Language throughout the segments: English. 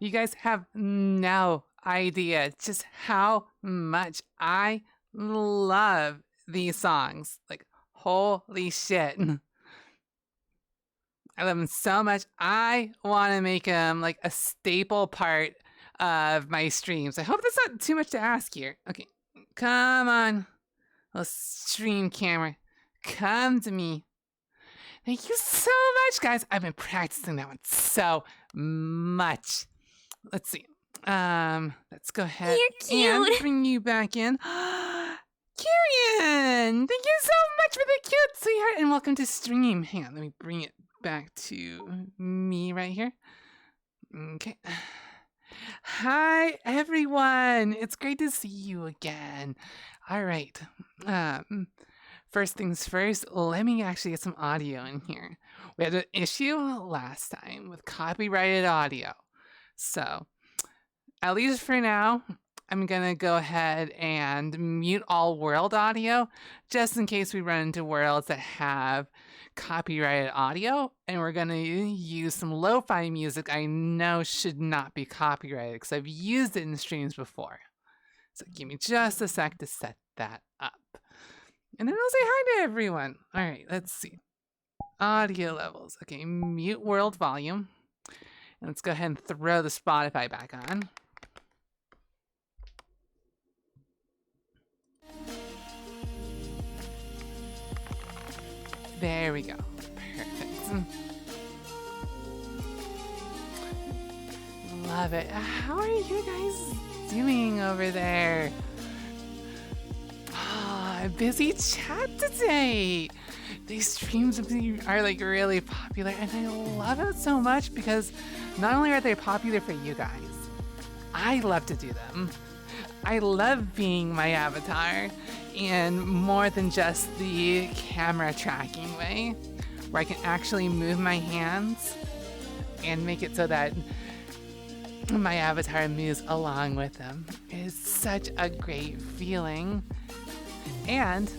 You guys have no idea just how much I love these songs. Like, holy shit. I love them so much. I want to make them like a staple part of my streams. I hope that's not too much to ask here. Okay, come on. Little stream camera. Come to me. Thank you so much, guys. I've been practicing that one so much. Let's see. Let's go ahead and bring you back in. Kirian! Thank you so much for the cute, sweetheart, and welcome to stream. Hang on, let me bring it back to me right here. Okay. Hi, everyone. It's great to see you again. All right. First things first, let me actually get some audio in here. We had an issue last time with copyrighted audio. So, at least for now, I'm going to go ahead and mute all world audio just in case we run into worlds that have copyrighted audio. And we're going to use some lo-fi music I know should not be copyrighted because I've used it in streams before. So give me just a sec to set that up. And then I'll say hi to everyone. All right, let's see. Audio levels. Okay, mute world volume. And let's go ahead and throw the Spotify back on. There we go. Perfect. Love it. How are you guys doing over there? Busy chat today. These streams are like really popular and I love it so much because not only are they popular for you guys, I love to do them. I love being my avatar in more than just the camera tracking way, where I can actually move my hands and make it so that my avatar moves along with them. It is such a great feeling. And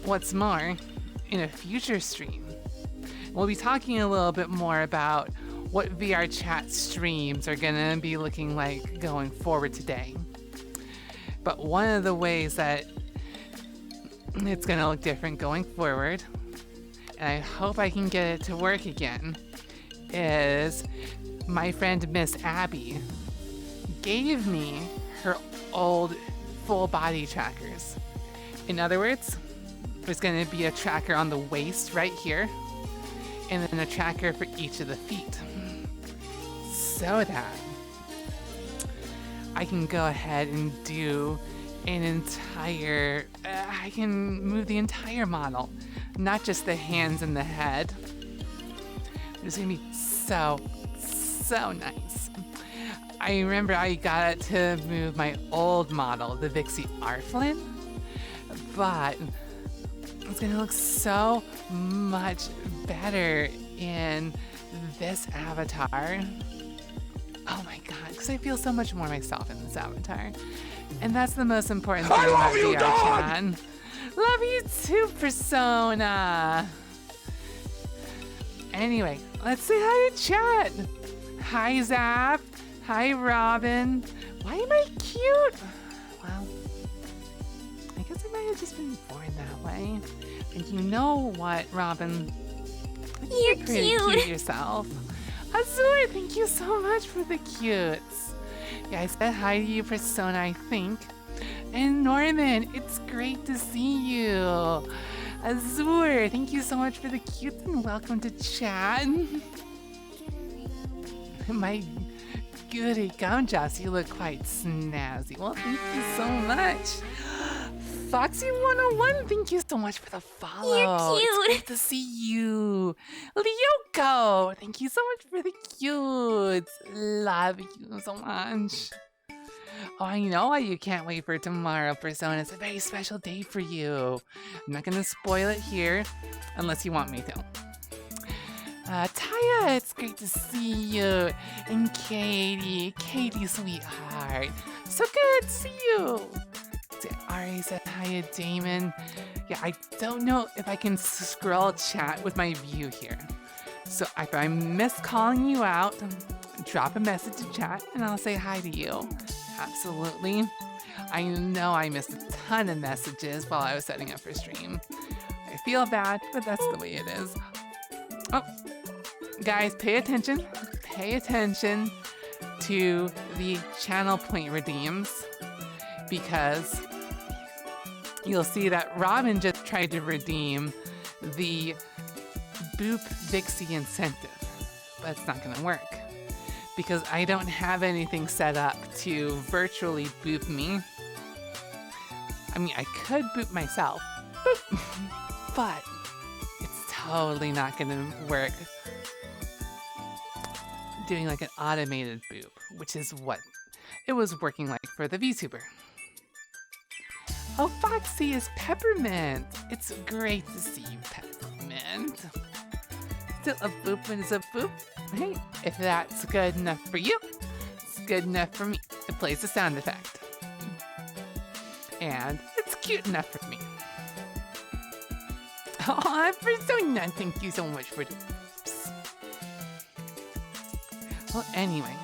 what's more, in a future stream, we'll be talking a little bit more about what VRchat streams are going to be looking like going forward today. But one of the ways that it's going to look different going forward, and I hope I can get it to work again, is my friend Miss Abby gave me her old full body trackers. In other words, there's going to be a tracker on the waist right here, and then a tracker for each of the feet. So that I can go ahead and do an entire, I can move the entire model, not just the hands and the head. It's going to be so nice. I remember I got it to move my old model, the Vixey Arflin, but it's going to look so much better in this avatar. Oh my god, because I feel so much more myself in this avatar. And that's the most important thing about VRchat. Love you too, Persona! Anyway, let's say hi to chat. Hi, Zap. Hi, Robin. Why am I cute? Well, I guess I might have just been born that way. And you know what, Robin? You're pretty cute yourself. Azur, thank you so much for the cutes. Yeah, I said hi to you, Persona, I think. And Norman, it's great to see you. Azur, thank you so much for the cutes and welcome to chat. My goody gumdrops, you look quite snazzy. Well, thank you so much. Foxy101, thank you so much for the follow. You're cute. It's great to see you. Lyoko, thank you so much for the cute. Love you so much. Oh, I know why you can't wait for tomorrow, Persona. It's a very special day for you. I'm not going to spoil it here unless you want me to. Taya, it's great to see you. And Katie, sweetheart. So good to see you. Ari said hi to Damon. Yeah, I don't know if I can scroll chat with my view here. So if I miss calling you out, drop a message in chat and I'll say hi to you. Absolutely. I know I missed a ton of messages while I was setting up for stream. I feel bad, but that's the way it is. Oh, guys, pay attention. Pay attention to the channel point redeems, because you'll see that Robin just tried to redeem the Boop Vixey incentive, but it's not going to work because I don't have anything set up to virtually boop me. I mean, I could boop myself, but it's totally not going to work doing like an automated boop, which is what it was working like for the VTuber. Oh, Foxy is Peppermint. It's great to see you, Peppermint. Still a boop and is a boop. Hey, if that's good enough for you, it's good enough for me. It plays a sound effect. And it's cute enough for me. Oh, Persona, thank you so much for the boops. Well, anyway,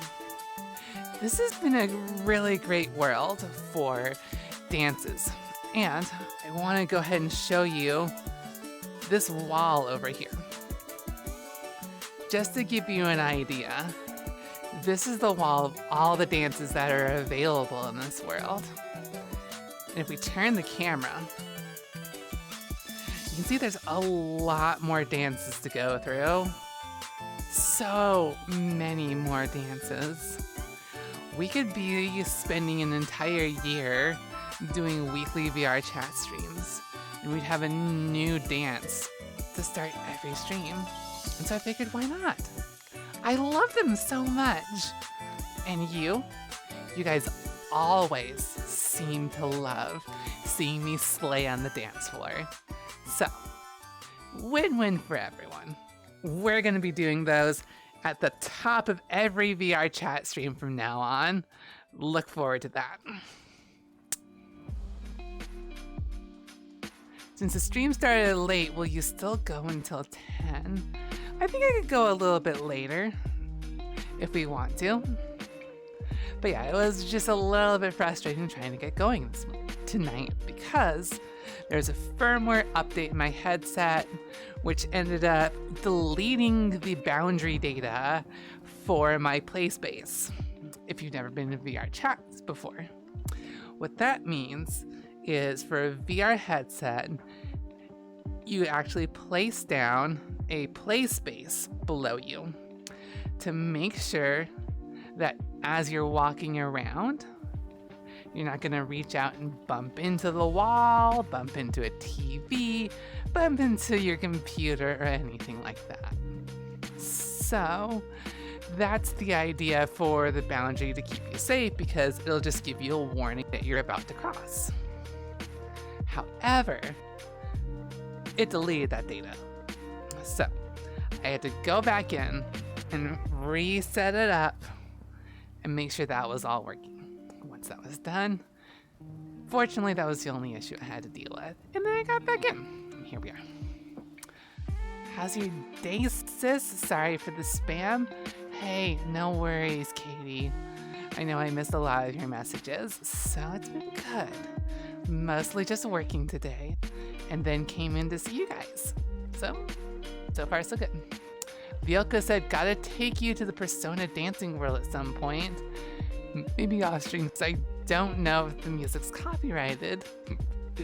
this has been a really great world for dances. And I want to go ahead and show you this wall over here. Just to give you an idea, this is the wall of all the dances that are available in this world. And if we turn the camera, you can see there's a lot more dances to go through. So many more dances. We could be spending an entire year doing weekly VRchat streams, and we'd have a new dance to start every stream. And so I figured, why not? I love them so much. And you guys always seem to love seeing me slay on the dance floor. So, win-win for everyone. We're gonna be doing those at the top of every VRchat stream from now on. Look forward to that. Since the stream started late, will you still go until 10? I think I could go a little bit later if we want to. But yeah, it was just a little bit frustrating trying to get going tonight because there's a firmware update in my headset, which ended up deleting the boundary data for my play space. If you've never been to VRchat before, what that means is for a VR headset, you actually place down a play space below you to make sure that as you're walking around, you're not going to reach out and bump into the wall, bump into a TV, bump into your computer, or anything like that. So that's the idea for the boundary, to keep you safe, because it'll just give you a warning that you're about to cross. However, it deleted that data. So I had to go back in and reset it up and make sure that was all working. Once that was done, fortunately, that was the only issue I had to deal with. And then I got back in. And here we are. How's your day, sis? Sorry for the spam. Hey, no worries, Katie. I know I missed a lot of your messages, so it's been good. Mostly just working today, and then came in to see you guys. So far so good. Vielka said, gotta take you to the Persona dancing world at some point. Maybe off stream, because I don't know if the music's copyrighted.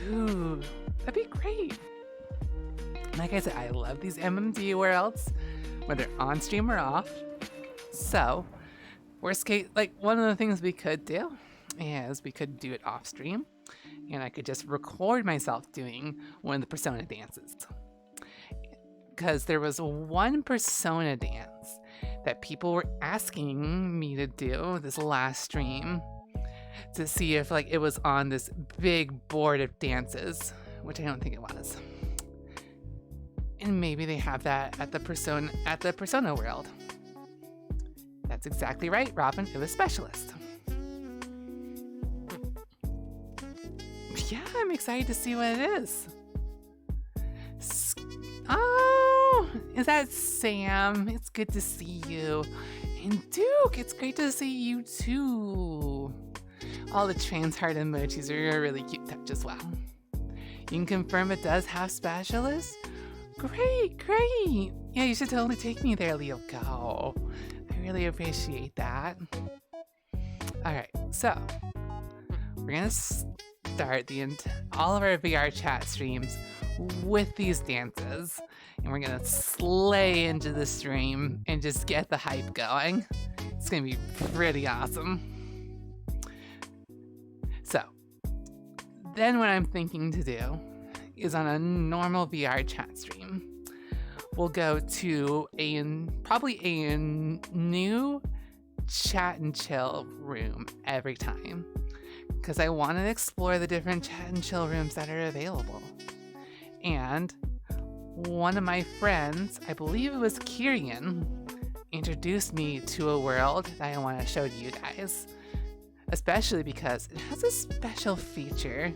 Ooh, that'd be great. Like I said, I love these MMD worlds, whether on stream or off. So, worst case, like one of the things we could do is we could do it off stream, and I could just record myself doing one of the Persona dances. Because there was one Persona dance that people were asking me to do this last stream to see if like it was on this big board of dances, which I don't think it was. And maybe they have that at the Persona world. That's exactly right, Robin. It was Specialist. Yeah, I'm excited to see what it is. Oh, is that Sam? It's good to see you. And Duke, it's great to see you too. All the trans heart emojis are a really cute touch as well. You can confirm it does have specialists? Great, great. Yeah, you should totally take me there, Lyoko. I really appreciate that. All right, so we're gonna start all of our VR chat streams with these dances, and we're gonna slay into the stream and just get the hype going. It's gonna be pretty awesome. So then what I'm thinking to do is on a normal VR chat stream, we'll go to probably a new chat and chill room every time, because I want to explore the different chat and chill rooms that are available. And one of my friends, I believe it was Kirian, introduced me to a world that I want to show to you guys, especially because it has a special feature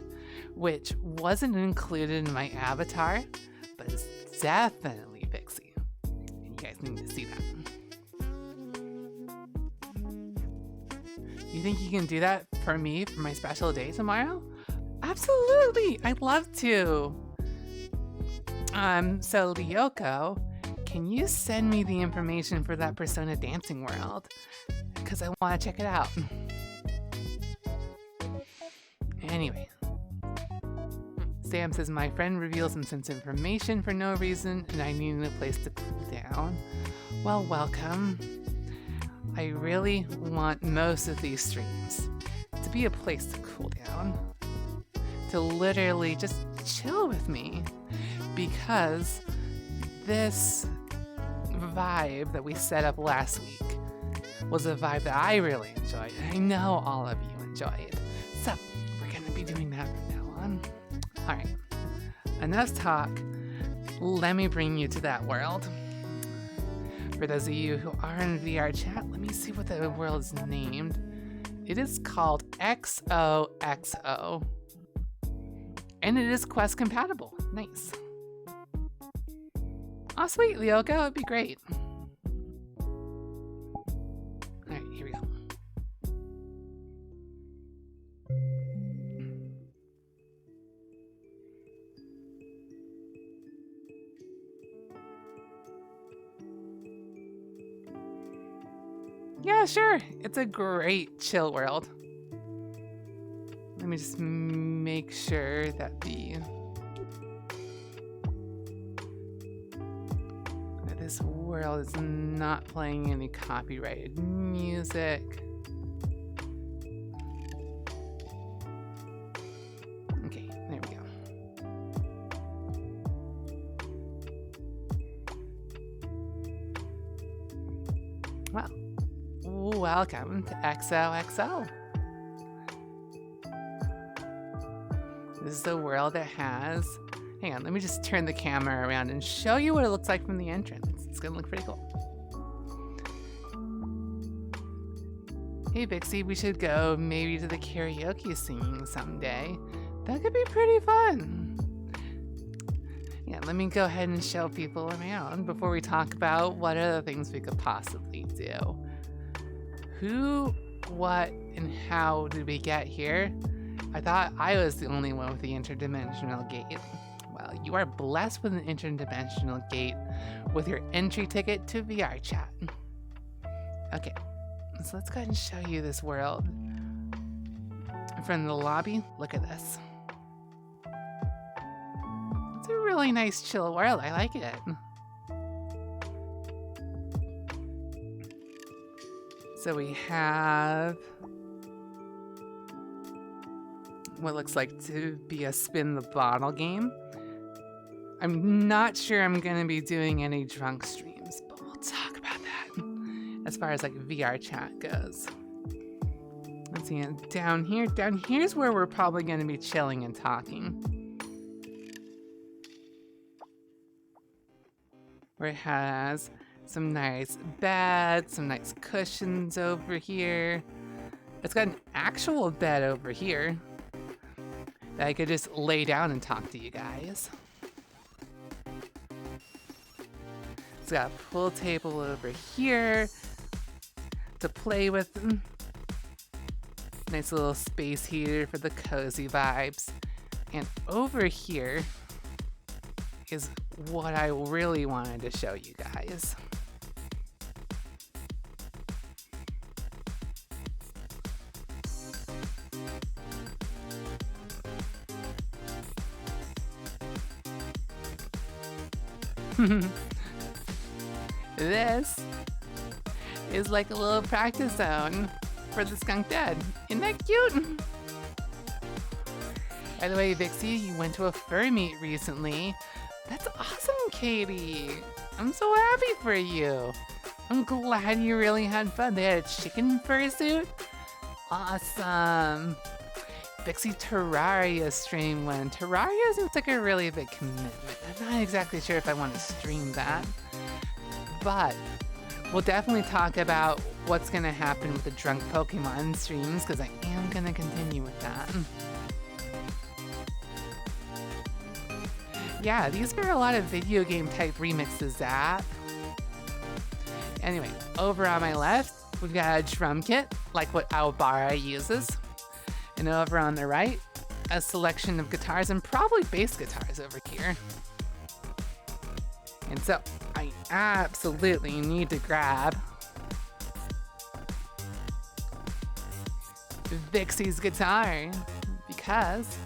which wasn't included in my avatar, but is definitely Vixey. And you guys need to see that. You think you can do that for me for my special day tomorrow? Absolutely, I'd love to. So Lyoko, can you send me the information for that Persona dancing world? Because I want to check it out. Anyway. Sam says, my friend reveals some sense information for no reason, and I needed a place to cool down. Well, welcome. I really want most of these streams to be a place to cool down. To literally just chill with me. Because this vibe that we set up last week was a vibe that I really enjoyed. And I know all of you enjoyed. So, we're going to be doing that from now on. Alright, enough talk. Let me bring you to that world. For those of you who are in VRchat, let me see what the world is named. It is called XOXO. And it is Quest compatible. Nice. Oh, sweet, Lyoko, it'd be great. Alright, here we go. Yeah, sure. It's a great chill world. Let me just make sure that this world is not playing any copyrighted music. Okay, there we go. Well, welcome to XOXO. This is the world that has... Hang on, let me just turn the camera around and show you what it looks like from the entrance. It's gonna look pretty cool. Hey Vixey, we should go maybe to the karaoke singing someday. That could be pretty fun. Yeah, let me go ahead and show people around before we talk about what other things we could possibly do. Who, what, and how did we get here? I thought I was the only one with the interdimensional gate. Well, you are blessed with an interdimensional gate with your entry ticket to VRchat. Okay, so let's go ahead and show you this world. From the lobby, look at this. It's a really nice chill world, I like it. So we have what looks like to be a spin the bottle game. I'm not sure I'm going to be doing any drunk streams, but we'll talk about that as far as like VRchat goes. Let's see, down here's where we're probably going to be chilling and talking. Where it has some nice beds, some nice cushions over here. It's got an actual bed over here that I could just lay down and talk to you guys. It's got a pool table over here to play with. Nice little space heater for the cozy vibes. And over here is what I really wanted to show you guys. This is like a little practice zone for the skunk dead. Isn't that cute? By the way, Vixey, you went to a fur meet recently. That's awesome, Katie. I'm so happy for you. I'm glad you really had fun. They had a chicken fursuit. Awesome. Vixey Terraria stream went. Terraria seems like a really big commitment. I'm not exactly sure if I want to stream that. But we'll definitely talk about what's going to happen with the Drunk Pokemon streams, because I am going to continue with that. Yeah, these are a lot of video game type remixes, Zap. Anyway, over on my left, we've got a drum kit, like what Albara uses. And over on the right, a selection of guitars and probably bass guitars over here. And so, I absolutely need to grab Vixey's guitar, because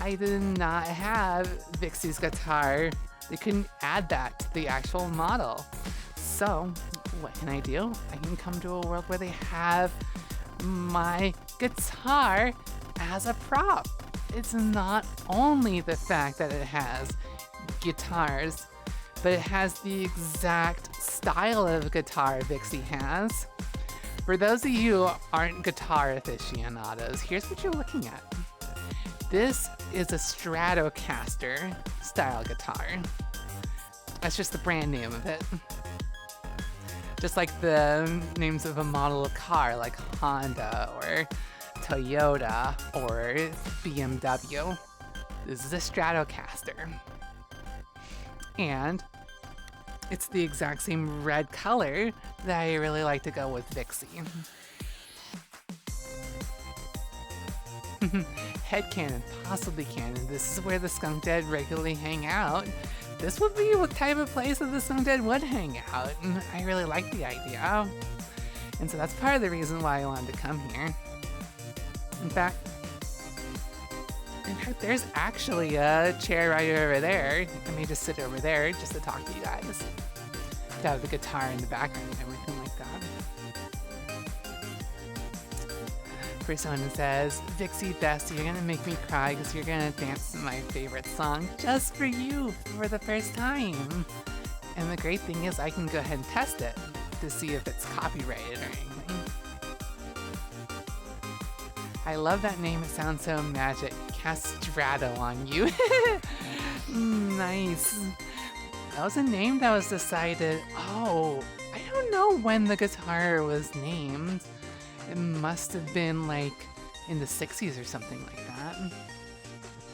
I did not have Vixey's guitar. They couldn't add that to the actual model. So, what can I do? I can come to a world where they have my guitar as a prop. It's not only the fact that it has guitars, but it has the exact style of guitar Vixey has. For those of you who aren't guitar aficionados, here's what you're looking at. This is a Stratocaster style guitar. That's just the brand name of it. Just like the names of a model of car, like Honda or Toyota or BMW. This is a Stratocaster. And it's the exact same red color that I really like to go with Vixey. Headcanon, possibly canon. This is where the Skunk Dead regularly hang out. This would be what type of place that the Skunk Dead would hang out. And I really like the idea. And so that's part of the reason why I wanted to come here. In fact, there's actually a chair right over there. I may just sit over there just to talk to you guys. To have the guitar in the background and everything like that. First one says, Vixey Bestie, you're gonna make me cry because you're gonna dance to my favorite song just for you for the first time. And the great thing is I can go ahead and test it to see if it's copyrighted or anything. I love that name, it sounds so magic. Castrato on you. Nice. That was a name that was decided. Oh, I don't know when the guitar was named. It must have been like in the 60s or something like that.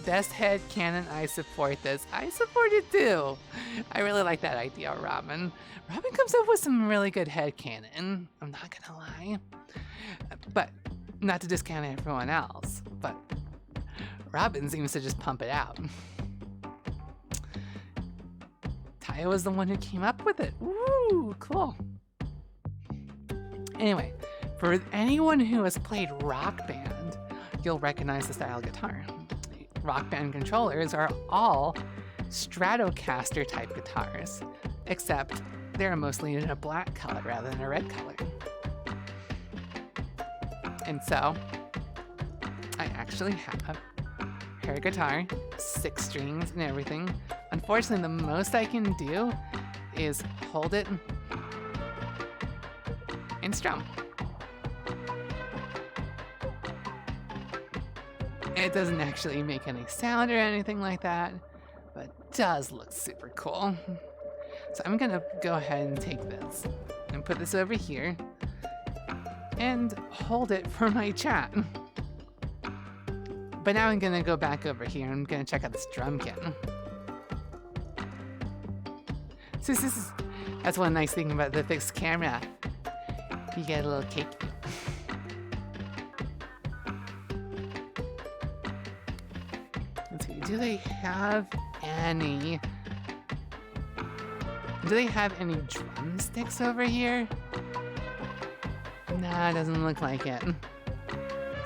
Best headcanon, I support this. I support it too. I really like that idea, Robin. Robin comes up with some really good headcanon, I'm not gonna lie. But not to discount everyone else, but Robin seems to just pump it out. Taya was the one who came up with it. Ooh, cool. Anyway, for anyone who has played Rock Band, you'll recognize the style guitar. Rock Band controllers are all Stratocaster type guitars, except they're mostly in a black color rather than a red color. And so, I actually have her guitar, 6 strings and everything. Unfortunately, the most I can do is hold it and strum. It doesn't actually make any sound or anything like that, but it does look super cool. So I'm gonna go ahead and take this and put this over here and hold it for my chat. But now I'm gonna go back over here and I'm gonna check out this drum kit. So That's one nice thing about the fixed camera. You get a little cake. Let's see, do they have any drumsticks over here? Nah, it doesn't look like it.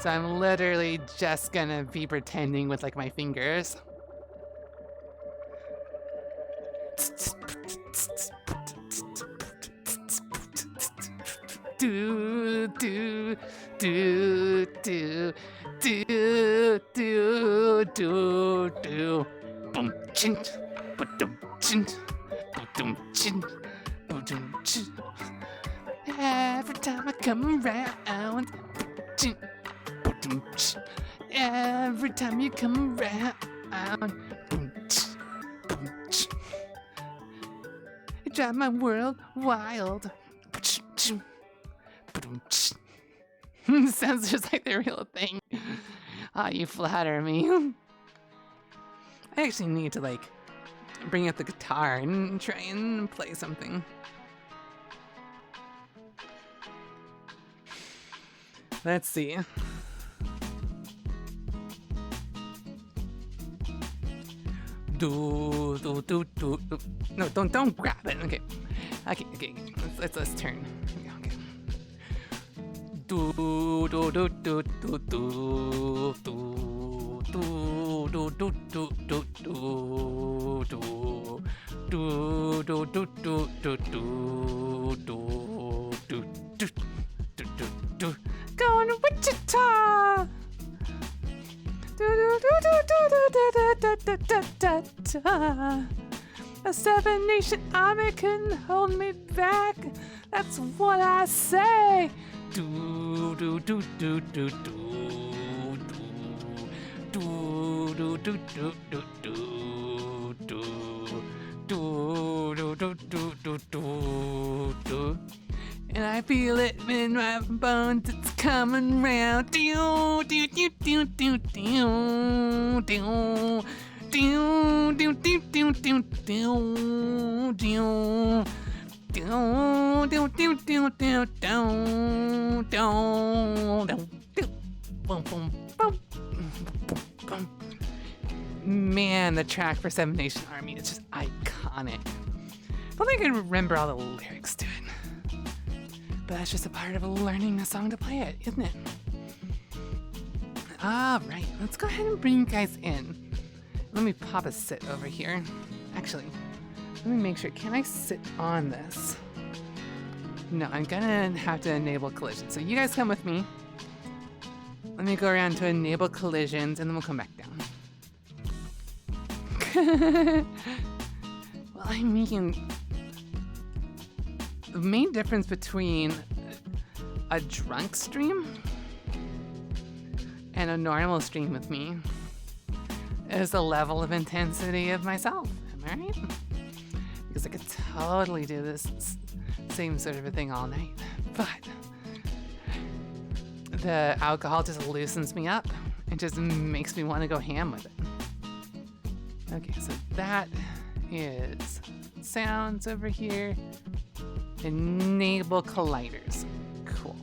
So I'm literally just gonna be pretending with like my fingers. Do do do do do do do do boom chin ba-dum chin ba-dum chin ba-dum chin. Every time I come around, chin ba-dum chin. Every time you come around, boom chin boom chin. You drive my world wild. Sounds just like the real thing. Ah, you flatter me. I actually need to like bring out the guitar and try and play something. Let's see. Do do do do. No, don't grab it. Okay. Let's turn. Okay. Do do do do do do do do do do do do do do do do do do do do. Going to Wichita. Do do do do do do do do do do do. A 7 Nation army couldn't hold me back. That's what I say. Do do do do do do do do do do do do do do do do do. And I feel it in my bones. It's coming round. Do do do do do do do. Do do do do do do do do do do do do do. Boom boom boom boom. Man, the track for 7 Nation Army is just iconic. I don't think I can remember all the lyrics to it, but that's just a part of learning a song to play it, isn't it? All right, let's go ahead and bring you guys in. Let me pop a sit over here. Actually, let me make sure. Can I sit on this? No, I'm gonna have to enable collisions. So you guys come with me. Let me go around to enable collisions and then we'll come back down. Well, I mean, the main difference between a drunk stream and a normal stream with me is the level of intensity of myself. Am I right? Because I could totally do this same sort of a thing all night, but the alcohol just loosens me up and just makes me want to go ham with it. Okay, so that is sounds over here. Enable colliders. Cool.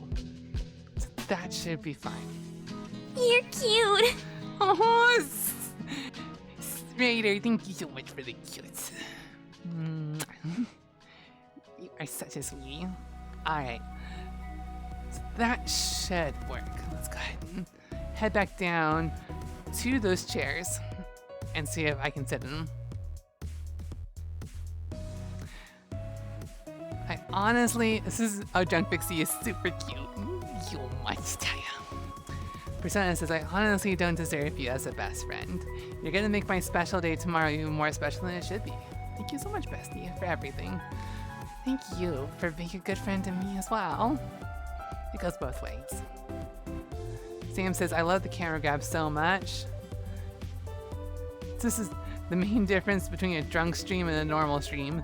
So that should be fine. You're cute. Oh, Raider, thank you so much for the cutes. You are such a sweetie. Alright. So that should work. Let's go ahead and head back down to those chairs and see if I can sit in them. I honestly, Junk Vixey is super cute. You must tell you. Persona says, I honestly don't deserve you as a best friend. You're gonna make my special day tomorrow even more special than it should be. Thank you so much, bestie, for everything. Thank you for being a good friend to me as well. It goes both ways. Sam says, I love the camera grab so much. This is the main difference between a drunk stream and a normal stream.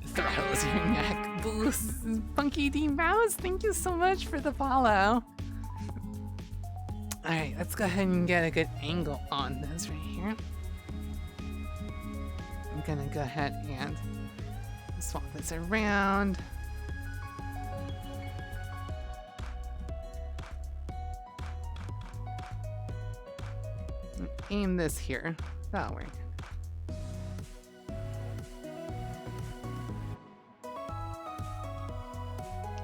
Throws your neck boost. Funky D Mouse, thank you so much for the follow. Alright, let's go ahead and get a good angle on this right here. I'm gonna go ahead and swap this around. Aim this here. That'll work.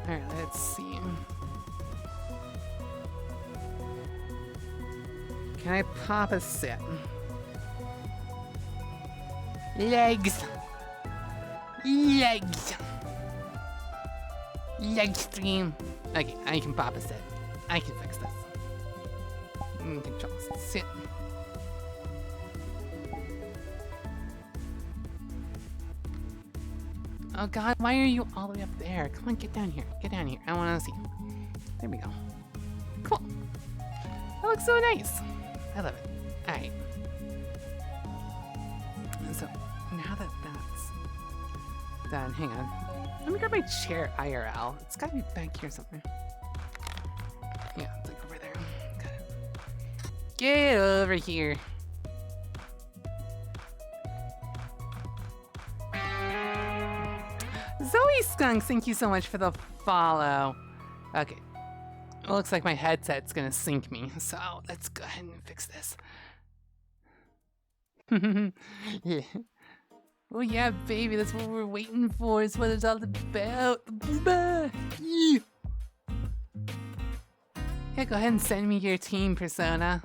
Alright, let's see. Can I pop a sit? Legs! Legs! Leg stream! Okay, I can pop a sit. I can fix this. Control sit. Oh god, why are you all the way up there? Come on, get down here. Get down here. I want to see. There we go. Cool. That looks so nice. I love it. Alright. So, now that that's done, hang on. Let me grab my chair IRL. It's gotta be back here somewhere. Yeah, it's like over there. Got it. Get over here. Zoe Skunk, thank you so much for the follow. Okay. It looks like my headset's gonna sync me, so let's go ahead and fix this. Yeah. Oh yeah, baby, that's what we're waiting for. It's what it's all about. Yeah, go ahead and send me your team persona.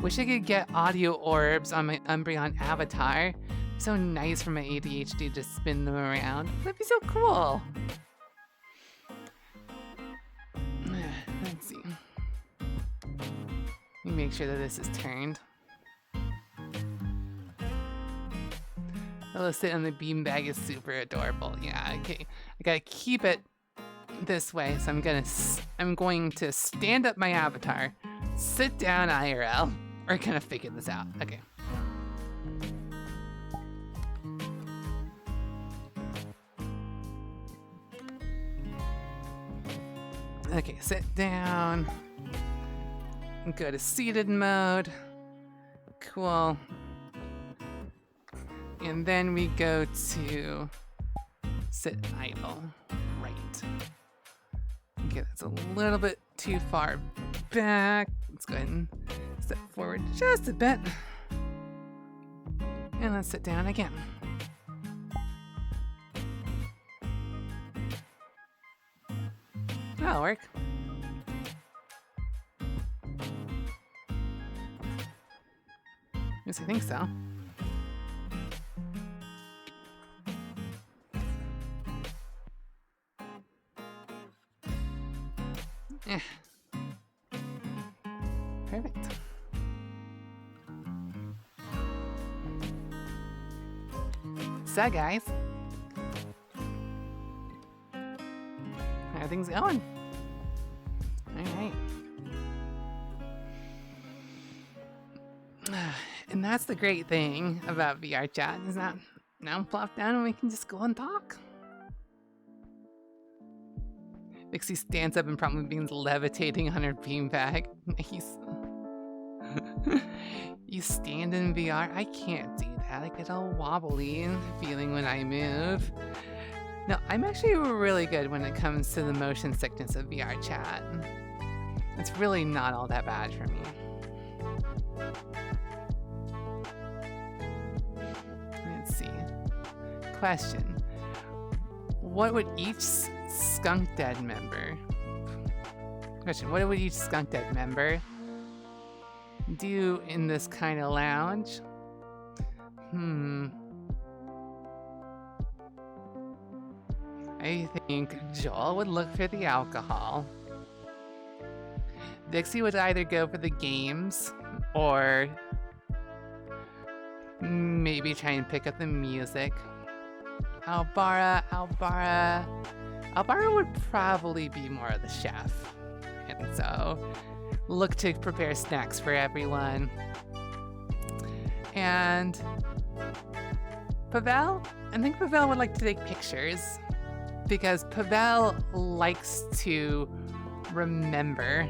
Wish I could get audio orbs on my Umbreon avatar. So nice for my ADHD to spin them around. That'd be so cool. Let's see. Let me make sure that this is turned. Oh, sit on the beanbag is super adorable. Yeah, okay. I gotta keep it this way, so I'm going to stand up my avatar, sit down IRL. We're gonna figure this out. Okay. Okay, sit down. Go to seated mode. Cool. And then we go to sit idle. Right. Okay, that's a little bit too far back. Let's go ahead and step forward just a bit. And let's sit down again. That'll work. Yes, I think so. Yeah. Perfect. So, guys, how are things going? Alright. And that's the great thing about VRchat is that now plop down and we can just go and talk. Vixey stands up and probably begins levitating on her beanbag. Nice. You stand in VR? I can't do that. I get all wobbly and feeling when I move. No, I'm actually really good when it comes to the motion sickness of VRchat. It's really not all that bad for me. Let's see. Question. What would each Skunk Dead member... Question. What would each Skunk Dead member do in this kind of lounge? I think Joel would look for the alcohol. Vixey would either go for the games or maybe try and pick up the music. Albara would probably be more of the chef. And so look to prepare snacks for everyone. And Pavel? I think Pavel would like to take pictures because Pavel likes to remember,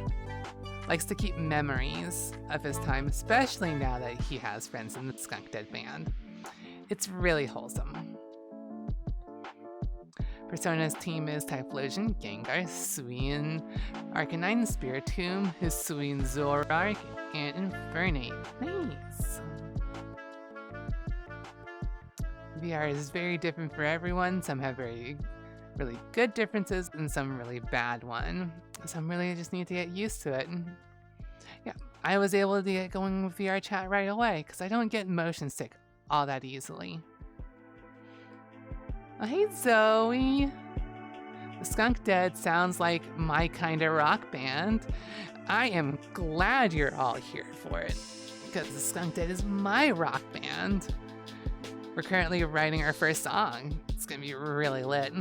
likes to keep memories of his time, especially now that he has friends in the Skunk Dead band. It's really wholesome. Persona's team is Typhlosion, Gengar, Suin, Arcanine, Spiritomb, Hisuian, Zoroark, and Infernape. Nice! VR is very different for everyone. Some have really good differences and some really bad one. Some really just need to get used to it. Yeah, I was able to get going with VRchat right away because I don't get motion sick all that easily. Oh, hey Zoe! The Skunk Dead sounds like my kind of rock band. I am glad you're all here for it because the Skunk Dead is my rock band. We're currently writing our first song. It's gonna be really lit.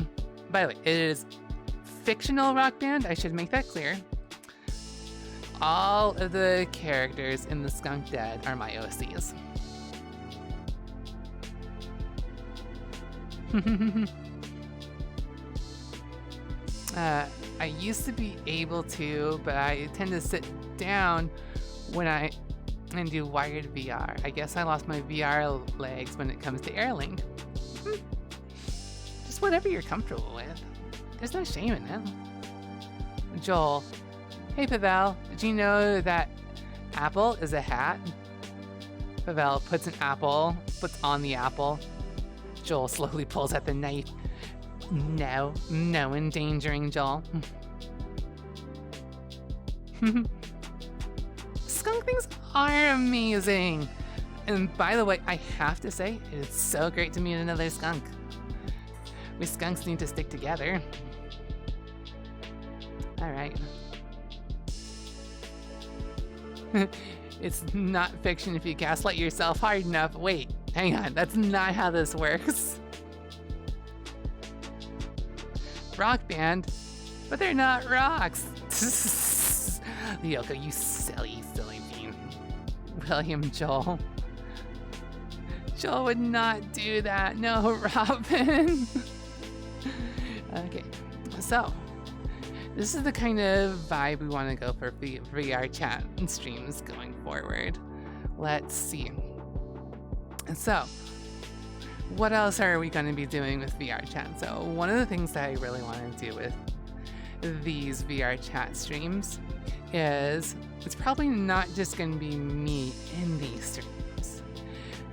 By the way, it is fictional rock band, I should make that clear. All of the characters in the Skunk Dead are my OCs. I used to be able to, but I tend to sit down when I do wired VR. I guess I lost my VR legs when it comes to Airlink. Just whatever you're comfortable with. There's no shame in it. Joel. Hey Pavel, did you know that apple is a hat? Pavel puts on the apple. Joel slowly pulls out the knife. No endangering Joel. Skunk things are amazing. And by the way, I have to say, it is so great to meet another skunk. We skunks need to stick together. All right. It's not fiction if you gaslight yourself hard enough. Wait, hang on, that's not how this works. Rock band, but they're not rocks. Yoko, you silly bean. William Joel. Joel would not do that. No, Robin. Okay, so this is the kind of vibe we want to go for VRchat and streams going forward. Let's see. So, what else are we going to be doing with VRchat? So, one of the things that I really want to do with these VRchat streams is it's probably not just going to be me in these streams,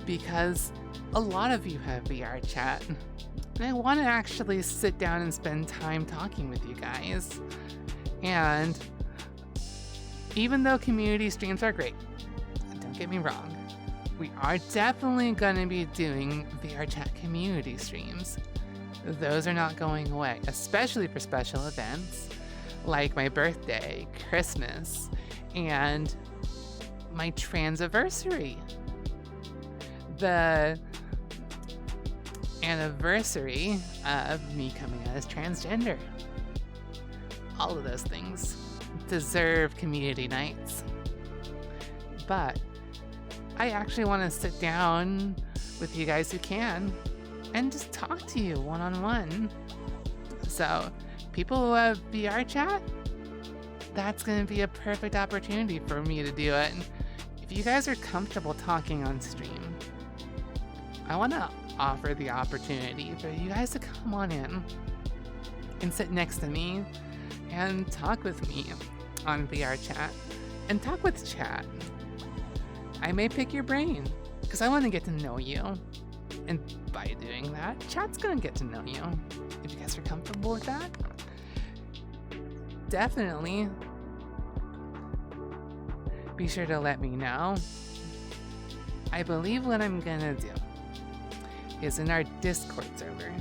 because a lot of you have VRchat. And I want to actually sit down and spend time talking with you guys. And even though community streams are great, don't get me wrong, we are definitely going to be doing VRchat community streams. Those are not going away, especially for special events like my birthday, Christmas, and my transiversary. The anniversary of me coming out as transgender. All of those things deserve community nights. But I actually want to sit down with you guys who can and just talk to you one-on-one. So people who have VRchat, that's going to be a perfect opportunity for me to do it. If you guys are comfortable talking on stream, I want to offer the opportunity for you guys to come on in and sit next to me and talk with me on VRchat and talk with chat. I may pick your brain because I want to get to know you. And by doing that, chat's going to get to know you. If you guys are comfortable with that, definitely be sure to let me know. I believe what I'm going to do is in our Discord server,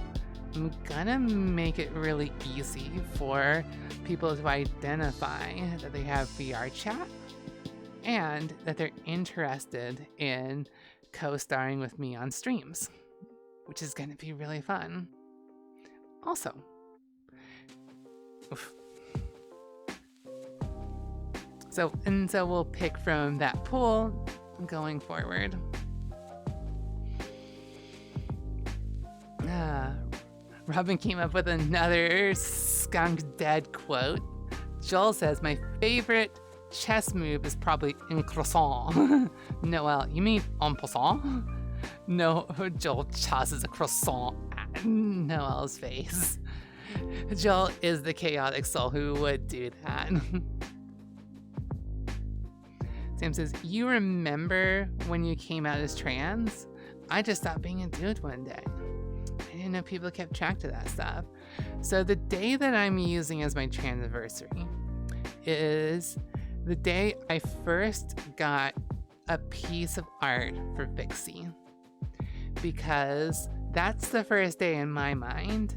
I'm gonna make it really easy for people to identify that they have VRchat and that they're interested in co-starring with me on streams, which is gonna be really fun. Also, so we'll pick from that pool going forward. Robin came up with another Skunk Dead quote. Joel says, my favorite chess move is probably en croissant. Noel, you mean en passant? No, Joel tosses a croissant at Noel's face. Joel is the chaotic soul who would do that. Sam says, you remember when you came out as trans? I just stopped being a dude one day. I didn't know people kept track of that stuff. So the day that I'm using as my transiversary is the day I first got a piece of art for Vixey. Because that's the first day in my mind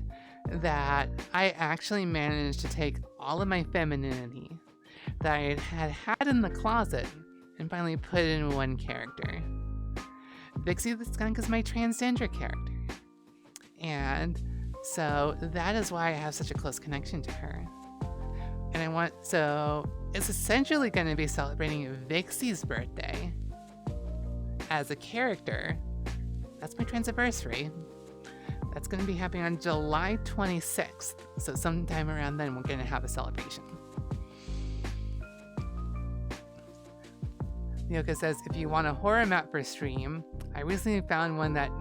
that I actually managed to take all of my femininity that I had in the closet and finally put it in one character. Vixey the skunk is my transgender character. And so that is why I have such a close connection to her. And so it's essentially going to be celebrating Vixey's birthday as a character. That's my transiversary. That's going to be happening on July 26th. So sometime around then, we're going to have a celebration. Yoka says, if you want a horror map for stream, I recently found one that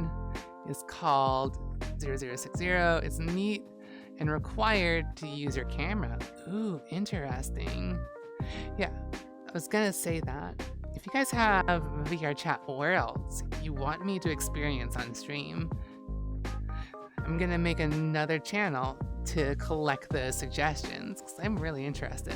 is called 0060. It's neat and required to use your camera. Ooh, interesting. Yeah, I was going to say that. If you guys have VRchat worlds you want me to experience on stream, I'm gonna make another channel to collect the suggestions because I'm really interested.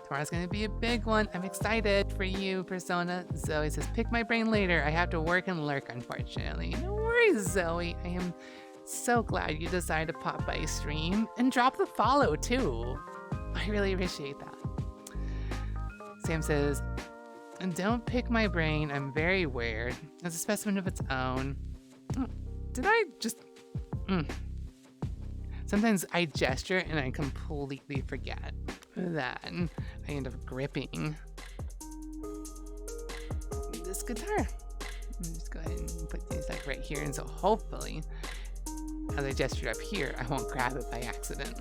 Tomorrow's gonna be a big one. I'm excited for you, Persona. Zoe says, pick my brain later. I have to work and lurk, unfortunately. No worries, Zoe. I am so glad you decided to pop by stream and drop the follow too. I really appreciate that. Sam says, don't pick my brain. I'm very weird. It's a specimen of its own. Did I just... Sometimes I gesture and I completely forget. Then I end up gripping this guitar. Just go ahead and put these like right here. And so hopefully, as I gesture up here, I won't grab it by accident.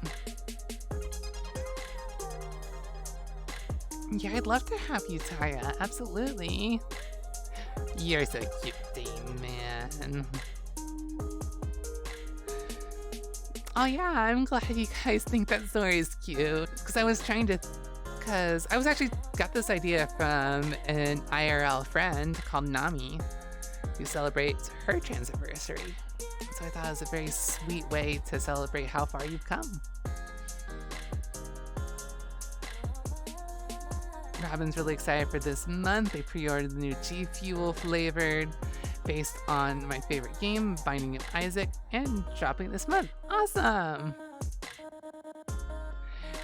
Yeah, I'd love to have you, Taya. Absolutely. You're so cute, man. Oh yeah, I'm glad you guys think that story is cute. Because I was actually got this idea from an IRL friend called Nami, who celebrates her transiversary. So I thought it was a very sweet way to celebrate how far you've come. Robin's really excited for this month. They pre-ordered the new G Fuel flavored based on my favorite game, Binding of Isaac, and dropping this month. Awesome!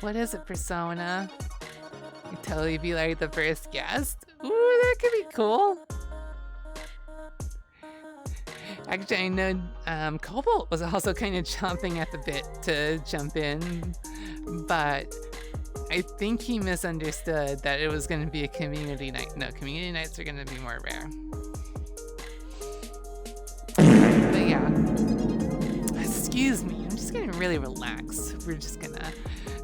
What is it, Persona? You totally be like the first guest? Ooh, that could be cool. Actually, I know Cobalt was also kind of chomping at the bit to jump in, but I think he misunderstood that it was going to be a community night. No, community nights are going to be more rare. But yeah, excuse me, I'm just going to really relax. We're just going to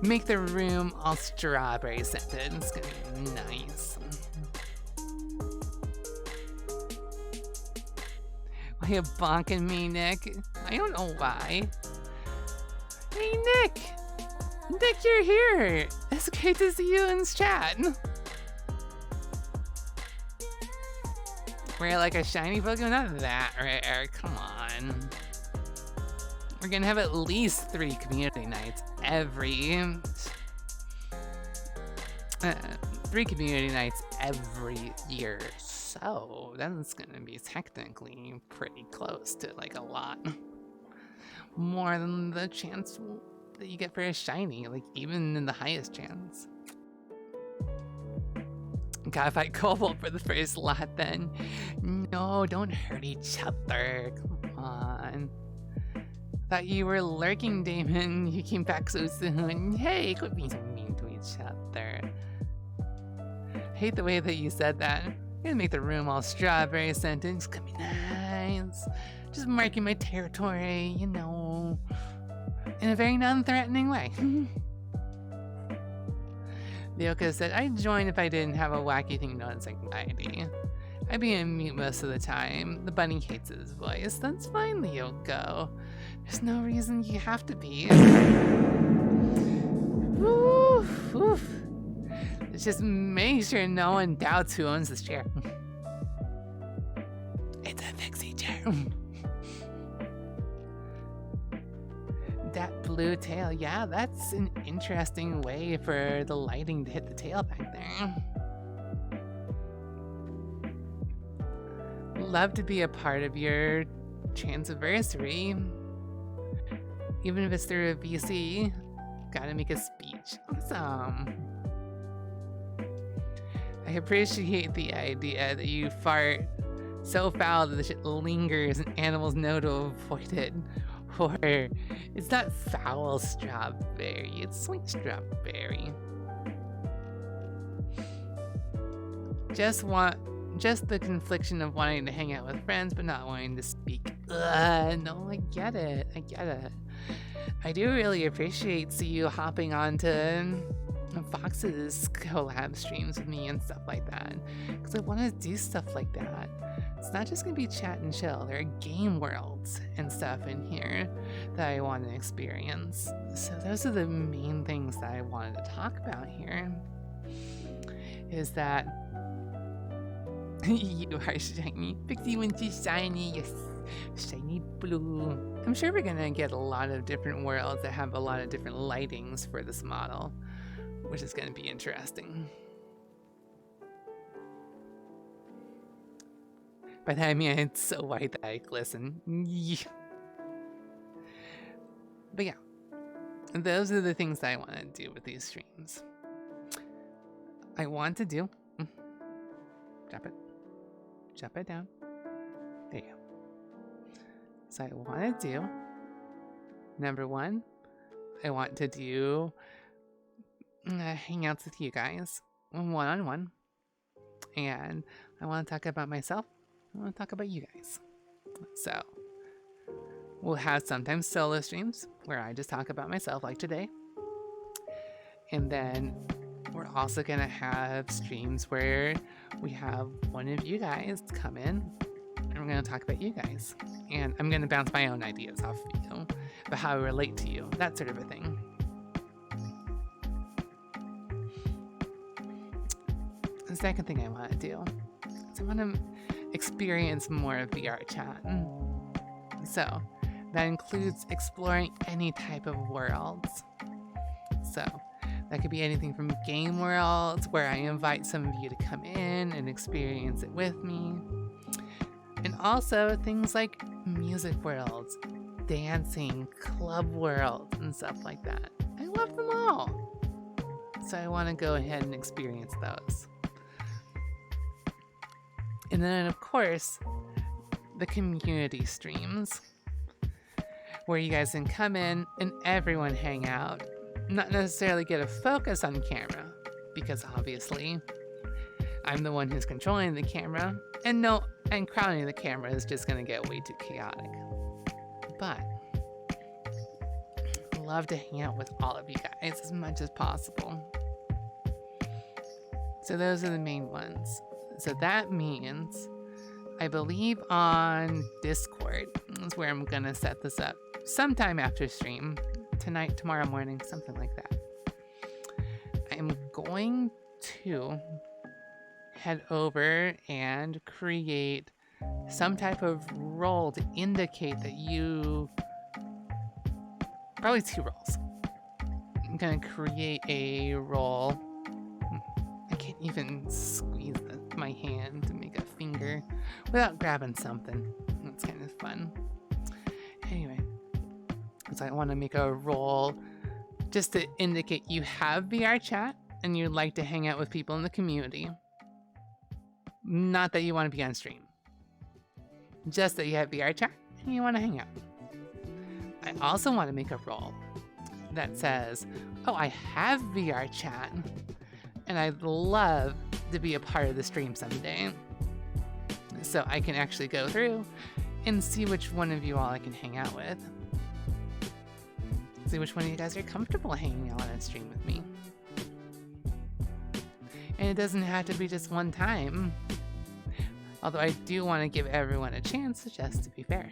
make the room all strawberry scented. It's going to be nice. Why you bonking me, Nick? I don't know why. Hey, Nick! Nick, you're here! It's great to see you in chat. We're like a shiny Pokemon? Not that rare, come on. We're gonna have at least 3 community nights every... 3 community nights every year. So, that's gonna be technically pretty close to like a lot. More than the chance that you get for a shiny, like even in the highest chance. Gotta fight Cobalt for the first lot then. No, don't hurt each other. Come on. Thought you were lurking, Damon. You came back so soon. Hey, quit being so mean to each other. Hate the way that you said that. I'm gonna make the room all strawberry scented. It's gonna be nice. Just marking my territory, you know, in a very non-threatening way. Lyoka said, I'd join if I didn't have a wacky thing known as anxiety. I'd be in mute most of the time. The bunny hates his voice. That's fine, Leo. Go. There's no reason you have to be. Woof, woof. Let's just make sure no one doubts who owns this chair. It's a Vixey chair. That blue tail, yeah, that's an interesting way for the lighting to hit the tail back there. Love to be a part of your anniversary. Even if it's through a VC, gotta make a speech. Awesome. I appreciate the idea that you fart so foul that the shit lingers and animals know to avoid it. Or it's not foul strawberry, it's sweet strawberry. Just the confliction of wanting to hang out with friends but not wanting to speak. No, I get it. I do really appreciate you hopping onto Fox's collab streams with me and stuff like that, because I want to do stuff like that. It's not just gonna be chat and chill. There are game worlds and stuff in here that I want to experience. So those are the main things that I wanted to talk about here. Is that you are shiny. Vixey when she's shiny, yes. Shiny blue. I'm sure we're gonna get a lot of different worlds that have a lot of different lightings for this model, which is gonna be interesting. By that I mean it's so white that I glisten. But yeah, those are the things that I want to do with these streams. I want to do... Drop it down. There you go. So I want to do... Number one, I want to do hangouts with you guys, one-on-one. And I want to talk about myself. I want to talk about you guys. So we'll have sometimes solo streams where I just talk about myself, like today. And then we're also going to have streams where we have one of you guys come in and we're going to talk about you guys. And I'm going to bounce my own ideas off of you about how I relate to you, that sort of a thing. The second thing I want to do is I want to experience more of VRchat. So that includes exploring any type of worlds. So that could be anything from game worlds where I invite some of you to come in and experience it with me. And also things like music worlds, dancing, club worlds, and stuff like that. I love them all. So I want to go ahead and experience those. And then, of course, the community streams, where you guys can come in and everyone hang out. Not necessarily get a focus on camera, because obviously I'm the one who's controlling the camera, and crowding the camera is just going to get way too chaotic. But I love to hang out with all of you guys as much as possible. So those are the main ones. So that means, I believe on Discord is where I'm gonna set this up sometime after stream, tonight, tomorrow morning, something like that. I'm going to head over and create some type of role to indicate that you, probably 2 roles. I'm gonna create a role. I can't even squeeze my hand to make a finger without grabbing something. That's kind of fun. Anyway, so I want to make a role just to indicate you have VRchat and you'd like to hang out with people in the community. Not that you want to be on stream. Just that you have VRchat and you want to hang out. I also want to make a role that says, oh, I have VRchat and I'd love to be a part of the stream someday. So I can actually go through and see which one of you all I can hang out with. See which one of you guys are comfortable hanging out on a stream with me. And it doesn't have to be just one time. Although I do want to give everyone a chance just to be fair.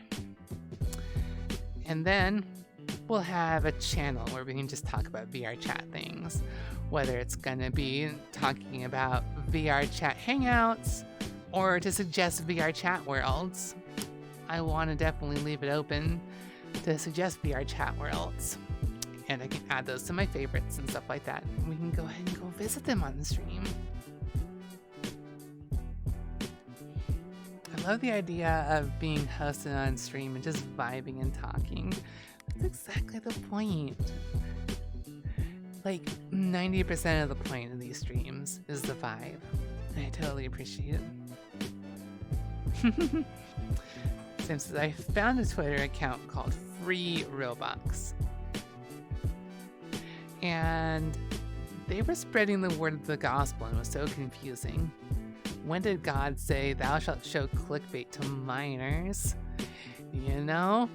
And then we'll have a channel where we can just talk about VRchat things. Whether it's gonna be talking about VRchat hangouts or to suggest VRchat worlds. I want to definitely leave it open to suggest VRchat worlds. And I can add those to my favorites and stuff like that. We can go ahead and go visit them on the stream. I love the idea of being hosted on stream and just vibing and talking. That's exactly the point. Like 90% of the point of these streams is the vibe. I totally appreciate it. Since I found a Twitter account called Free Robux. And they were spreading the word of the gospel and it was so confusing. When did God say, "Thou shalt show clickbait to minors"? You know,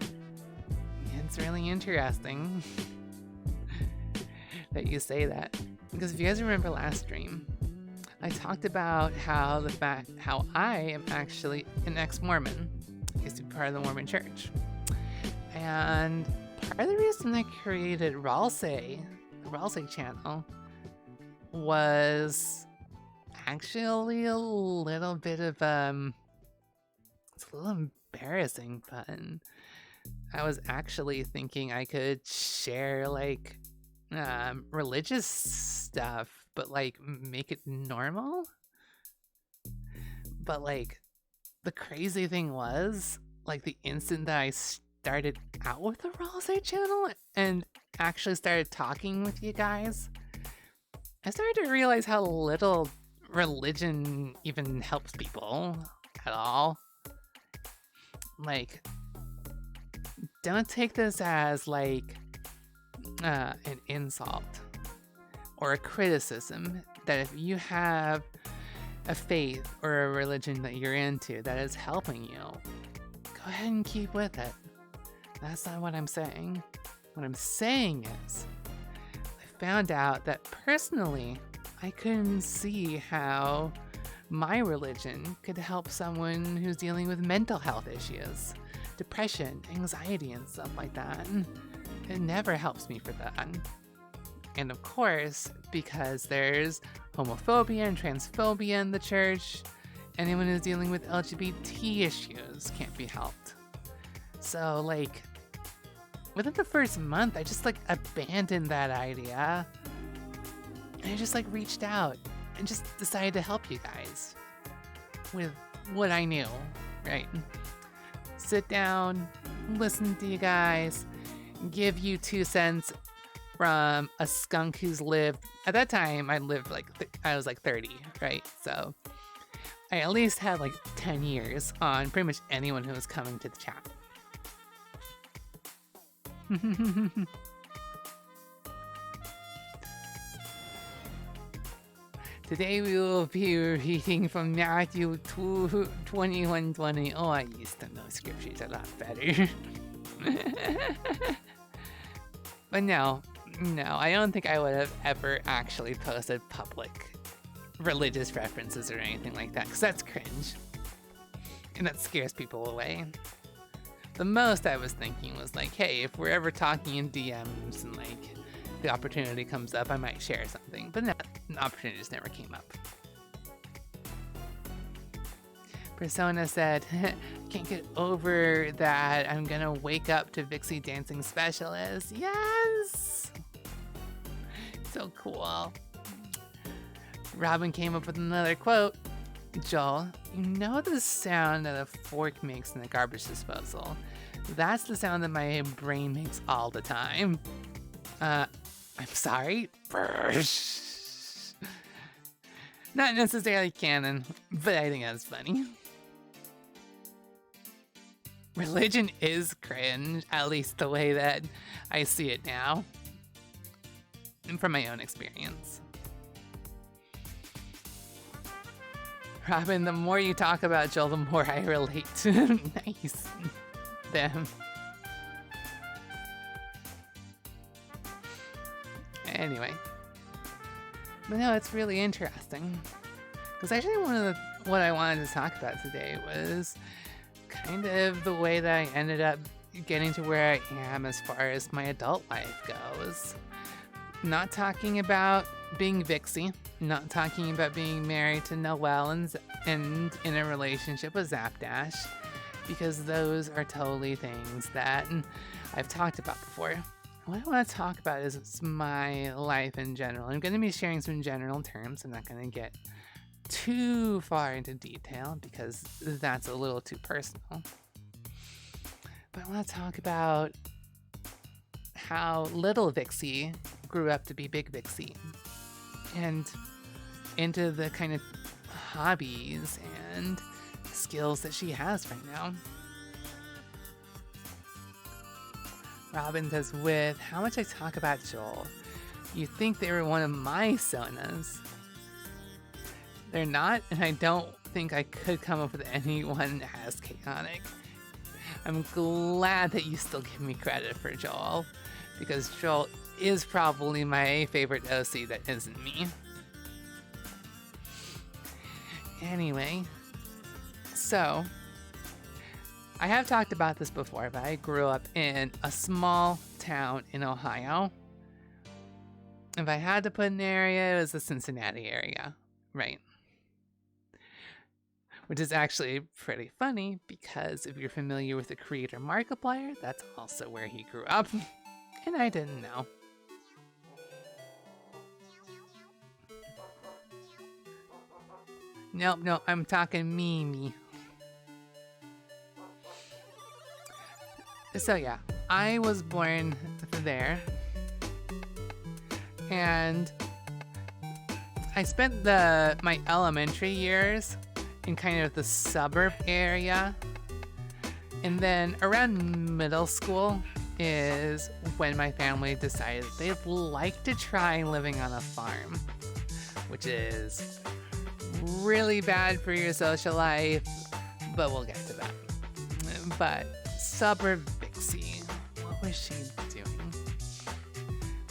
it's really interesting that you say that. Because if you guys remember last stream, I talked about how I am actually an ex-Mormon. I used to be part of the Mormon church. And part of the reason I created Ralsei, the Ralsei channel, was actually a little bit of, it's a little embarrassing, but I was actually thinking I could share, like, religious stuff, but, like, make it normal? But, like, the crazy thing was, like, the instant that I started out with the Ralsei channel and actually started talking with you guys, I started to realize how little religion even helps people at all. Like, don't take this as, like, an insult or a criticism that if you have a faith or a religion that you're into that is helping you, go ahead and keep with it. That's not what I'm saying. What I'm saying is, I found out that personally, I couldn't see how my religion could help someone who's dealing with mental health issues, depression, anxiety, and stuff like that. It never helps me for that. And of course, because there's homophobia and transphobia in the church, anyone who's dealing with LGBT issues can't be helped. So, like, within the first month, I just, like, abandoned that idea. And I just, like, reached out and just decided to help you guys with what I knew, right? Sit down, listen to you guys, give you 2 cents from a skunk who's lived, at that time I lived like, I was like 30, right? So I at least had like 10 years on pretty much anyone who was coming to the chat. Today we will be reading from Matthew 21:20. Oh, I used to know scriptures a lot better. But no, I don't think I would have ever actually posted public religious references or anything like that, because that's cringe. And that scares people away. The most I was thinking was like, hey, if we're ever talking in DMs and like the opportunity comes up, I might share something. But no, the opportunity just never came up. Persona said, can't get over that I'm gonna wake up to Vixey Dancing Specialist. Yes! So cool. Robin came up with another quote. Joel, you know the sound that a fork makes in a garbage disposal? That's the sound that my brain makes all the time. I'm sorry? Not necessarily canon, but I think that's funny. Religion is cringe, at least the way that I see it now. And from my own experience. Robin, the more you talk about Joel, the more I relate to nice. Them. Anyway. But no, it's really interesting. Because actually what I wanted to talk about today was kind of the way that I ended up getting to where I am as far as my adult life goes. Not talking about being Vixey, not talking about being married to Noelle and in a relationship with Zapdash, because those are totally things that I've talked about before. What I want to talk about is my life in general. I'm going to be sharing some general terms. I'm not going to get too far into detail because that's a little too personal. But I want to talk about how little Vixey grew up to be big Vixey and into the kind of hobbies and skills that she has right now. Robin says, with how much I talk about Joel, you'd think they were one of my Sonas. They're not, and I don't think I could come up with anyone as chaotic. I'm glad that you still give me credit for Joel, because Joel is probably my favorite OC that isn't me. Anyway, so I have talked about this before, but I grew up in a small town in Ohio. If I had to put an area, it was the Cincinnati area, right? Which is actually pretty funny because if you're familiar with the creator Markiplier, that's also where he grew up, and I didn't know. Nope, I'm talking Mimi. So yeah, I was born there, and I spent my elementary years in kind of the suburb area, and then around middle school is when my family decided they'd like to try living on a farm, which is really bad for your social life, but we'll get to that. But suburb Vixey, what was she doing?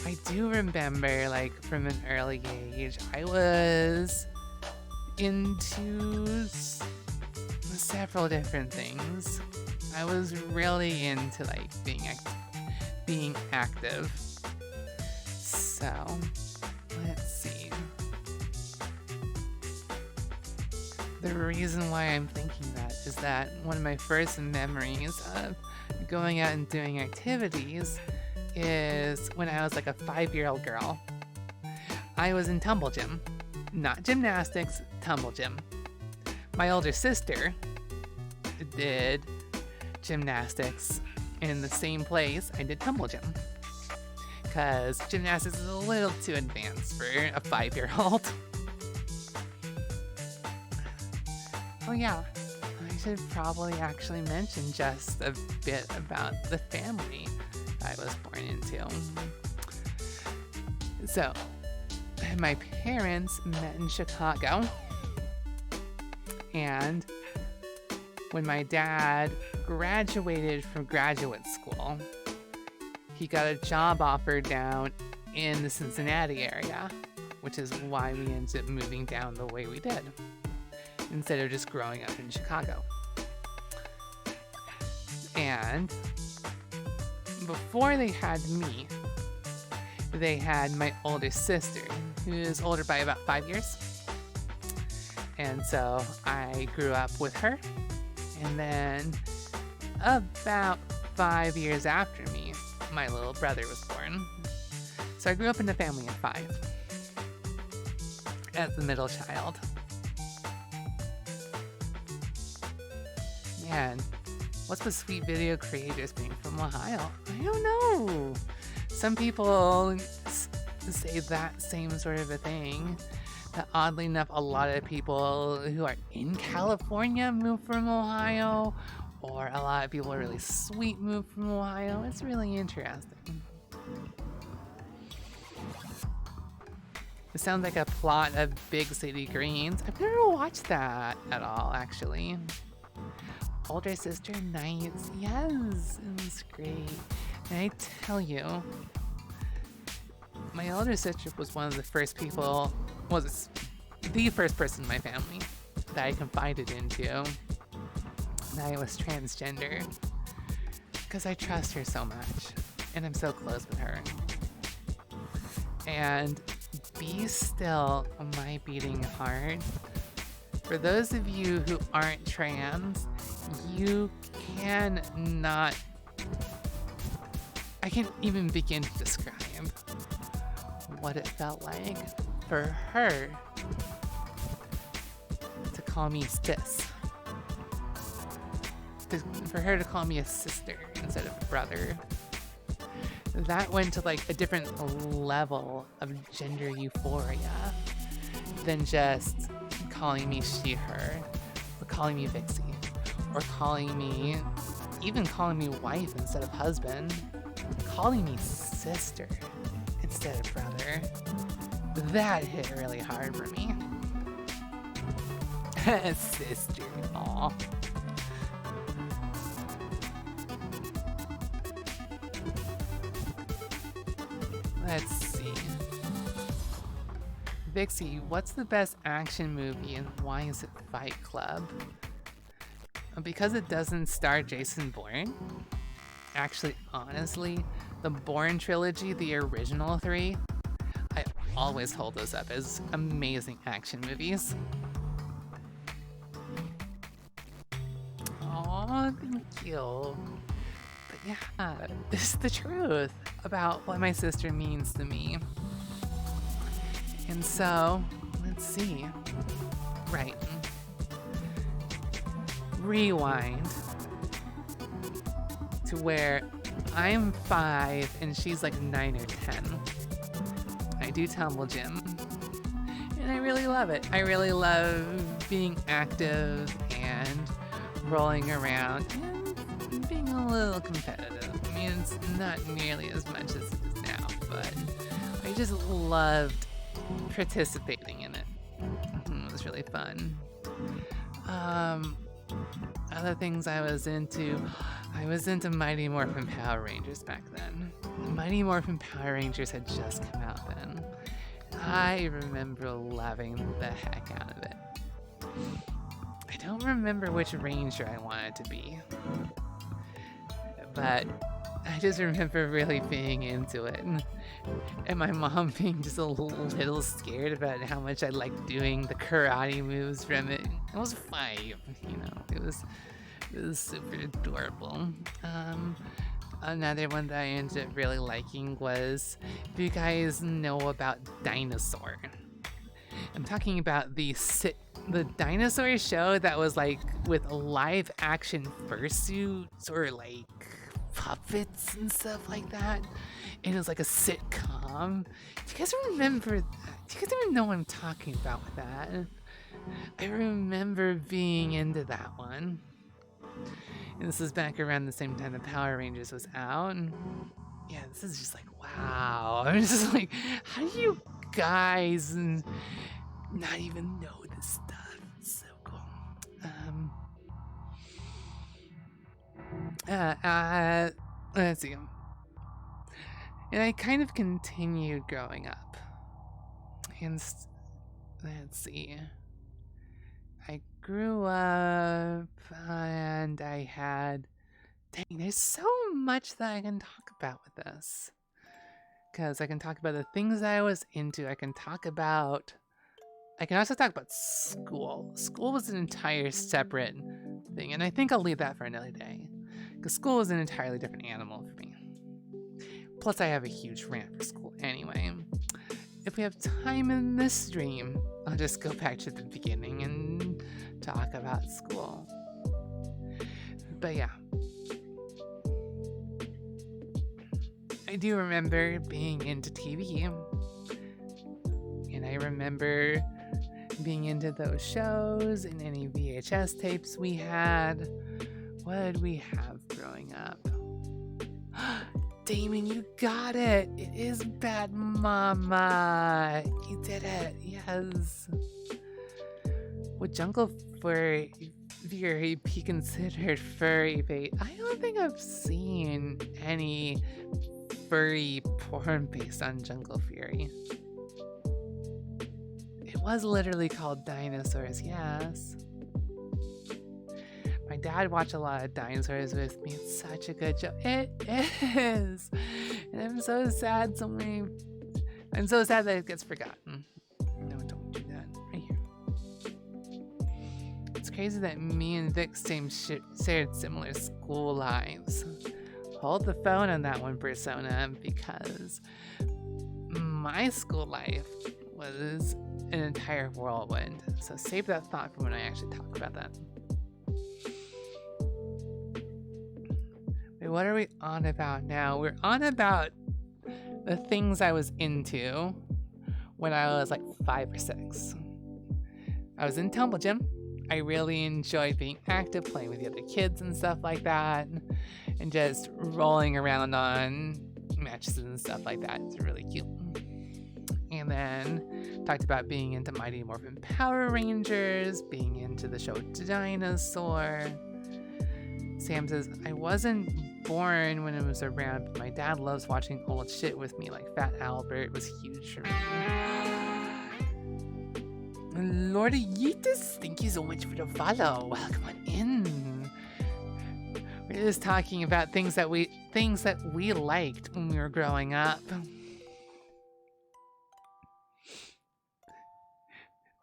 I do remember, like, from an early age, I was into several different things. I was really into, like, being active. So, let's see. The reason why I'm thinking that is that one of my first memories of going out and doing activities is when I was like a 5-year-old girl. I was in tumble gym. Not gymnastics, tumble gym. My older sister did gymnastics in the same place I did tumble gym. Because gymnastics is a little too advanced for a 5-year-old. Oh yeah, I should probably actually mention just a bit about the family I was born into. So, my parents met in Chicago, and when my dad graduated from graduate school, he got a job offer down in the Cincinnati area, which is why we ended up moving down the way we did, instead of just growing up in Chicago. And before they had me, they had my older sister, who is older by about 5 years. And so I grew up with her. And then about 5 years after me, my little brother was born. So I grew up in a family of 5 as the middle child. Man, what's with sweet video creators being from Ohio? I don't know. Some people say that same sort of a thing. But oddly enough, a lot of people who are in California move from Ohio, or a lot of people are really sweet move from Ohio. It's really interesting. It sounds like a plot of Big City Greens. I've never watched that at all, actually. Older Sister Nights. Yes, it was great. And I tell you, my older sister was one of the first people, the first person in my family that I confided into that I was transgender, because I trust her so much and I'm so close with her. And be still, my beating heart. For those of you who aren't trans, you cannot, I can't even begin to describe what it felt like for her to call me sis. For her to call me a sister instead of a brother. That went to like a different level of gender euphoria than just calling me she, her, or calling me Vixey, or even calling me wife instead of husband, calling me sister instead of brother. That hit really hard for me. Sister, aw. Let's see. Vixey, what's the best action movie and why is it Fight Club? Because it doesn't star Jason Bourne. Actually, honestly, the Bourne trilogy, the original 3, I always hold those up as amazing action movies. Aw, thank you. But yeah, this is the truth about what my sister means to me. And so, let's see. Right. Rewind to where I'm 5 and she's like 9 or 10. I do tumble gym. And I really love it. I really love being active and rolling around and being a little competitive. I mean, it's not nearly as much as it is now, but I just loved participating in it. It was really fun. Other things I was into Mighty Morphin Power Rangers back then. Mighty Morphin Power Rangers had just come out then. I remember loving the heck out of it. I don't remember which ranger I wanted to be, but I just remember really being into it. And my mom being just a little scared about how much I liked doing the karate moves from it. I was 5, you know, it was super adorable. Another one that I ended up really liking was, if you guys know about Dinosaur. I'm talking about the dinosaur show that was like with live action fursuits or like puppets and stuff like that. And it was like a sitcom. Do you guys remember that? Do you guys even know what I'm talking about with that? I remember being into that one. And this was back around the same time the Power Rangers was out. And yeah, this is just like, wow. I'm just like, how do you guys not even know this stuff? It's so cool. Let's see. And I kind of continued growing up. And let's see. I grew up and I had... Dang, there's so much that I can talk about with this. Because I can talk about the things that I was into. I can also talk about school. School was an entire separate thing. And I think I'll leave that for another day. Because school is an entirely different animal for me. Plus, I have a huge rant for school anyway. If we have time in this stream, I'll just go back to the beginning and talk about school. But yeah. I do remember being into TV. And I remember being into those shows and any VHS tapes we had. What did we have growing up? Damon, you got it! It is Bad Mama! You did it, yes! Would Jungle Fury be considered furry bait? I don't think I've seen any furry porn based on Jungle Fury. It was literally called Dinosaurs, yes. My dad watched a lot of dinosaurs with me. It's such a good show. It is. And I'm so sad I'm so sad that it gets forgotten. No, don't do that. Right here. It's crazy that me and Vic shared similar school lives. Hold the phone on that one, Persona, because my school life was an entire whirlwind. So save that thought for when I actually talk about that. Wait, what are we on about now? We're on about the things I was into when I was like 5 or 6. I was in Tumble Gym. I really enjoyed being active, playing with the other kids and stuff like that, and just rolling around on matches and stuff like that. It's really cute. And then talked about being into Mighty Morphin Power Rangers, being into the show Dinosaur. Sam says, I wasn't born when it was around, but my dad loves watching old shit with me, like Fat Albert was huge for me. Lordy Yeetus, thank you so much for the follow. Welcome on in. We're just talking about things that we liked when we were growing up.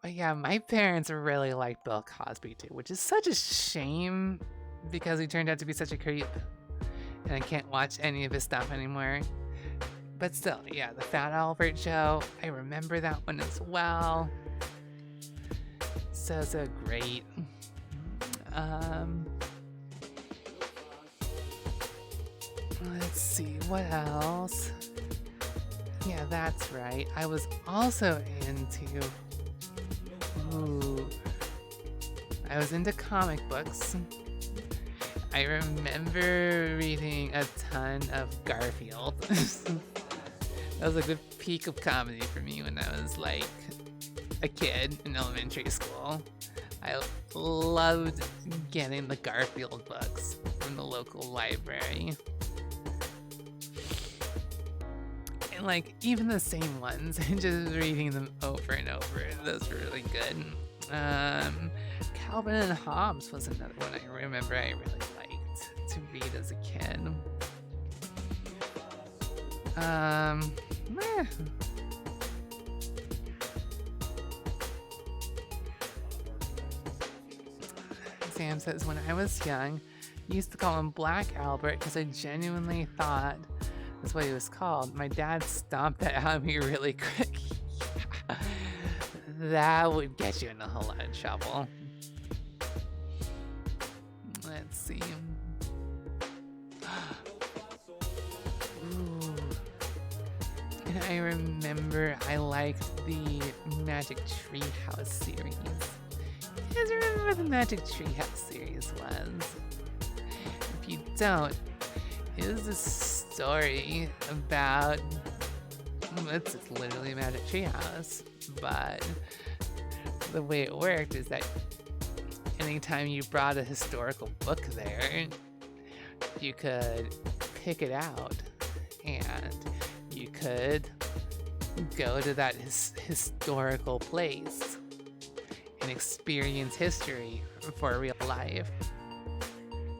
But yeah, my parents really liked Bill Cosby too, which is such a shame because he turned out to be such a creep. And I can't watch any of his stuff anymore. But still, yeah, the Fat Albert show, I remember that one as well. So great. Let's see, what else? Yeah, that's right. I was also into... I was into comic books. I remember reading a ton of Garfield. That was a good peak of comedy for me when I was like a kid in elementary school. I loved getting the Garfield books from the local library. And like even the same ones, and just reading them over and over. Those were really good. Calvin and Hobbes was another one I remember I really liked to read as a kid. Sam says, when I was young, I used to call him Black Albert because I genuinely thought that's what he was called. My dad stomped that out of me really quick. That would get you in a whole lot of trouble. Let's see. Ooh. And I remember I liked the Magic Treehouse series. You guys remember what the Magic Treehouse series was? If you don't, it is a story about... It's literally a Magic Treehouse, but the way it worked is that anytime you brought a historical book there, you could pick it out and you could go to that historical place and experience history for real life.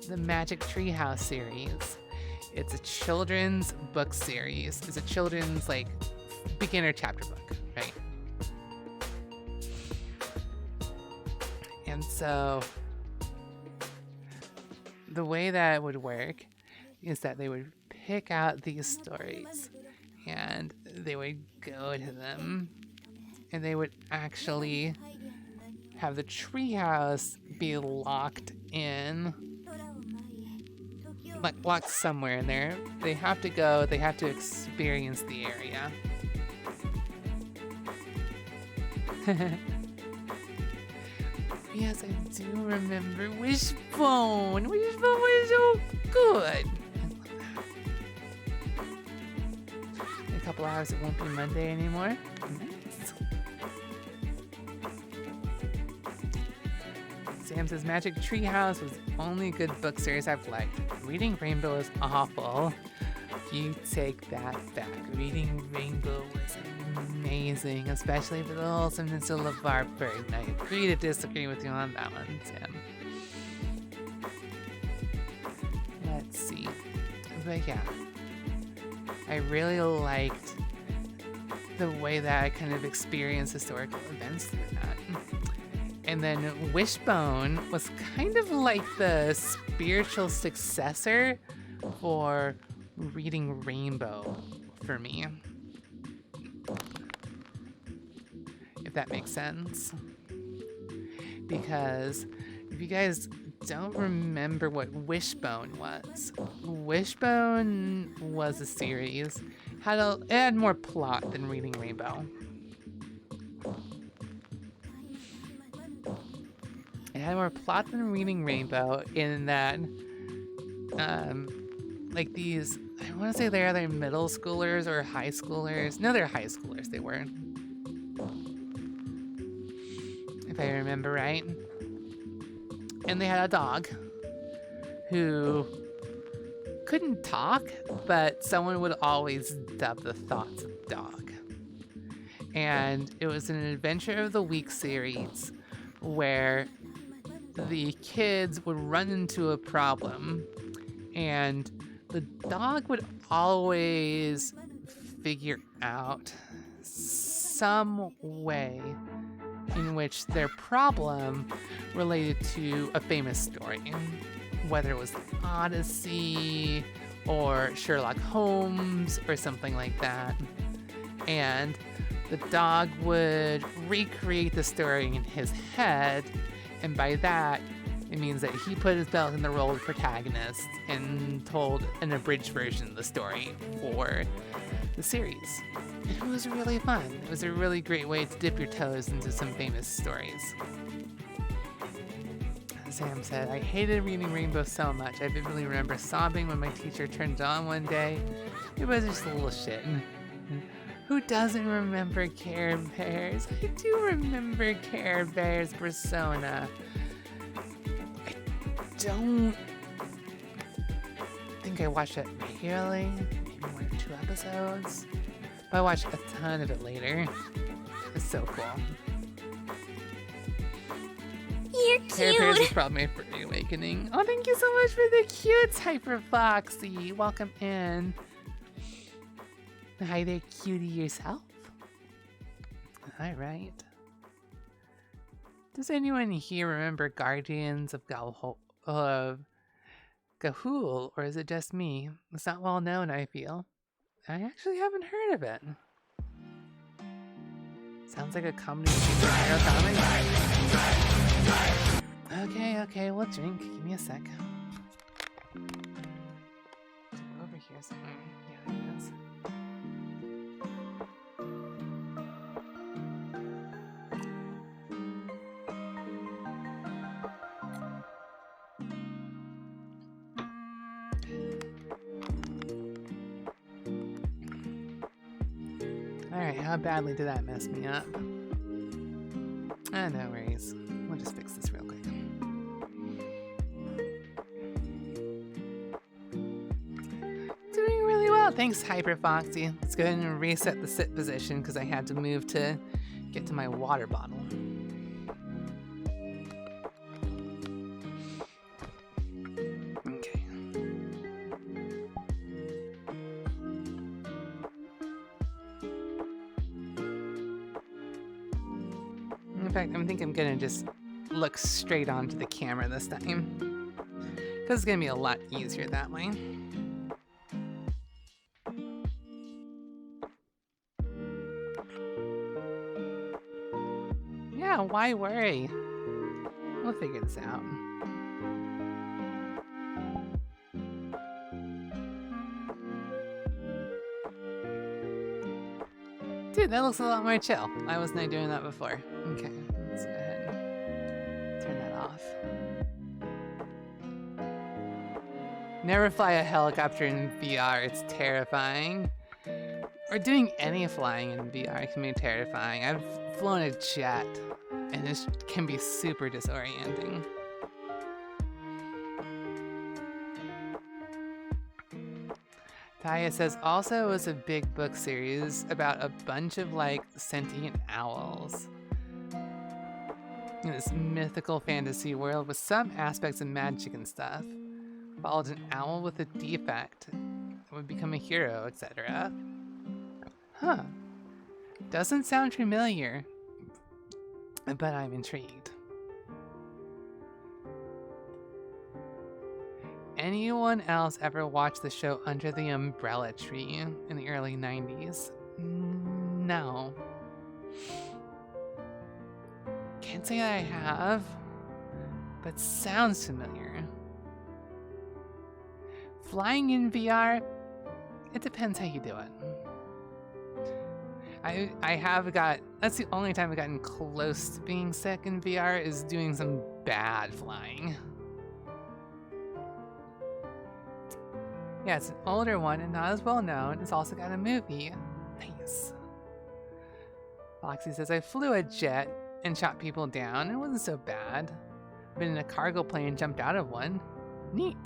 The Magic Treehouse series. It's a children's book series. It's a children's like beginner chapter book, right? And so the way that would work is that they would pick out these stories and they would go to them and they would actually have the treehouse be locked in, like locked somewhere in there. They have to go, they have to experience the area. Yes, I do remember Wishbone. Wishbone was so good. I love that. In a couple hours, it won't be Monday anymore. Nice. Sam says Magic Treehouse was the only good book series I've liked. Reading Rainbow is awful. You take that back. Reading Rainbow was amazing, especially for the wholesomeness of LeVar Burton. I agree to disagree with you on that one, Tim. Let's see. But yeah, I really liked the way that I kind of experienced historical events through that. And then Wishbone was kind of like the spiritual successor for Reading Rainbow for me. If that makes sense. Because if you guys don't remember what Wishbone was a series. It had more plot than Reading Rainbow. It had more plot than Reading Rainbow in that, like these, I want to say they're either middle schoolers or high schoolers. No, they're high schoolers, they were. If I remember right. And they had a dog who couldn't talk, but someone would always dub the thoughts of dog. And it was an Adventure of the Week series where the kids would run into a problem and the dog would always figure out some way in which their problem related to a famous story, whether it was the Odyssey or Sherlock Holmes or something like that. And the dog would recreate the story in his head, and by that, it means that he put his belt in the role of protagonist and told an abridged version of the story for the series. It was really fun. It was a really great way to dip your toes into some famous stories. As Sam said, I hated Reading Rainbow so much. I vividly remember sobbing when my teacher turned it on one day. It was just a little shit. Who doesn't remember Care Bears? I do remember Care Bears Persona. I don't think I watched it regularly, maybe 1 or 2 episodes, but I watched a ton of it later. It's so cool. You're Care Bears cute. is probably my first awakening. Oh, thank you so much for the cute Hyper Foxy. Welcome in. Hi there, cutie yourself. All right. Does anyone here remember Guardians of Gahul, or is it just me? It's not well known, I feel. I actually haven't heard of it. Sounds like a comedy superhero comic. Okay, we'll drink. Give me a sec. Over here somewhere. Yeah, there it is. Alright, how badly did that mess me up? No worries. We'll just fix this real quick. Doing really well. Thanks, Hyper Foxy. Let's go ahead and reset the sit position because I had to move to get to my water bottle. Okay. In fact, I think I'm gonna just look straight onto the camera this time, because it's gonna be a lot easier that way. Yeah, why worry? We'll figure this out. Dude, that looks a lot more chill. Why wasn't I doing that before? Okay, let's go ahead and turn that off. Never fly a helicopter in VR, it's terrifying. Or doing any flying in VR can be terrifying. I've flown a jet, and this can be super disorienting. Taya says also it was a big book series about a bunch of like sentient owls in this mythical fantasy world with some aspects of magic and stuff. Followed an owl with a defect that would become a hero, etc. Huh. Doesn't sound familiar, but I'm intrigued. Anyone else ever watched the show Under the Umbrella Tree in the early 90s? No. Can't say I have, but sounds familiar. Flying in VR? It depends how you do it. I have got, that's the only time I've gotten close to being sick in VR is doing some bad flying. Yeah, it's an older one and not as well known. It's also got a movie. Nice. Foxy says, I flew a jet and shot people down. It wasn't so bad. Been in a cargo plane and jumped out of one. Neat.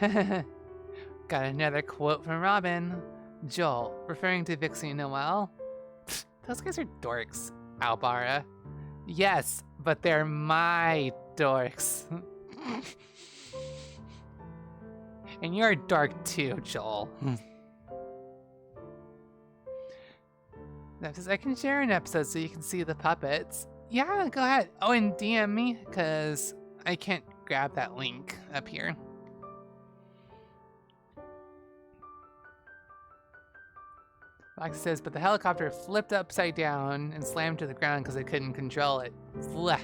Got another quote from Robin. Joel, referring to Vixey and Noelle. Those guys are dorks, Albara. Yes, but they're my dorks. And you're a dork too, Joel. That says I can share an episode so you can see the puppets. Yeah, go ahead. Oh, and DM me, because I can't grab that link up here. Fox says, but the helicopter flipped upside down and slammed to the ground because I couldn't control it. Blech.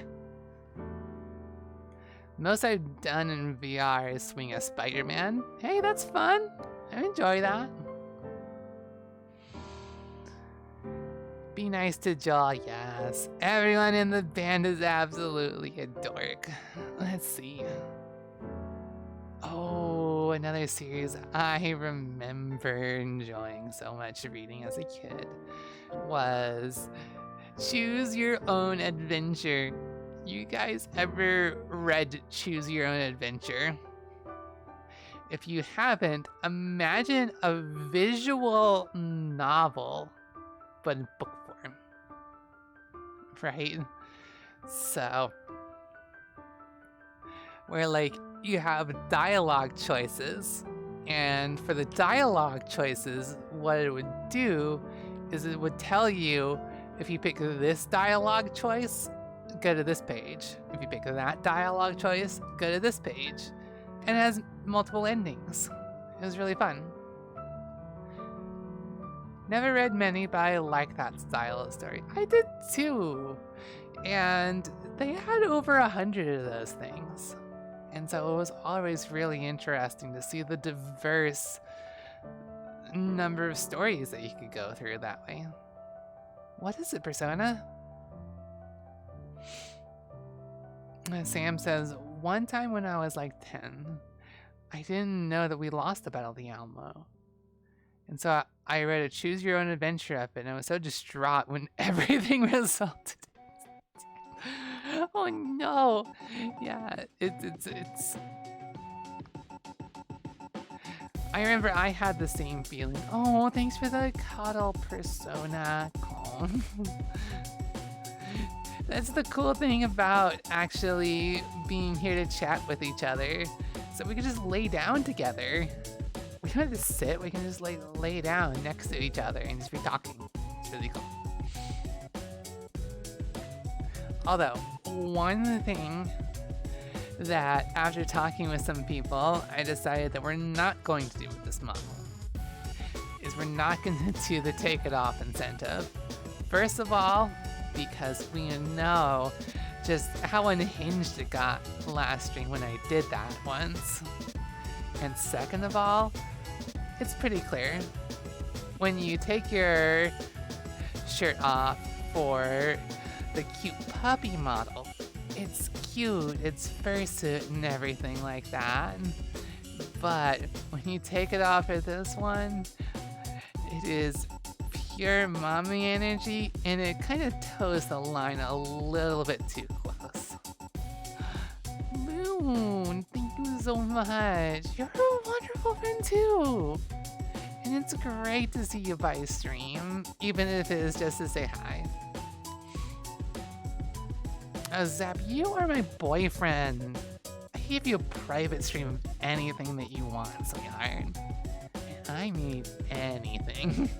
Most I've done in VR is swing a Spider-Man. Hey, that's fun. I enjoy that. Be nice to Joel, yes. Everyone in the band is absolutely a dork. Let's see. Oh, another series I remember enjoying so much reading as a kid was Choose Your Own Adventure. You guys ever read Choose Your Own Adventure? If you haven't, imagine a visual novel, but in book form. Right? So, where like you have dialogue choices, and for the dialogue choices, what it would do is it would tell you if you pick this dialogue choice, go to this page. If you pick that dialogue choice, go to this page. And it has multiple endings. It was really fun. Never read many, but I like that style of story. I did too. And they had over 100 of those things. And so it was always really interesting to see the diverse number of stories that you could go through that way. What is it, Persona? Sam says, one time when I was like 10, I didn't know that we lost the Battle of the Alamo. And so I read a Choose Your Own Adventure up, and I was so distraught when everything resulted. Oh no! Yeah, it's. I remember I had the same feeling. Oh, thanks for the cuddle, Persona. Oh. That's the cool thing about actually being here to chat with each other. So we can just lay down together. We don't have to sit, we can just lay down next to each other and just be talking. It's really cool. Although, one thing that after talking with some people, I decided that we're not going to do with this model is we're not going to do the take it off incentive. First of all, because we know just how unhinged it got last stream when I did that once. And second of all, it's pretty clear. When you take your shirt off for the cute puppy model, it's cute, it's fursuit and everything like that. But when you take it off for this one, it is pure mommy energy, and it kind of toes the line a little bit too close. Moon, thank you so much. You're a wonderful friend too. And it's great to see you by stream, even if it is just to say hi. Zap, you are my boyfriend. I give you a private stream of anything that you want, sweetheart. And I need anything.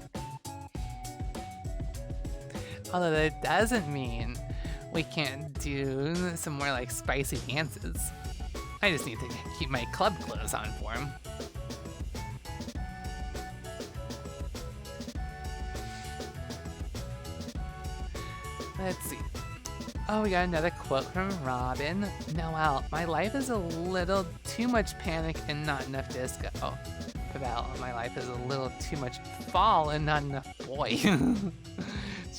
Although that doesn't mean we can't do some more like spicy dances. I just need to keep my club clothes on for him. Let's see. Oh, we got another quote from Robin. Noelle, my life is a little too much panic and not enough disco. Oh, Val, my life is a little too much fall and not enough boy.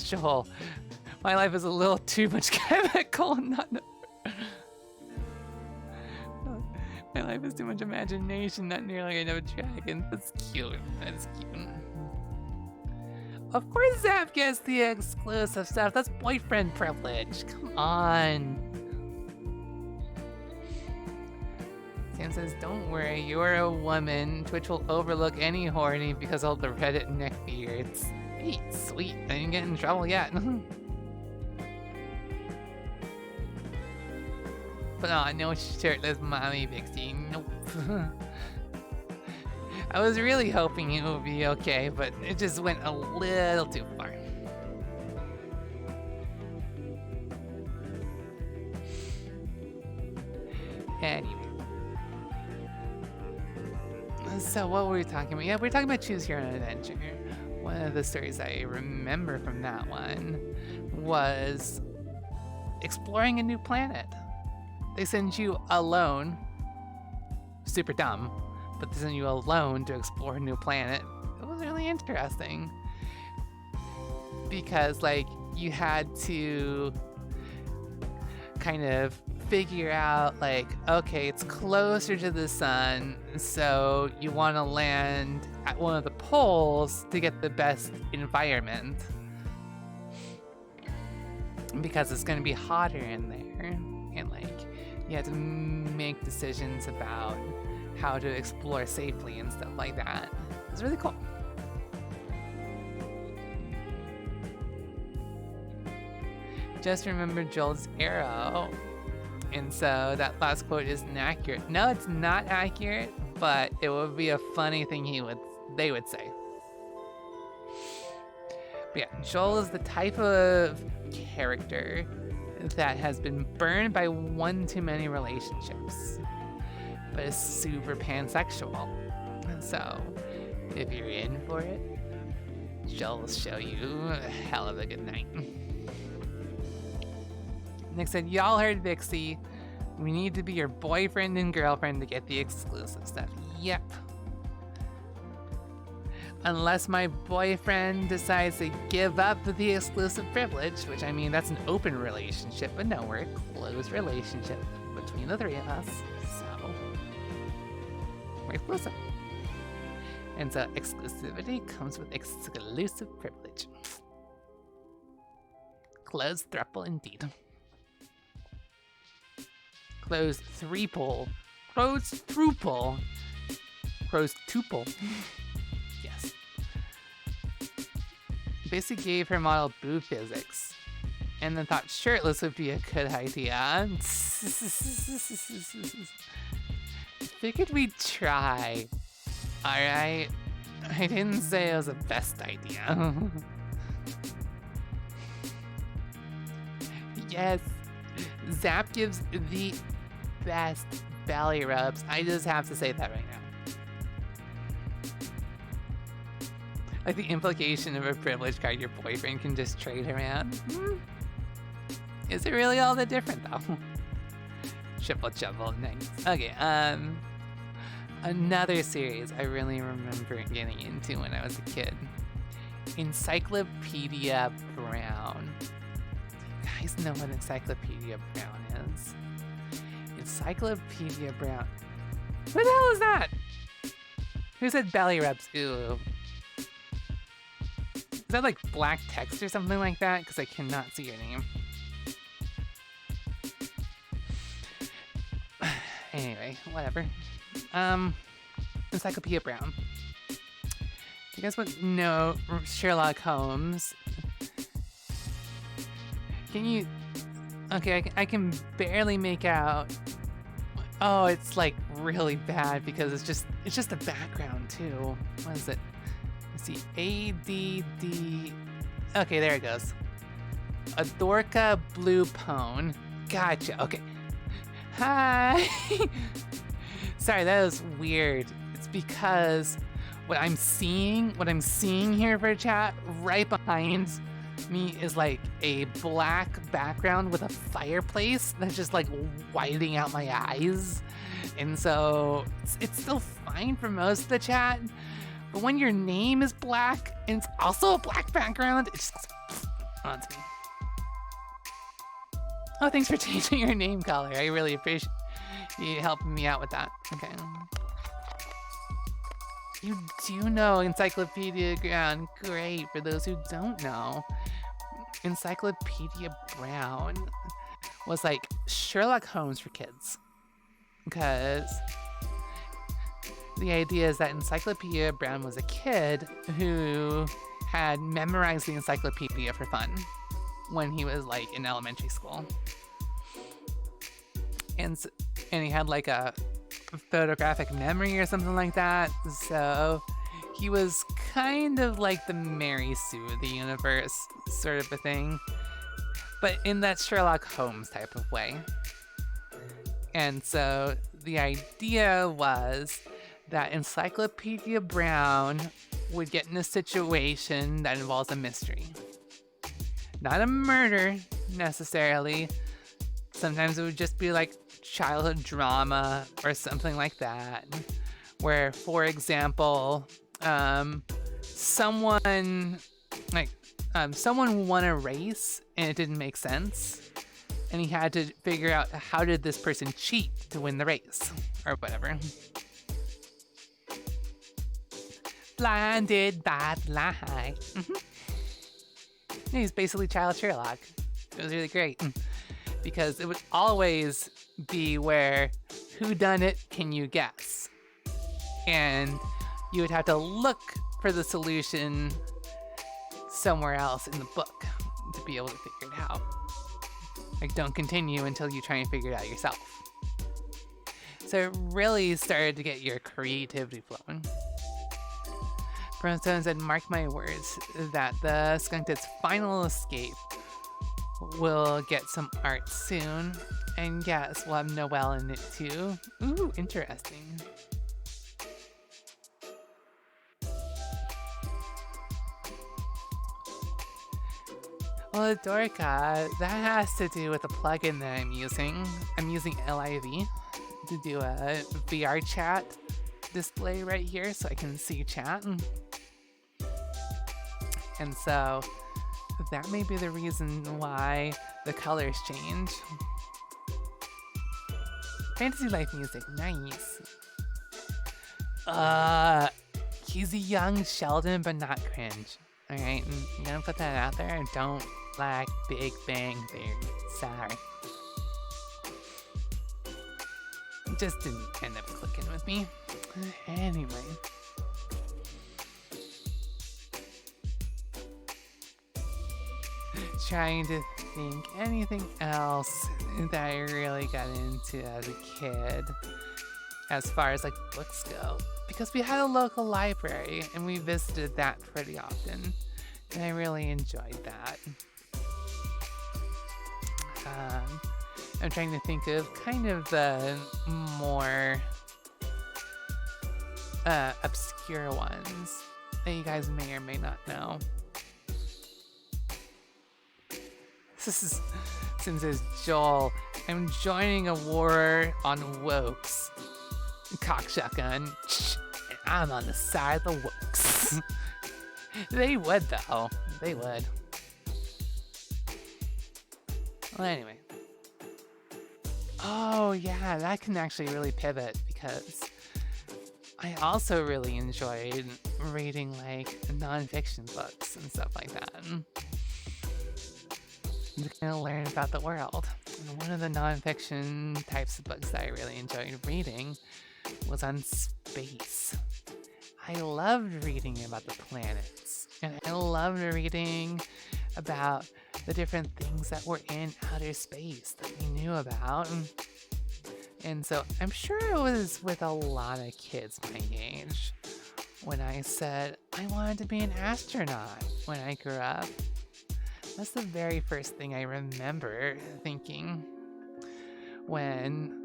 Joel, my life is a little too much chemical and not enough. My life is too much imagination, not nearly enough dragon. That's cute. That's cute. Of course Zap gets the exclusive stuff. That's boyfriend privilege. Come on. Sam says, don't worry, you're a woman. Twitch will overlook any horny because of the Reddit neckbeards. Hey, sweet. I didn't get in trouble yet. Put on no shirtless mommy, Vixey. Nope. I was really hoping it would be okay, but it just went a little too far. Anyway. So what were we talking about? Yeah, we were talking about Choose Your Own Adventure. One of the stories I remember from that one was exploring a new planet. They send you alone, super dumb, but they send you alone to explore a new planet. It was really interesting because like you had to kind of figure out like, okay, it's closer to the sun, so you want to land at one of the poles to get the best environment because it's going to be hotter in there, and like you have to make decisions about how to explore safely and stuff like that. It's really cool. Just remember Joel's arrow. And so that last quote isn't accurate. No, it's not accurate, but it would be a funny thing they would say. But yeah, Joel is the type of character that has been burned by one too many relationships, but is super pansexual. And so if you're in for it, Joel will show you a hell of a good night. Nick said, y'all heard Vixey. We need to be your boyfriend and girlfriend to get the exclusive stuff. Yep. Unless my boyfriend decides to give up the exclusive privilege, which I mean, that's an open relationship, but no, we're a closed relationship between the three of us, so we're exclusive. And so exclusivity comes with exclusive privilege. Closed throuple indeed. Closed threeple. Closed throuple. Closed tuple. Yes. Basically gave her model boob physics, and then thought shirtless would be a good idea. Figured we'd try. Alright. I didn't say it was the best idea. Yes. Zap gives the best belly rubs. I just have to say that right now. Like the implication of a privilege card your boyfriend can just trade around. Is it really all that different though? Triple trouble, nice. Okay, another series I really remember getting into when I was a kid. Encyclopedia Brown. You guys know what Encyclopedia Brown is? Encyclopedia Brown. Who the hell is that? Who said belly rubs? Ooh. Is that like black text or something like that? Because I cannot see your name. Anyway, whatever. Encyclopedia Brown. You guys would know Sherlock Holmes. Can you... Okay, I can barely make out... Oh, it's like really bad because it's just a background too. What is it? Let's see, ADD. Okay, there it goes. Adorka Blue Pone. Gotcha. Okay. Hi. Sorry, that was weird. It's because what I'm seeing here for chat right behind me is like a black background with a fireplace that's just like whiting out my eyes, and so it's still fine for most of the chat, but when your name is black and it's also a black background, it just goes onto me. Oh, thanks for changing your name color. I really appreciate you helping me out with that. Okay. You do know Encyclopedia Brown. Great. For those who don't know, Encyclopedia Brown was like Sherlock Holmes for kids. Because the idea is that Encyclopedia Brown was a kid who had memorized the encyclopedia for fun when he was like in elementary school. And he had like a photographic memory or something like that, so he was kind of like the Mary Sue of the universe sort of a thing, but in that Sherlock Holmes type of way. And so the idea was that Encyclopedia Brown would get in a situation that involves a mystery. Not a murder necessarily. Sometimes it would just be like childhood drama or something like that, where, for example, someone won a race and it didn't make sense, and he had to figure out how did this person cheat to win the race or whatever. Blinded by the light. He's basically Child Sherlock. It was really great because it would always be where whodunit can you guess, and you would have to look for the solution somewhere else in the book to be able to figure it out. Like, don't continue until you try and figure it out yourself. So it really started to get your creativity flowing. Brimstone said, mark my words that the Skunkdid's final escape will get some art soon. And yes, we'll have Noelle in it too. Ooh, interesting. Well, Dorka, that has to do with a plugin that I'm using. I'm using LIV to do a VRchat display right here so I can see chat. And so that may be the reason why the colors change. Fantasy Life music, nice. He's a young Sheldon, but not cringe. Alright, I'm gonna put that out there. I don't like Big Bang Theory. Sorry. Just didn't end up clicking with me. Anyway. Trying to think anything else that I really got into as a kid as far as like books go, because we had a local library and we visited that pretty often and I really enjoyed that. I'm trying to think of kind of the more obscure ones that you guys may or may not know. Since it's Joel, I'm joining a war on wokes. Cock shotgun. And I'm on the side of the wokes. They would though. They would. Well, anyway. Oh yeah, that can actually really pivot because I also really enjoyed reading like non-fiction books and stuff like that. To kind of learn about the world. one of the nonfiction types of books that I really enjoyed reading was on space. I loved reading about the planets, and I loved reading about the different things that were in outer space that we knew about. And so I'm sure it was with a lot of kids my age when I said I wanted to be an astronaut when I grew up. That's the very first thing I remember thinking when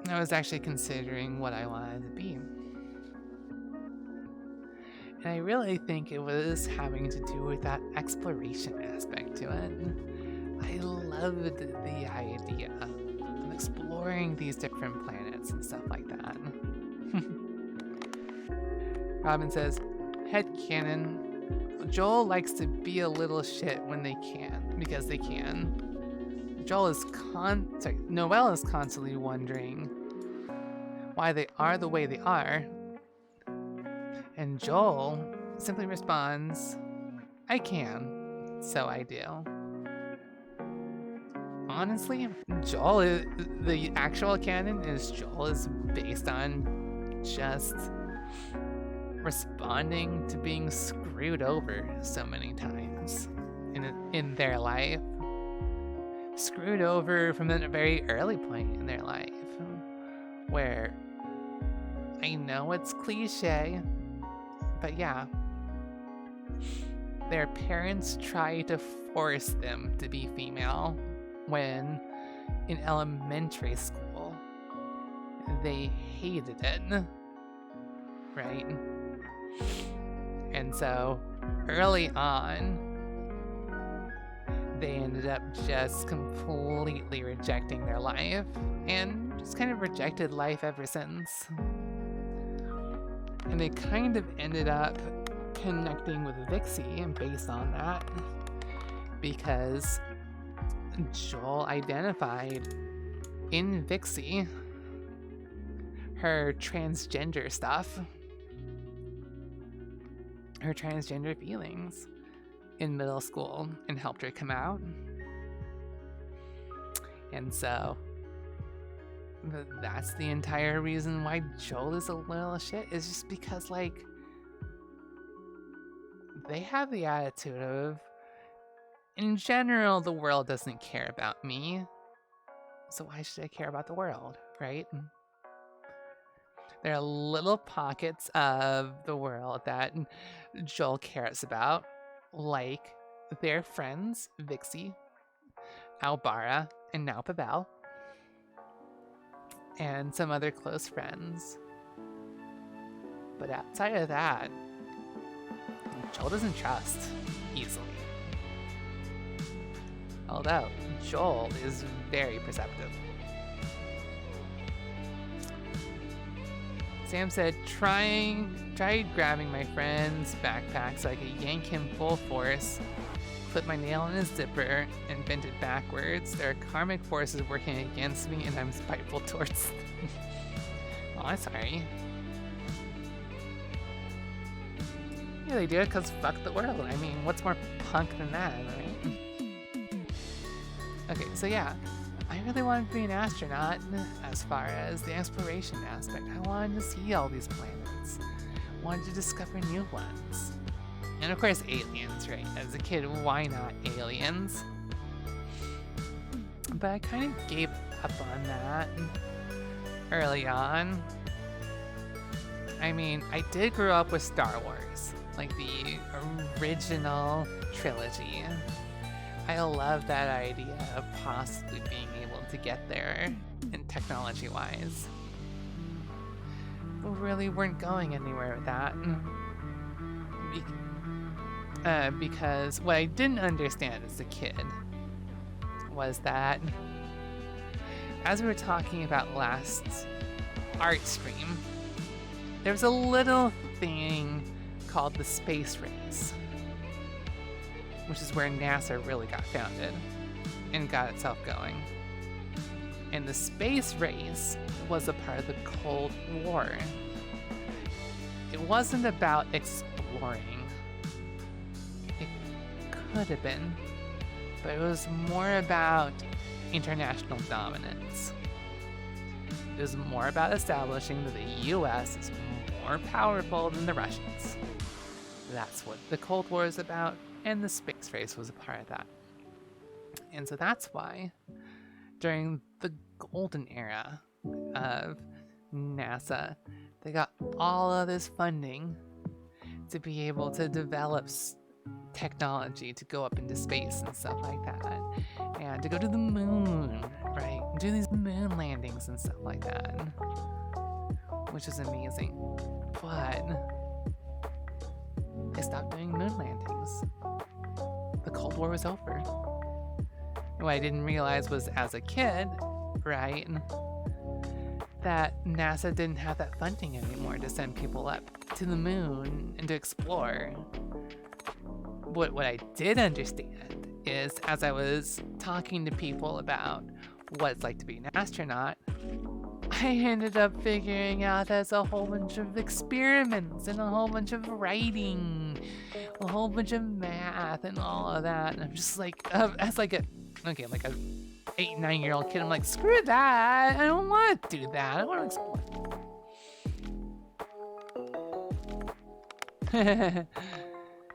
I was actually considering what I wanted to be. And I really think it was having to do with that exploration aspect to it. I loved the idea of exploring these different planets and stuff like that. Robin says, headcanon, Joel likes to be a little shit when they can, because they can. Noelle is constantly wondering why they are the way they are. And Joel simply responds, I can, so I do. Honestly, the actual canon is Joel is based on just responding to being screwed over so many times in their life. Screwed over from a very early point in their life, where I know it's cliche, but yeah, their parents try to force them to be female when in elementary school they hated it, right? And so early on, they ended up just completely rejecting their life and just kind of rejected life ever since. And they kind of ended up connecting with Vixey and based on that, because Joel identified in Vixey her transgender stuff, her transgender feelings in middle school, and helped her come out. And so that's the entire reason why Joel is a little shit, is just because, like, they have the attitude of, in general, the world doesn't care about me, so why should I care about the world, right? There are little pockets of the world that Joel cares about, like their friends, Vixey, Albara, and now Pavel, and some other close friends. But outside of that, Joel doesn't trust easily. Although Joel is very perceptive. Sam said, tried grabbing my friend's backpack so I could yank him full force, put my nail in his zipper, and bent it backwards. There are karmic forces working against me, and I'm spiteful towards them. Oh, I'm sorry. Yeah, they do it because fuck the world. I mean, what's more punk than that, right? Okay, so yeah, I really wanted to be an astronaut as far as the exploration aspect. I wanted to see all these planets. I wanted to discover new ones. And of course, aliens, right? As a kid, why not aliens? But I kind of gave up on that early on. I mean, I did grow up with Star Wars, like the original trilogy. I love that idea of possibly being able to get there, and technology-wise. But really weren't going anywhere with that. Because what I didn't understand as a kid was that, as we were talking about last art stream, there was a little thing called the space race, which is where NASA really got founded and got itself going. And the space race was a part of the Cold War. It wasn't about exploring. It could have been, but it was more about international dominance. It was more about establishing that the US is more powerful than the Russians. That's what the Cold War is about, and the space race was a part of that. And so that's why, during the golden era of NASA, they got all of this funding to be able to develop technology to go up into space and stuff like that, and to go to the moon, right? Do these moon landings and stuff like that, which is amazing. But they stopped doing moon landings. The Cold War was over. What I didn't realize was, as a kid, right, that NASA didn't have that funding anymore to send people up to the moon and to explore. What I did understand is, as I was talking to people about what it's like to be an astronaut, I ended up figuring out there's a whole bunch of experiments and a whole bunch of writing, a whole bunch of math and all of that. And I'm just like, as like a 8, 9-year-old kid, I'm like, screw that. I don't want to do that. I want to explore.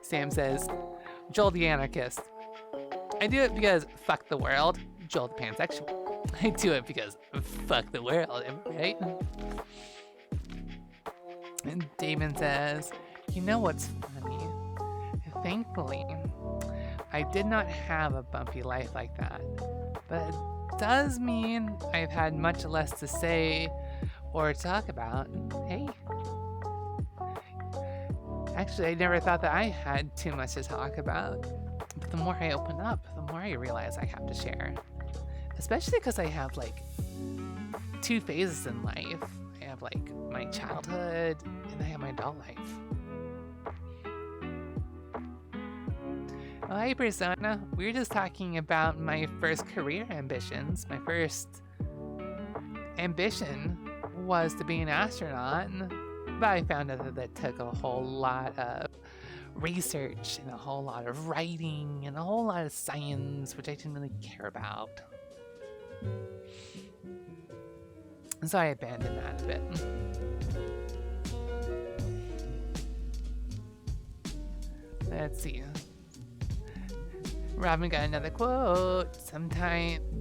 Sam says, Joel the anarchist. I do it because fuck the world. Joel the pansexual. I do it because fuck the world, right? And Damon says, you know what's funny? Thankfully, I did not have a bumpy life like that, but it does mean I've had much less to say or talk about. Hey. Actually, I never thought that I had too much to talk about, but the more I open up, the more I realize I have to share. Especially because I have like 2 phases in life. I have like my childhood and I have my adult life. Oh, hi Persona. We were just talking about my first career ambitions. My first ambition was to be an astronaut, but I found out that that took a whole lot of research and a whole lot of writing and a whole lot of science, which I didn't really care about. So I abandoned that a bit. Let's see. Robin got another quote.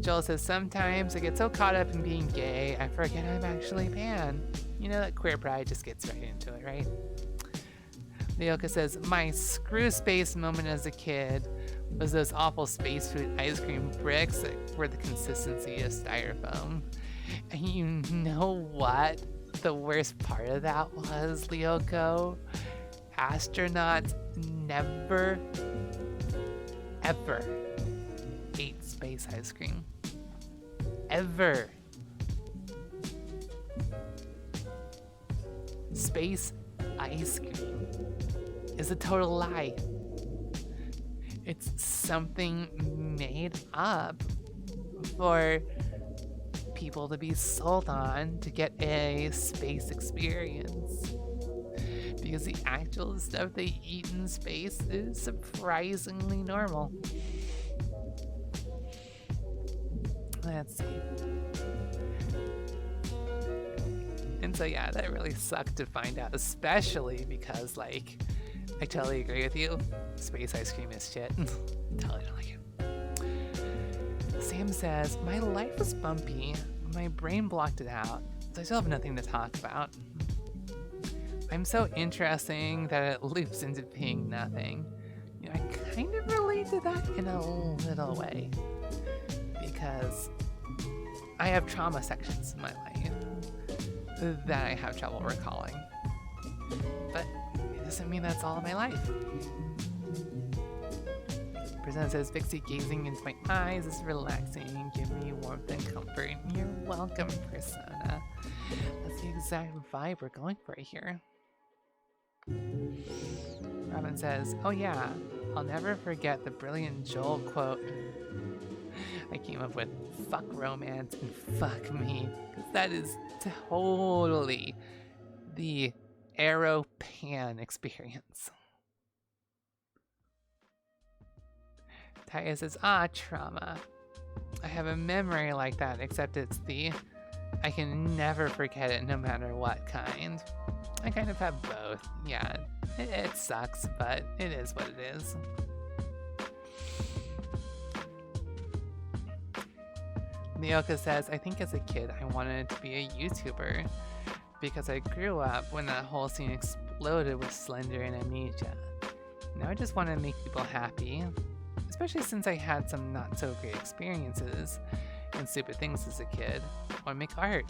Joel says, sometimes I get so caught up in being gay, I forget I'm actually pan. You know that queer pride just gets right into it, right? Leoka says, my screw space moment as a kid was those awful space food ice cream bricks that were the consistency of styrofoam. And you know what the worst part of that was, Leoko? Astronauts never, ever ate space ice cream. Ever. Space ice cream is a total lie. It's something made up for people to be sold on to get a space experience. Because the actual stuff they eat in space is surprisingly normal. Let's see. And so yeah, that really sucked to find out, especially because, like, I totally agree with you. Space ice cream is shit. Totally don't like it. Sam says, my life was bumpy. My brain blocked it out, so I still have nothing to talk about. I'm so interesting that it loops into being nothing. You know, I kind of relate to that in a little way, because I have trauma sections in my life that I have trouble recalling. But it doesn't mean that's all of my life. Present says, Vixey gazing into my eyes is relaxing, giving me warmth and comfort. You're welcome, Persona. That's the exact vibe we're going for here. Robin says, oh yeah, I'll never forget the brilliant Joel quote I came up with, fuck romance and fuck me, because that is totally the Arrow Pan experience. Taya says, trauma. I have a memory like that, except it's the I can never forget it no matter what kind. I kind of have both. Yeah, it sucks, but it is what it is. Mioka says, I think as a kid I wanted to be a YouTuber because I grew up when that whole scene exploded with Slender and Amnesia. Now I just want to make people happy, especially since I had some not so great experiences and stupid things as a kid. Or make art,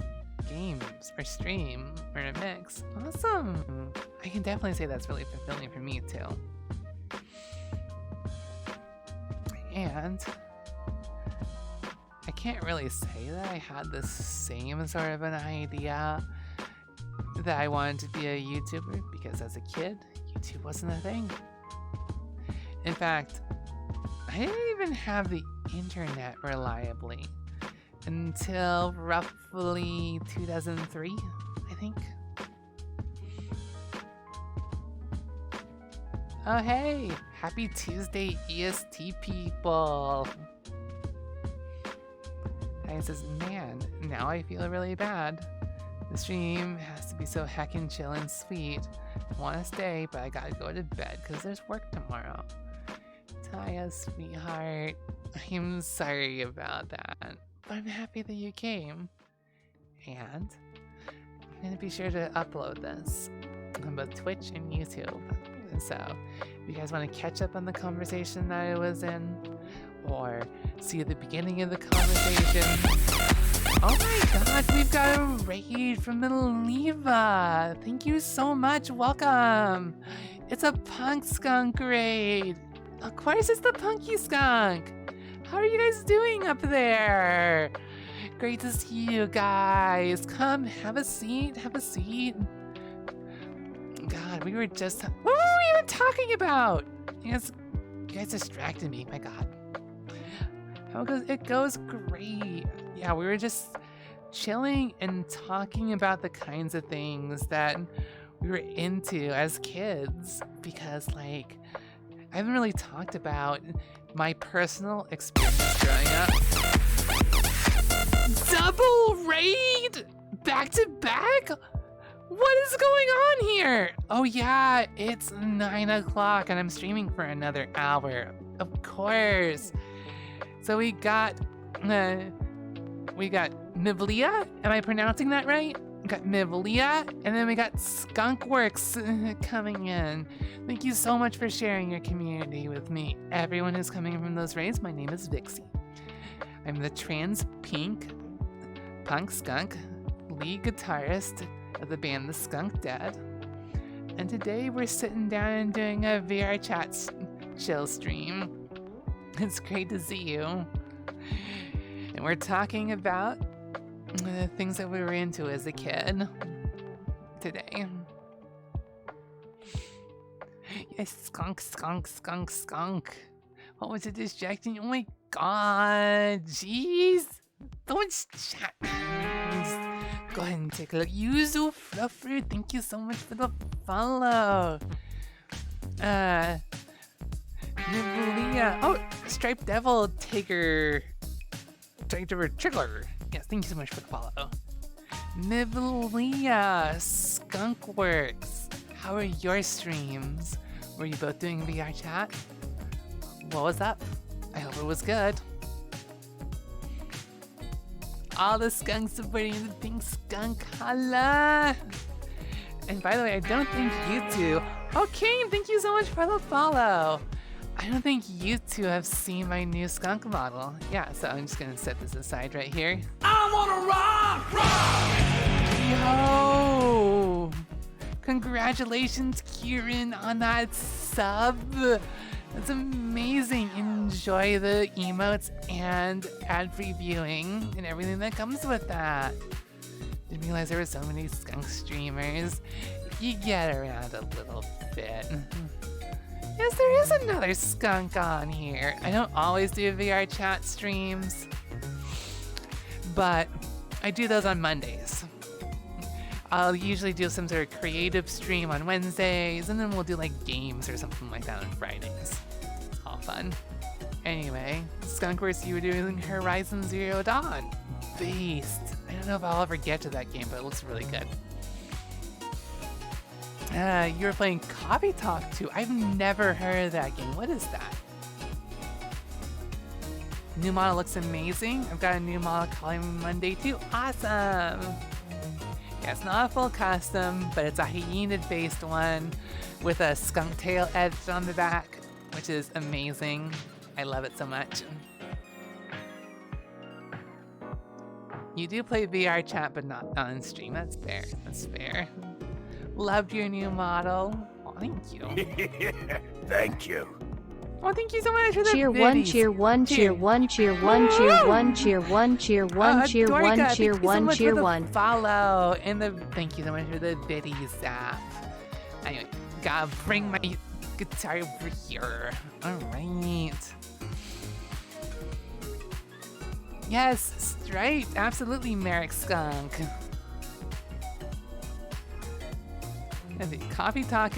games, or stream, or a mix. Awesome! I can definitely say that's really fulfilling for me too. And I can't really say that I had the same sort of an idea that I wanted to be a YouTuber because as a kid, YouTube wasn't a thing. In fact, I didn't even have the internet reliably until roughly 2003, I think. Oh hey, happy Tuesday EST people! Diane says, man, now I feel really bad. The stream has to be so heckin' chill and sweet. I want to stay, but I gotta go to bed because there's work tomorrow. Taya, sweetheart, I'm sorry about that, but I'm happy that you came. And I'm gonna be sure to upload this on both Twitch and YouTube. And so, if you guys want to catch up on the conversation that I was in, or see the beginning of the conversation. Oh my god, we've got a raid from Leva. Thank you so much, welcome. It's a punk skunk raid. Of course it's the punky skunk. How are you guys doing up there? Great to see you guys. Come, have a seat, have a seat. God, we were just, what were we even talking about? You guys distracted me, my god. How it goes? It goes great. Yeah, we were just chilling and talking about the kinds of things that we were into as kids because, like, I haven't really talked about my personal experience growing up. Double raid? Back to back? What is going on here? Oh yeah, it's 9 o'clock and I'm streaming for another hour. Of course. So we got Mivlia. Am I pronouncing that right? We got Mivlia, and then we got Skunkworks coming in. Thank you so much for sharing your community with me. Everyone who's coming from those raids, my name is Vixey. I'm the trans pink punk skunk lead guitarist of the band The Skunk Dead. And today we're sitting down and doing a VRchat chill stream. It's great to see you. And we're talking about the things that we were into as a kid today. Yes, skunk, skunk, skunk, skunk. What was it distracting? Oh my god, jeez. Don't chat. Go ahead and take a look. Yuzu Fluffer, thank you so much for the follow. Nibulia. Oh, Striped Devil Trigger. Yes, thank you so much for the follow. Nibulia, Skunkworks. How are your streams? Were you both doing VRchat? What was up? I hope it was good. All the skunks supporting the pink skunk. Holla! And by the way, I don't think you two. Okay, thank you so much for the follow. I don't think you two have seen my new skunk model. Yeah, so I'm just gonna set this aside right here. I wanna rock! Yo! Congratulations, Kieran, on that sub. That's amazing. Enjoy the emotes and ad-free viewing and everything that comes with that. Didn't realize there were so many skunk streamers. You get around a little bit. Yes, there is another skunk on here. I don't always do VRchat streams, but I do those on Mondays. I'll usually do some sort of creative stream on Wednesdays, and then we'll do like games or something like that on Fridays. All fun. Anyway, Skunkworks, you were doing Horizon Zero Dawn. Beast. I don't know if I'll ever get to that game, but it looks really good. You were playing Coffee Talk 2. I've never heard of that game. What is that? New model looks amazing. I've got a new model calling Monday too. Awesome! Yeah, it's not a full custom, but it's a hyena-based one with a skunk tail edge on the back, which is amazing. I love it so much. You do play VRchat, but not on stream. That's fair. That's fair. Loved your new model. Oh, thank you. Thank you. Oh, thank you so much for the cheer biddies. one, cheer one, cheer one, cheer one, cheer one, cheer one, cheer one, cheer one, cheer one, cheer one. Follow and the thank you so much for the biddies app. Anyway, gotta bring my guitar over here. All right. Yes, right. Absolutely, Merrick Skunk. And the Coffee Talk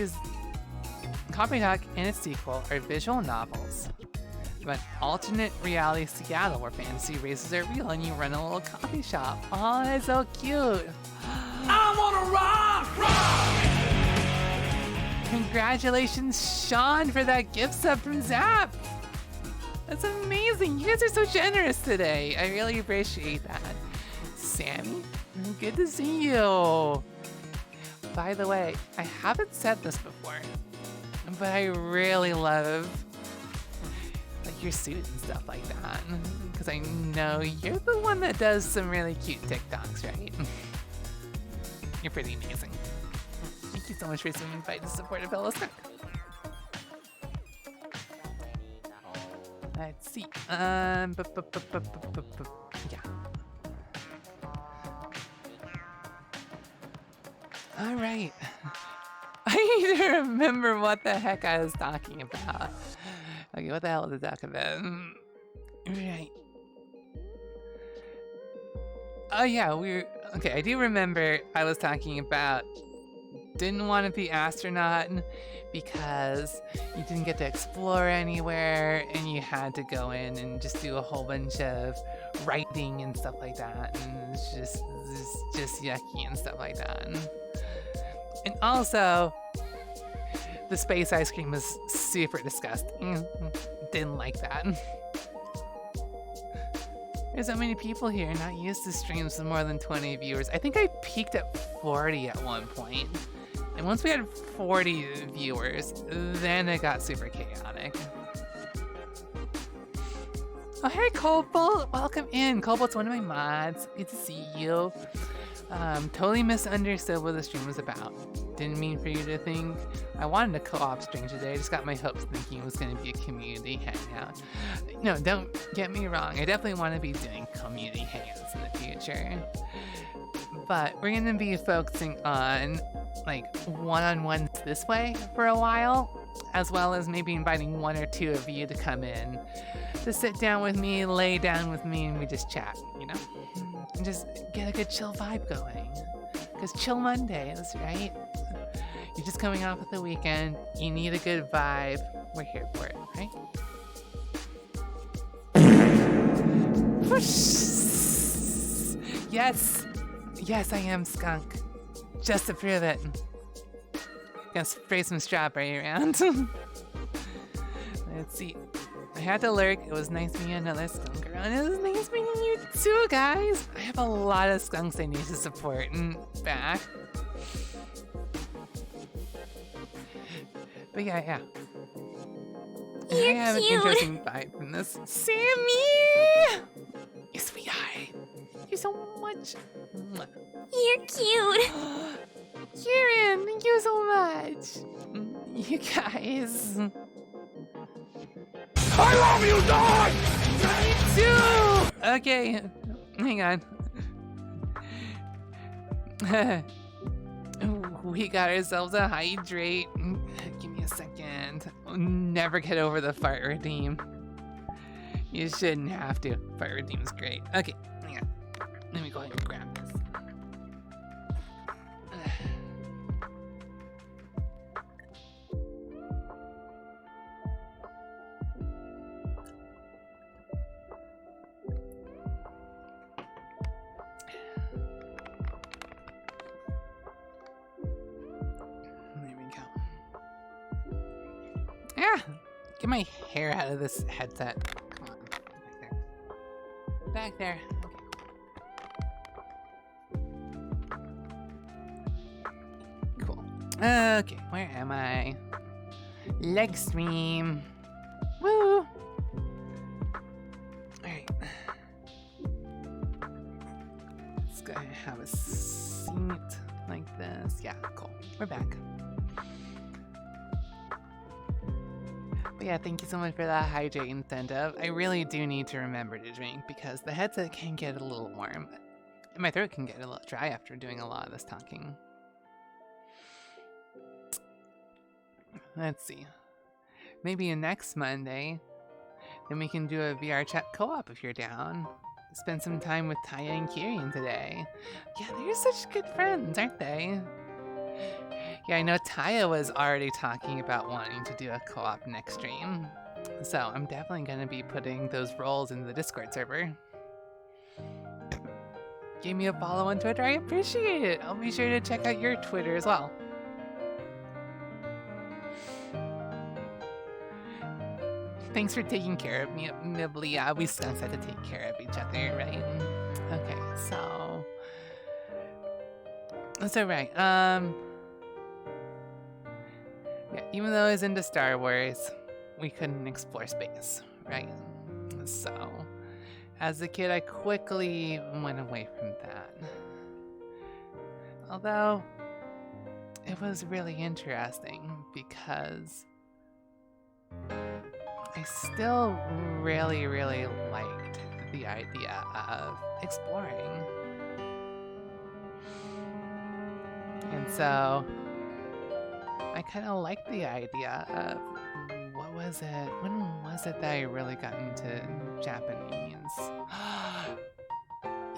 and its sequel are visual novels about an alternate reality Seattle where fantasy races are real and you run a little coffee shop. Oh, that's so cute. I wanna rock! Congratulations, Sean, for that gift sub from Zap. That's amazing. You guys are so generous today. I really appreciate that. Sammy, good to see you. By the way, I haven't said this before, but I really love like your suit and stuff like that, because I know you're the one that does some really cute TikToks, right? You're pretty amazing. Thank you so much for swinging by to support a fellow skunk. Let's see. Yeah. All right. I need to remember what the heck I was talking about. Okay, what the hell was I talking about? Right. Oh yeah, okay, I do remember I was talking about didn't want to be astronaut because you didn't get to explore anywhere and you had to go in and just do a whole bunch of writing and stuff like that, and it's just yucky and stuff like that. And also, the space ice cream was super disgusting. Didn't like that. There's so many people here, not used to streams with more than 20 viewers. I think I peaked at 40 at one point. And once we had 40 viewers, then it got super chaotic. Oh, hey, Cobalt! Welcome in. Cobalt's one of my mods. Good to see you. Totally misunderstood what the stream was about. Didn't mean for you to think I wanted a co-op stream today. I just got my hopes thinking it was going to be a community hangout. No, don't get me wrong. I definitely want to be doing community hangouts in the future. But we're going to be focusing on like one-on-ones this way for a while, as well as maybe inviting one or two of you to come in to sit down with me, lay down with me, and we just chat, you know? And just get a good chill vibe going. Because chill Mondays, right? You're just coming off of the weekend, you need a good vibe, we're here for it, right? Yes! Yes, I am Skunk. Just to prove it. Gonna spray some strawberry around. Let's see. I had to lurk. It was nice meeting another skunk around. It was nice meeting you too, guys. I have a lot of skunks I need to support and back. But yeah. You're I have an cute. interesting vibe from this. Sammy! You sweetheart. Thank you so much. You're cute. Kieran, thank you so much. You guys. I love you, dog! Me too! Okay, hang on. We got ourselves a hydrate. Give me a second. I'll never get over the fart redeem. You shouldn't have to. Fart redeem's great. Okay, hang on. Let me go ahead and grab this. Yeah, get my hair out of this headset. Come on, back there. Okay. Cool. Okay, where am I? Leg stream. Woo! Alright. Let's go have a seat like this. Yeah, cool. We're back. But yeah, thank you so much for that hydrate incentive. I really do need to remember to drink because the headset can get a little warm. And my throat can get a little dry after doing a lot of this talking. Let's see. Maybe next Monday, then we can do a VRchat co-op if you're down. Spend some time with Taya and Kirian today. Yeah, they're such good friends, aren't they? Yeah, I know Taya was already talking about wanting to do a co-op next stream. So I'm definitely going to be putting those roles in the Discord server. Give me a follow on Twitter, I appreciate it. I'll be sure to check out your Twitter as well. Thanks for taking care of me, Nibbly. Yeah, we still have to take care of each other, right? Okay, so... That's alright. Yeah, even though I was into Star Wars, we couldn't explore space, right? So, as a kid, I quickly went away from that. Although, it was really interesting because I still really, really liked the idea of exploring. And so I kind of liked the idea of when was it that I really got into Japanese?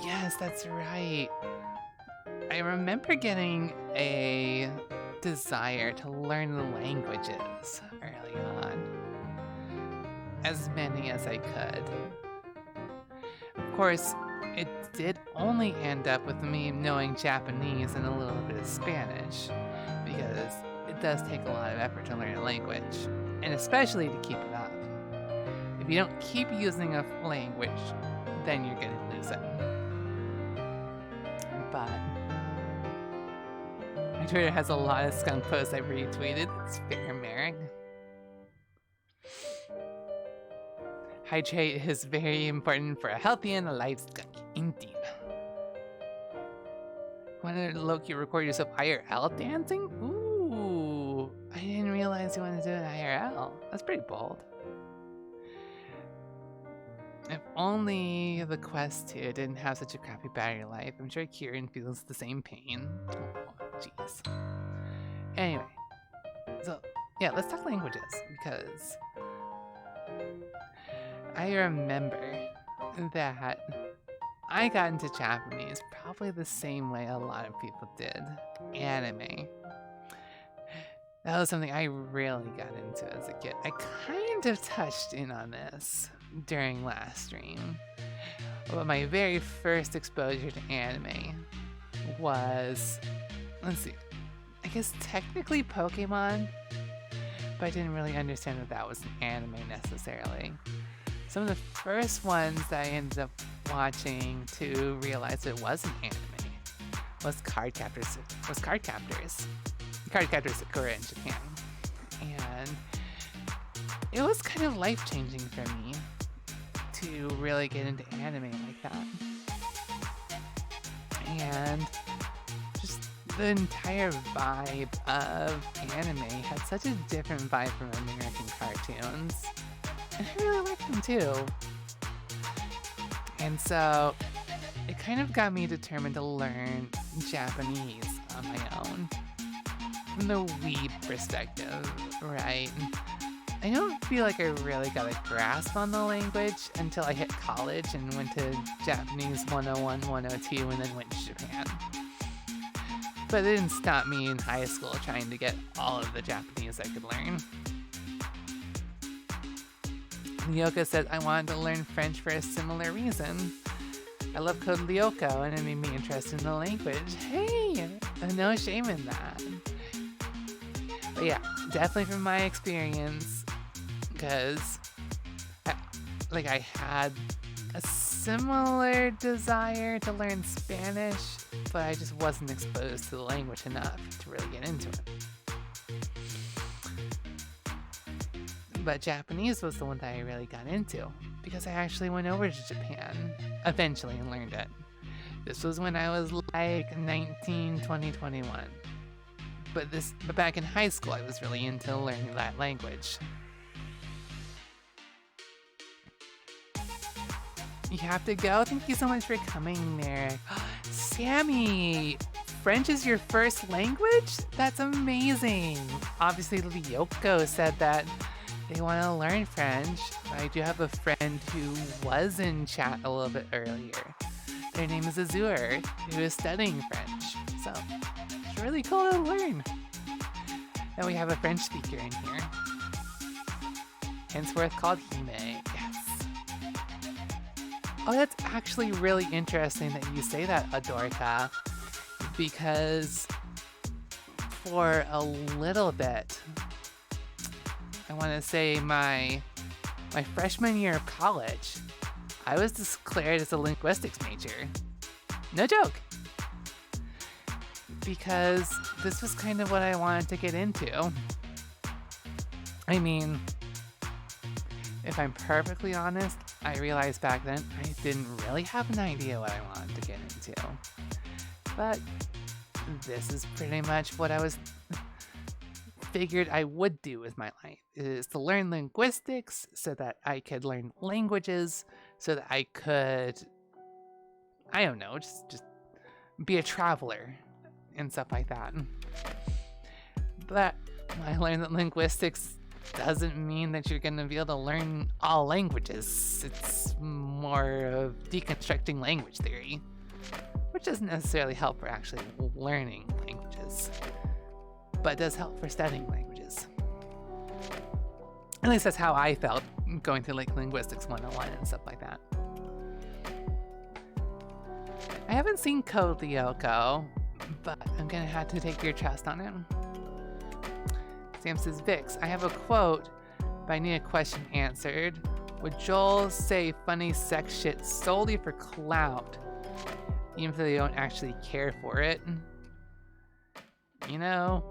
Yes, that's right. I remember getting a desire to learn the languages early on. As many as I could. Of course, it did only end up with me knowing Japanese and a little bit of Spanish, because it does take a lot of effort to learn a language, and especially to keep it up. If you don't keep using a language, then you're gonna lose it. But my Twitter has a lot of skunk posts I've retweeted. It's fair, Merrick. Hydrate is very important for a healthy and alive skunk, indeed. Want to low-key record yourself IRL dancing? Ooh, I didn't realize you wanted to do an IRL. That's pretty bold. If only the Quest 2 didn't have such a crappy battery life. I'm sure Kieran feels the same pain. Oh, jeez. Anyway, so yeah, let's talk languages because I remember that I got into Japanese probably the same way a lot of people did. Anime. That was something I really got into as a kid. I kind of touched in on this during last stream. But my very first exposure to anime was, let's see, I guess technically Pokemon, but I didn't really understand that that was an anime necessarily. Some of the first ones that I ended up watching to realize it wasn't anime was Card Captors Sakura in Japan. And it was kind of life-changing for me to really get into anime like that. And just the entire vibe of anime had such a different vibe from American cartoons. And I really liked them too. And so it kind of got me determined to learn Japanese on my own. From the weeb perspective, right? I don't feel like I really got a grasp on the language until I hit college and went to Japanese 101, 102, and then went to Japan. But it didn't stop me in high school trying to get all of the Japanese I could learn. Lyoka said I wanted to learn French for a similar reason. I love Code Lyoko and it made me interested in the language. Hey, no shame in that. But yeah, definitely from my experience, because I had a similar desire to learn Spanish, but I just wasn't exposed to the language enough to really get into it. But Japanese was the one that I really got into because I actually went over to Japan eventually and learned it. This was when I was like 19, 20, 21. But back in high school, I was really into learning that language. You have to go. Thank you so much for coming there. Sammy, French is your first language? That's amazing. Obviously, Lyoko said that they want to learn French. I do have a friend who was in chat a little bit earlier. Their name is Azur, who is studying French. So, it's really cool to learn. And we have a French speaker in here. Henceforth called Hime. Yes. Oh, that's actually really interesting that you say that, Adorka. Because for a little bit, I want to say my freshman year of college, I was declared as a linguistics major. No joke. Because this was kind of what I wanted to get into. I mean, if I'm perfectly honest, I realized back then I didn't really have an idea what I wanted to get into. But this is pretty much what I was figured I would do with my life, is to learn linguistics so that I could learn languages, so that I could, I don't know, just be a traveler and stuff like that. But I learned that linguistics doesn't mean that you're going to be able to learn all languages. It's more of deconstructing language theory, which doesn't necessarily help for actually learning languages, but does help for studying languages. At least that's how I felt going through like Linguistics 101 and stuff like that. I haven't seen Code Lyoko, but I'm gonna have to take your trust on it. Sam says, Vix, I have a quote, but I need a question answered. Would Joel say funny sex shit solely for clout, even if they don't actually care for it? You know,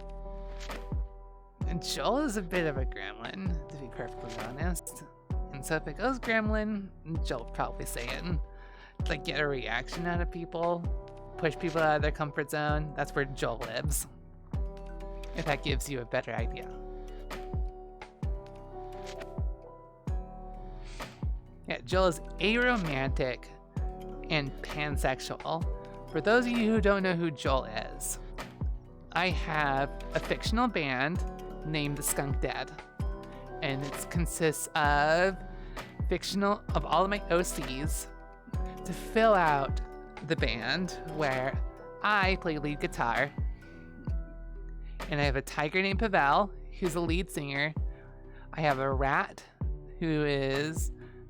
Joel is a bit of a gremlin, to be perfectly honest. And so if it goes gremlin, Joel will probably say it. Like, get a reaction out of people, push people out of their comfort zone. That's where Joel lives. If that gives you a better idea. Yeah, Joel is aromantic and pansexual. For those of you who don't know who Joel is, I have a fictional band named the Skunk Dead, and it consists of all of my OCs to fill out the band, where I play lead guitar, and I have a tiger named Pavel, who's the lead singer. I have a rat who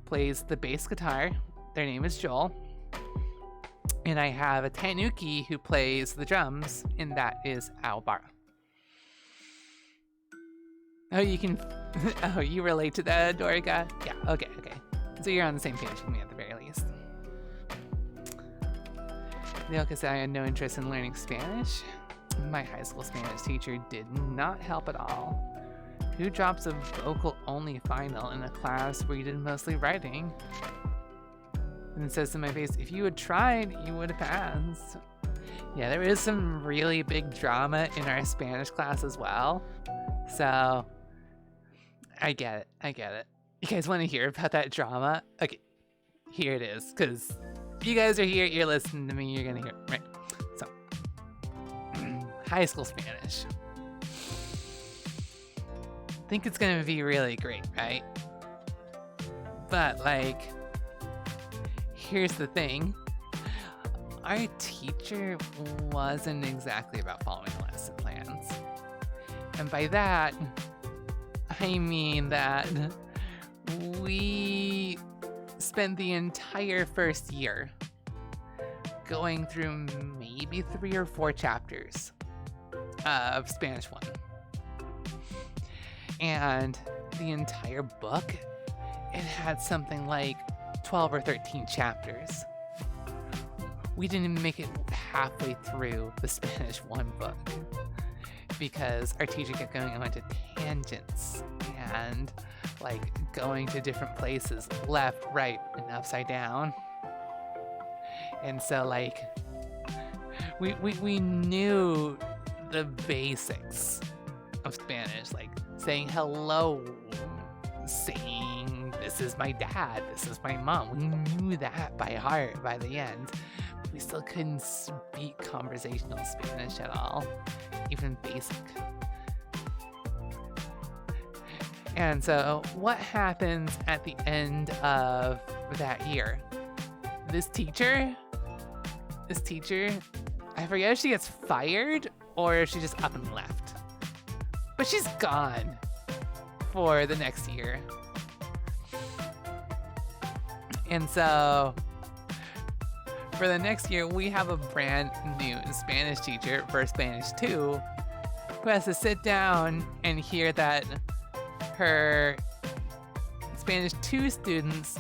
plays the bass guitar. Their name is Joel. And I have a tanuki who plays the drums, and that is Albara. Oh, you can... oh, you relate to that, Dorica? Yeah, okay. So you're on the same page with me at the very least. Leoka said I had no interest in learning Spanish. My high school Spanish teacher did not help at all. Who drops a vocal-only final in a class where you did mostly writing? And it says to my face, if you had tried, you would have passed. Yeah, there is some really big drama in our Spanish class as well. So, I get it. You guys want to hear about that drama? Okay, here it is. Because you guys are here, you're listening to me, you're going to hear it, right? So, high school Spanish. I think it's going to be really great, right? But, like... here's the thing. Our teacher wasn't exactly about following lesson plans. And by that, I mean that we spent the entire first year going through maybe 3 or 4 chapters of Spanish 1. And the entire book, it had something like 12 or 13 chapters. We didn't even make it halfway through the Spanish 1 book because our teacher kept going on to tangents and like going to different places, left, right, and upside down. And so like we knew the basics of Spanish, like saying hello, saying this is my dad, this is my mom. We knew that by heart by the end. But we still couldn't speak conversational Spanish at all, even basic. And so what happens at the end of that year? This teacher, I forget if she gets fired or if she just up and left. But she's gone for the next year. And so for the next year, we have a brand new Spanish teacher for Spanish 2 who has to sit down and hear that her Spanish 2 students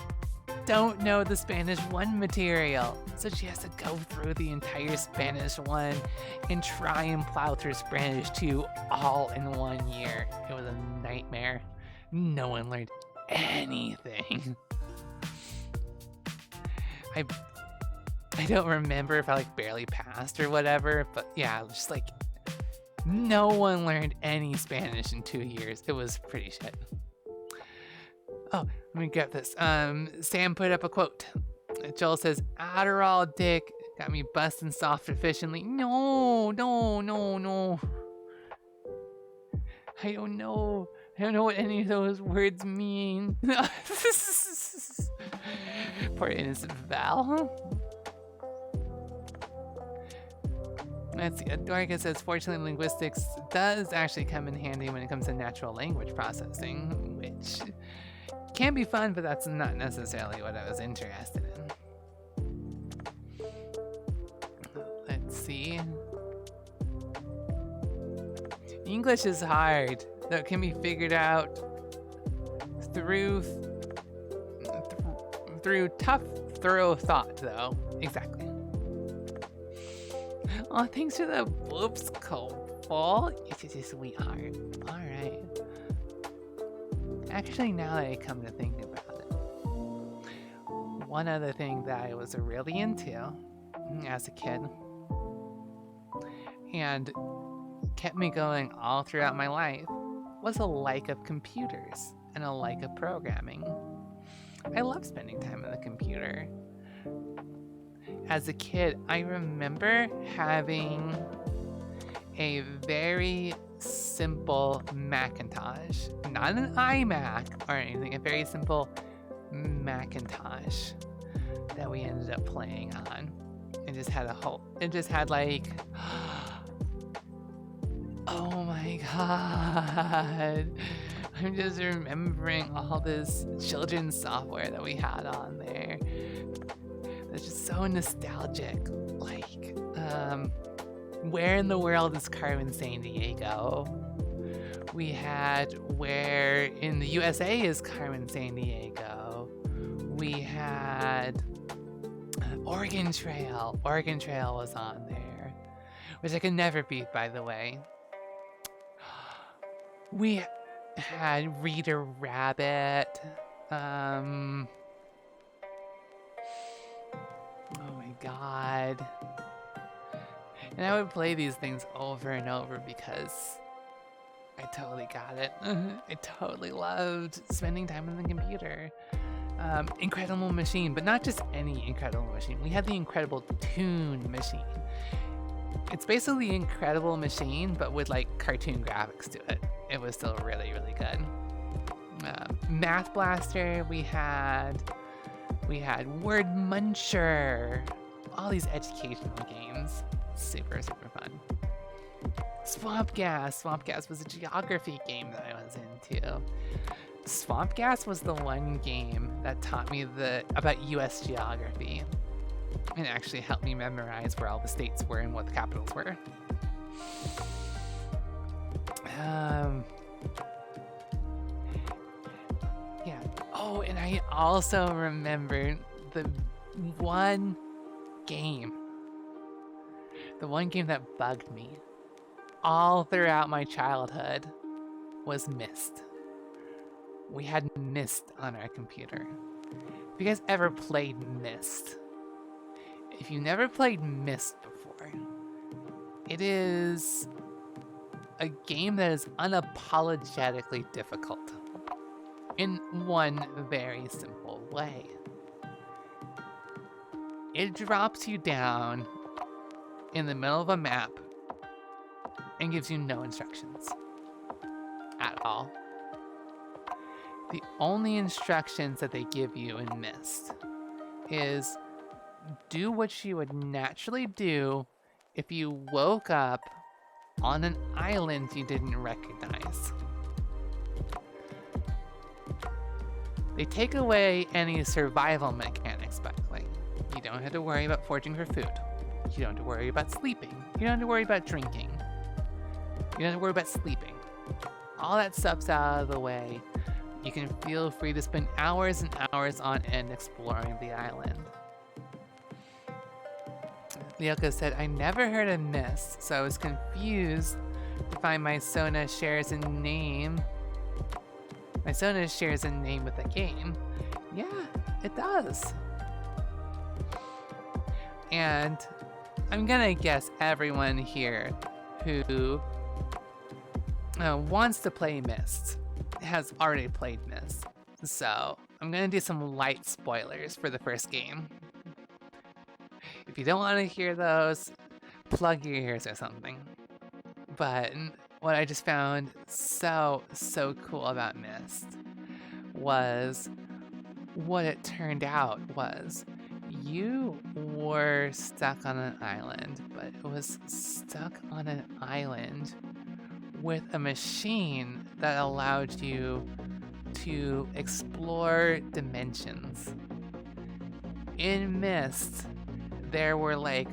don't know the Spanish 1 material. So she has to go through the entire Spanish 1 and try and plow through Spanish 2 all in 1 year. It was a nightmare. No one learned anything. I don't remember if I like barely passed or whatever, but yeah, just like no one learned any Spanish in 2 years. It was pretty shit. Oh, let me grab this. Sam put up a quote. Joel says, Adderall dick got me busting soft efficiently. No. I don't know what any of those words mean. Poor innocent Val. Let's see. Dorka says, fortunately, linguistics does actually come in handy when it comes to natural language processing, which can be fun, but that's not necessarily what I was interested in. Let's see. English is hard, though it can be figured out through tough, thorough thought, though. Exactly. Oh, thanks for the whoops, Cole. It's a sweetheart. All right. Actually, now that I come to think about it, one other thing that I was really into as a kid and kept me going all throughout my life was a like of computers and a like of programming. I love spending time on the computer. As a kid, I remember having a very simple Macintosh, not an iMac or anything, a very simple Macintosh that we ended up playing on. It just had like, oh my god. I'm just remembering all this children's software that we had on there. It's just so nostalgic. Like, where in the world is Carmen San Diego? We had where in the USA is Carmen San Diego? We had Oregon Trail. Oregon Trail was on there, which I could never beat, by the way. We had Reader Rabbit. Oh my god. And I would play these things over and over because I totally got it. I totally loved spending time on the computer. Incredible Machine, but not just any Incredible Machine. We had the Incredible Toon Machine. It's basically the Incredible Machine, but with like cartoon graphics to it. It was still really, really good. Math Blaster, we had Word Muncher. All these educational games. Super, super fun. Swamp Gas. Swamp Gas was a geography game that I was into. Swamp Gas was the one game that taught me about US geography and actually helped me memorize where all the states were and what the capitals were. also remember the one game that bugged me all throughout my childhood was Myst. We had Myst on our computer. Have you guys ever played Myst? If you never played Myst before, it is a game that is unapologetically difficult in one very simple way. It drops you down in the middle of a map and gives you no instructions at all. The only instructions that they give you in Myst is do what you would naturally do if you woke up on an island you didn't recognize. They take away any survival mechanics, by the way. You don't have to worry about foraging for food. You don't have to worry about sleeping. You don't have to worry about drinking. You don't have to worry about sleeping. All that stuff's out of the way. You can feel free to spend hours and hours on end exploring the island. Lyoko said, I never heard of Myst, so I was confused to find my Sona shares a name. My Sona shares a name with the game. Yeah, it does. And I'm gonna guess everyone here who wants to play Myst has already played Myst. So I'm gonna do some light spoilers for the first game. If you don't want to hear those, plug your ears or something. But what I just found so cool about Myst was what it turned out was you were stuck on an island, but it was stuck on an island with a machine that allowed you to explore dimensions. In Myst, there were like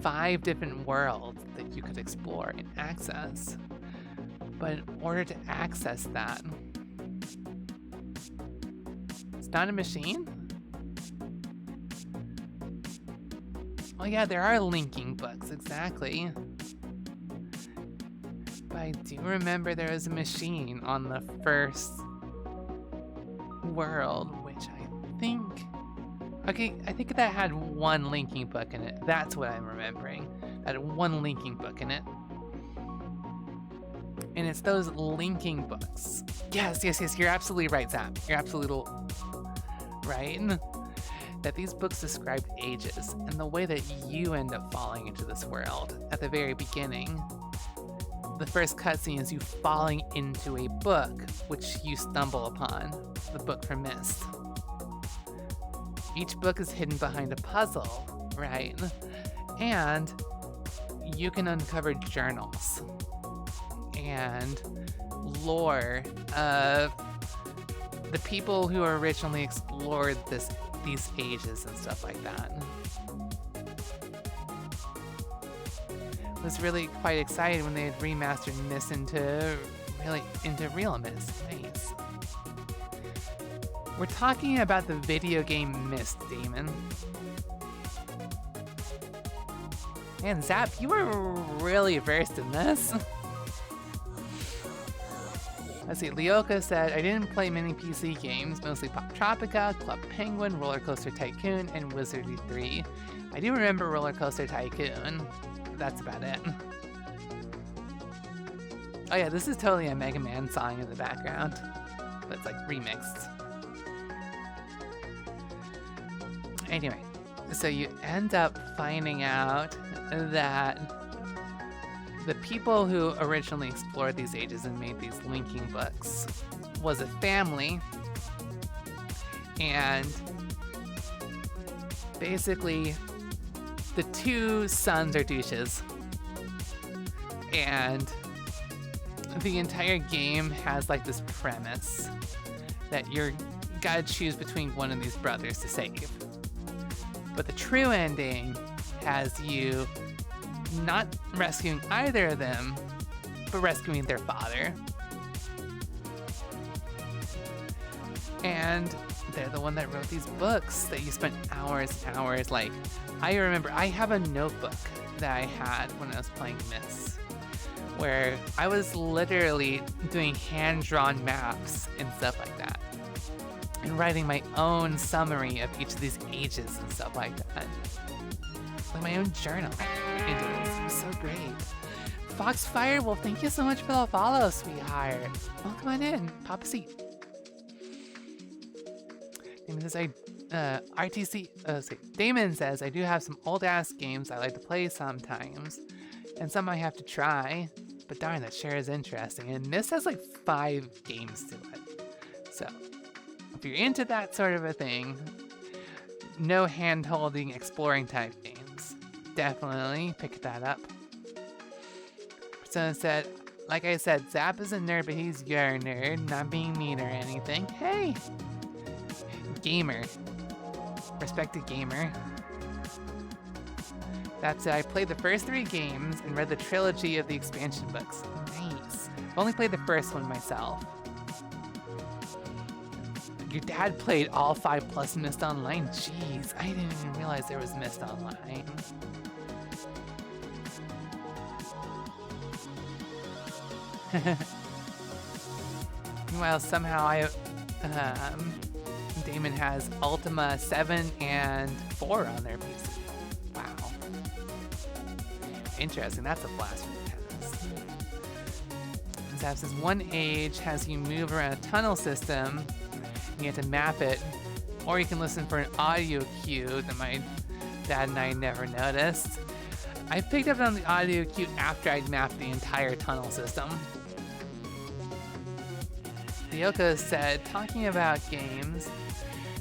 5 different worlds that you could explore and access. But in order to access that, it's not a machine? Oh yeah, there are linking books, exactly. But I do remember there was a machine on the first world, which I think... Okay, I think that had 1 linking book in it. That's what I'm remembering. That had 1 linking book in it. And it's those linking books. Yes, you're absolutely right, Zap. You're absolutely right. That these books described ages and the way that you end up falling into this world at the very beginning. The first cutscene is you falling into a book, which you stumble upon, the book from Myst. Each book is hidden behind a puzzle, right? And you can uncover journals and lore of the people who originally explored these ages and stuff like that. I was really quite excited when they had remastered Myst into real Myst. Nice. We're talking about the video game Myst, Damon. Man, Zap, you were really versed in this. Let's see, Lyoko said, I didn't play many PC games, mostly Pop Tropica, Club Penguin, Roller Coaster Tycoon, and Wizardry 3. I do remember Roller Coaster Tycoon. That's about it. Oh yeah, this is totally a Mega Man song in the background, but it's like remixed. Anyway, so you end up finding out that the people who originally explored these ages and made these linking books was a family, and basically the 2 sons are douches, and the entire game has like this premise that you're gotta choose between one of these brothers to save. But the true ending has you not rescuing either of them, but rescuing their father. And they're the one that wrote these books that you spent hours and hours. Like, I remember I have a notebook that I had when I was playing Myths, where I was literally doing hand-drawn maps and stuff like that, and writing my own summary of each of these ages and stuff like that. Like my own journal. It was so great. Foxfire, well, thank you so much for the follow, sweetheart. Well, come on in. Pop a seat. Damon says, Damon says, I do have some old-ass games I like to play sometimes, and some I have to try, but darn, that sure is interesting. And Myst has like 5 games to it. So, if you're into that sort of a thing, no hand-holding, exploring type games, definitely pick that up. Persona said, like I said, Zap is a nerd, but he's your nerd, not being mean or anything. Hey! Gamer. Respected gamer. That's it. I played the first 3 games and read the trilogy of the expansion books. Nice. I've only played the first one myself. Your dad played all 5 plus Myst Online? Jeez, I didn't even realize there was Myst Online. Meanwhile, somehow Damon has Ultima 7 and 4 on their PC. Wow. Interesting, that's a blast from the past. Zap says, one age has you move around a tunnel system, you have to map it, or you can listen for an audio cue that my dad and I never noticed. I picked up on the audio cue after I'd mapped the entire tunnel system. Yoko said, talking about games,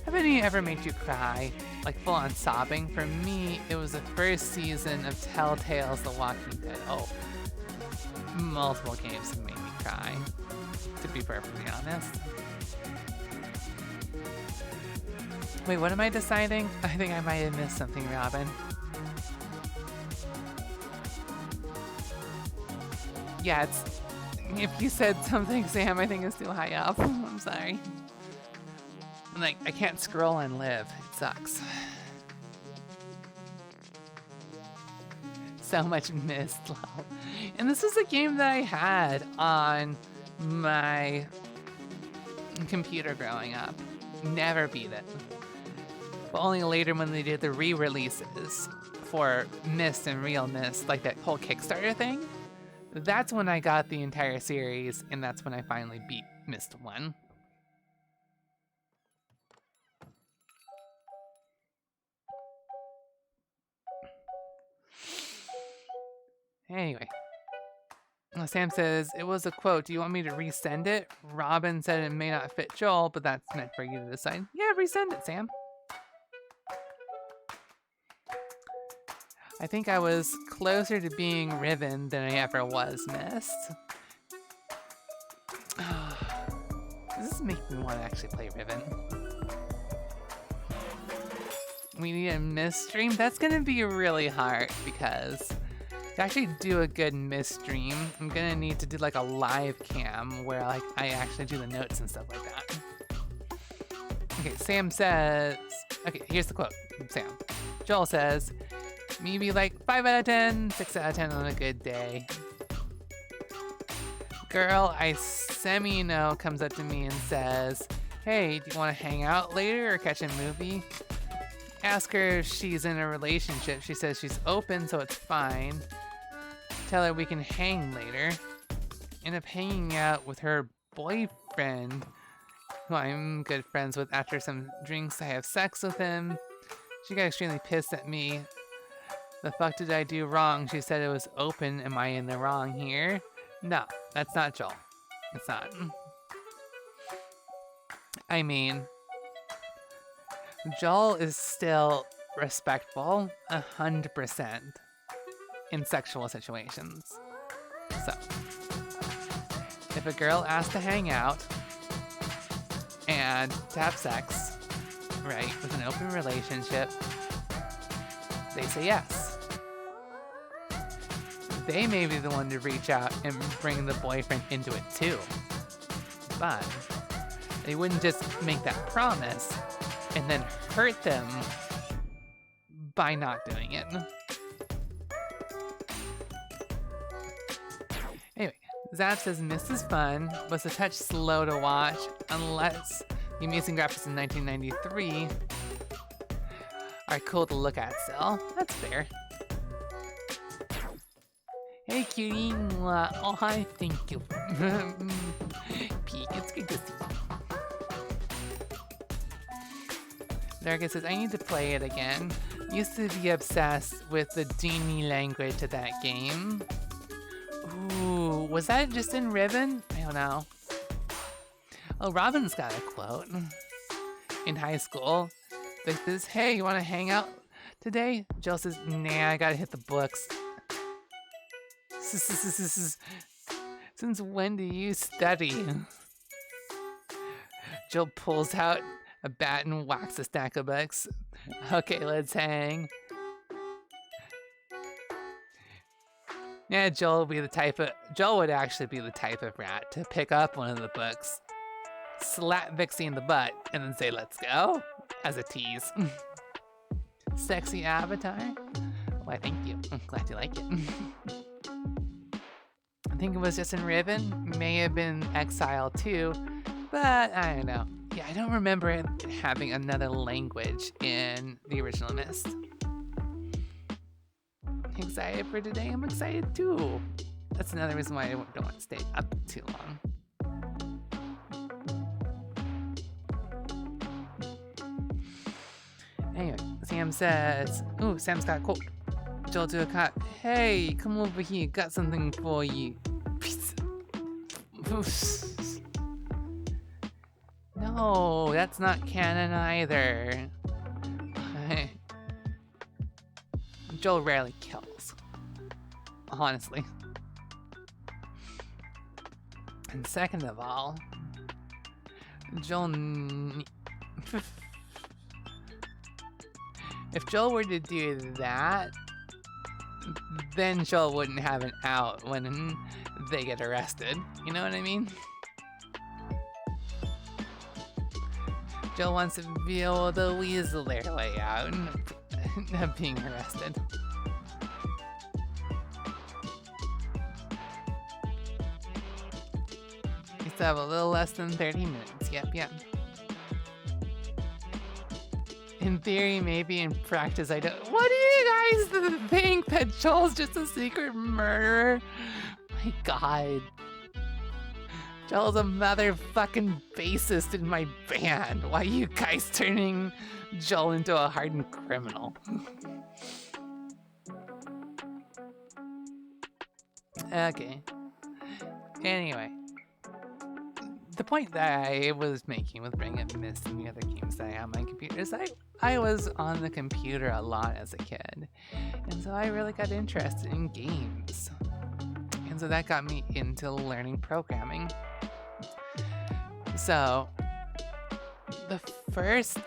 have any ever made you cry? Like full-on sobbing? For me, it was the first season of Telltale's The Walking Dead. Oh, multiple games have made me cry, to be perfectly honest. Wait, what am I deciding? I think I might have missed something, Robin. Yeah, if you said something, Sam, I think it's too high up. I'm sorry. Like, I can't scroll and live. It sucks. So much Myst, lol. And this is a game that I had on my computer growing up. Never beat it. But only later when they did the re-releases for Myst and Real Myst, like that whole Kickstarter thing. That's when I got the entire series, and that's when I finally beat Myst 1. Anyway. Sam says, it was a quote. Do you want me to resend it? Robin said it may not fit Joel, but that's meant for you to decide. Yeah, resend it, Sam. I think I was closer to being Riven than I ever was Myst. This is making me want to actually play Riven. We need a Myst stream? That's gonna be really hard because to actually do a good Myst stream, I'm gonna need to do like a live cam where like I actually do the notes and stuff like that. Okay, Sam says, okay, here's the quote from Sam. Joel says, maybe like 5 out of 10, 6 out of 10 on a good day. Girl I semi-know comes up to me and says, hey, do you want to hang out later or catch a movie? Ask her if she's in a relationship. She says she's open, so it's fine. Tell her we can hang later. End up hanging out with her boyfriend, who I'm good friends with. After some drinks, I have sex with him. She got extremely pissed at me. The fuck did I do wrong? She said it was open. Am I in the wrong here? No, that's not Joel. It's not. I mean, Joel is still respectful 100% in sexual situations. So, if a girl asks to hang out and to have sex, right, with an open relationship, they say yes. They may be the one to reach out and bring the boyfriend into it too. But they wouldn't just make that promise and then hurt them by not doing it. Anyway, Zap says Miss is fun, was a touch slow to watch unless the amazing graphics in 1993 are cool to look at still. That's fair. Hey cutie, oh hi, thank you. Peek, it's good to see you. Darkus says, I need to play it again. Used to be obsessed with the genie language of that game. Ooh, was that just in Ribbon? I don't know. Oh, Robin's got a quote. In high school, Vic says, hey, you want to hang out today? Jill says, nah, I gotta hit the books. Since when do you study? Jill pulls out a bat and whacks a stack of books. Okay, let's hang. Yeah, Joel would actually be the type of rat to pick up one of the books, slap Vixey in the butt, and then say, let's go, as a tease. Sexy avatar? Why, thank you. I'm glad you like it. I think it was just in Ribbon. May have been Exile too, but I don't know. Yeah, I don't remember it having another language in the original Myst. Excited for today? I'm excited too. That's another reason why I don't want to stay up too long. Anyway, Sam says, ooh, Sam's got a quote. Joel to a cop, hey, come over here, got something for you. Peace. No, that's not canon either. Joel rarely kills. Honestly. And second of all, Joel... If Joel were to do that, then Joel wouldn't have an out when they get arrested. You know what I mean? Joel wants to be able to weasel their way out of being arrested. Used to have a little less than 30 minutes. Yep. In theory, maybe. In practice, I don't. What do you guys think? That Joel's just a secret murderer? My God. Joel's a motherfucking bassist in my band. Why are you guys turning Joel into a hardened criminal? Okay. Anyway. The point that I was making with bringing up Myst and the other games that I have on my computer is I was on the computer a lot as a kid. And so I really got interested in games. And so that got me into learning programming. So, the first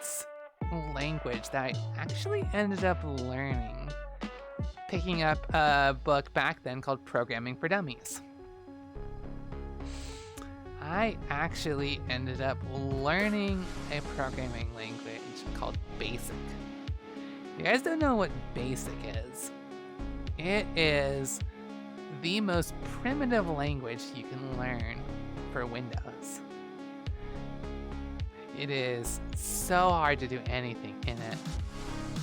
language that I actually ended up learning, picking up a book back then called Programming for Dummies. I actually ended up learning a programming language called BASIC. You guys don't know what BASIC is. It is the most primitive language you can learn for Windows. It is so hard to do anything in it,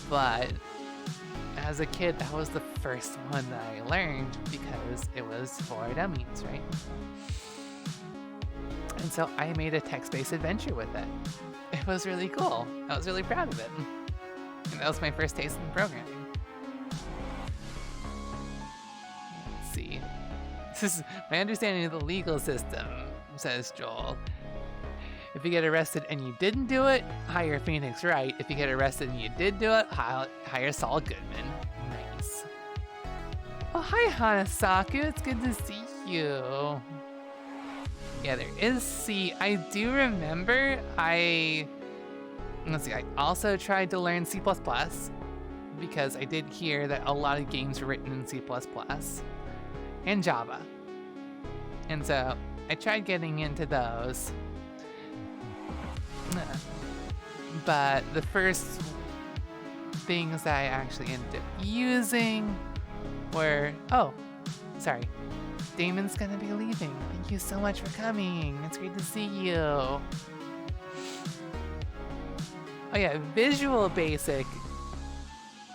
but as a kid, that was the first one that I learned because it was for dummies, right? And so I made a text-based adventure with it. It was really cool. I was really proud of it. And that was my first taste in programming. Let's see. This is my understanding of the legal system, says Joel. If you get arrested and you didn't do it, hire Phoenix Wright. If you get arrested and you did do it, hire Saul Goodman. Nice. Oh, hi, Hanasaku. It's good to see you. Yeah, there is C. I do remember let's see, I also tried to learn C++ because I did hear that a lot of games were written in C++ and Java. And so I tried getting into those. But the first things that I actually ended up using were, oh, sorry. Damon's gonna be leaving. Thank you so much for coming. It's great to see you. Oh yeah, Visual Basic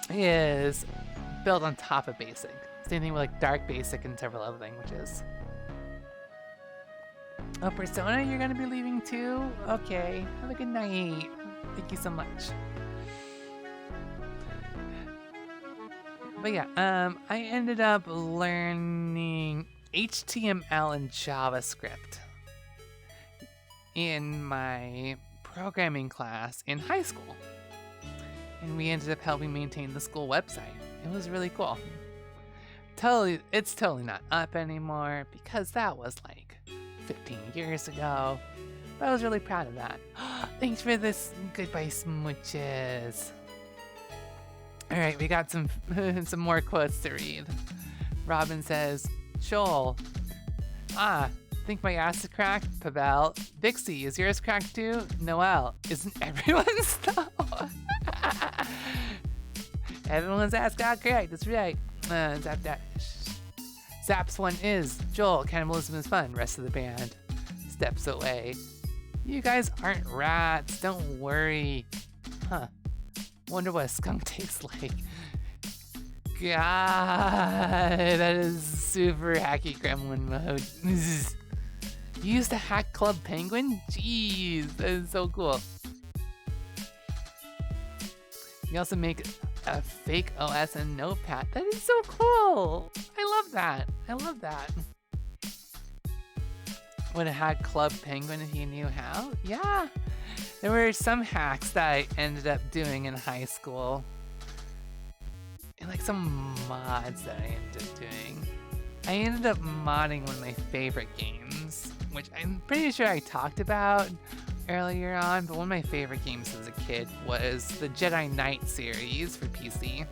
is built on top of Basic. Same thing with like Dark Basic and several other languages. Oh, Persona, you're gonna be leaving too? Okay, have a good night. Thank you so much. But yeah, I ended up learning HTML and JavaScript in my programming class in high school. And we ended up helping maintain the school website. It was really cool. It's totally not up anymore because that was like 15 years ago. But I was really proud of that. Thanks for this goodbye smooches. Alright, we got some some more quotes to read. Robin says, Joel. Think my ass is cracked? Pavel. Vixey, is yours cracked too? Noelle, isn't everyone's though? Everyone's ass got cracked, that's right. Zap Dash. Zap's one is, Joel, cannibalism is fun. Rest of the band steps away. You guys aren't rats, don't worry. Huh. Wonder what a skunk tastes like. God, that is super hacky gremlin mode. You used to hack Club Penguin? Jeez, that is so cool. You also make a fake OS and Notepad. That is so cool. I love that. I love that. Would have had Club Penguin if you knew how? Yeah. There were some hacks that I ended up doing in high school. And like some mods that I ended up doing. I ended up modding one of my favorite games, which I'm pretty sure I talked about earlier on, but one of my favorite games as a kid was the Jedi Knight series for PC.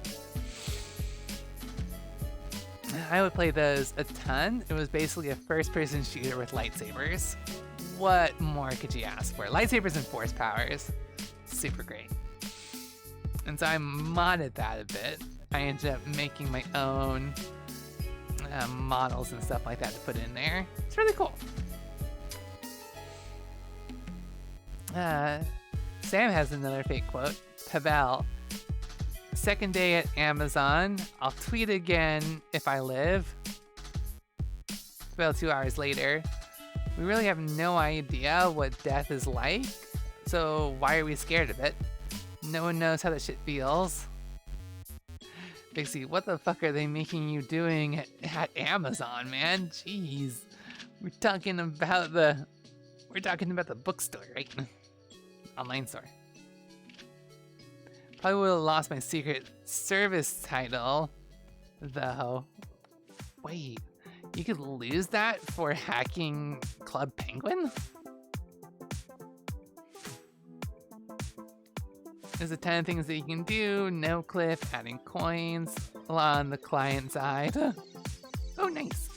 I would play those a ton. It was basically a first-person shooter with lightsabers. What more could you ask for? Lightsabers and force powers. Super great. And so I modded that a bit. I ended up making my own models and stuff like that to put in there. It's really cool. Sam has another fake quote. Pavel. Second day at Amazon. I'll tweet again if I live. About 2 hours later. We really have no idea what death is like, so why are we scared of it? No one knows how that shit feels. Vixey, what the fuck are they making you doing at Amazon, man? Jeez. We're talking about the bookstore, right? Online store. Probably would have lost my Secret Service title, though. Wait, you could lose that for hacking Club Penguin? There's a ton of things that you can do. No cliff, adding coins on the client side. Oh, nice.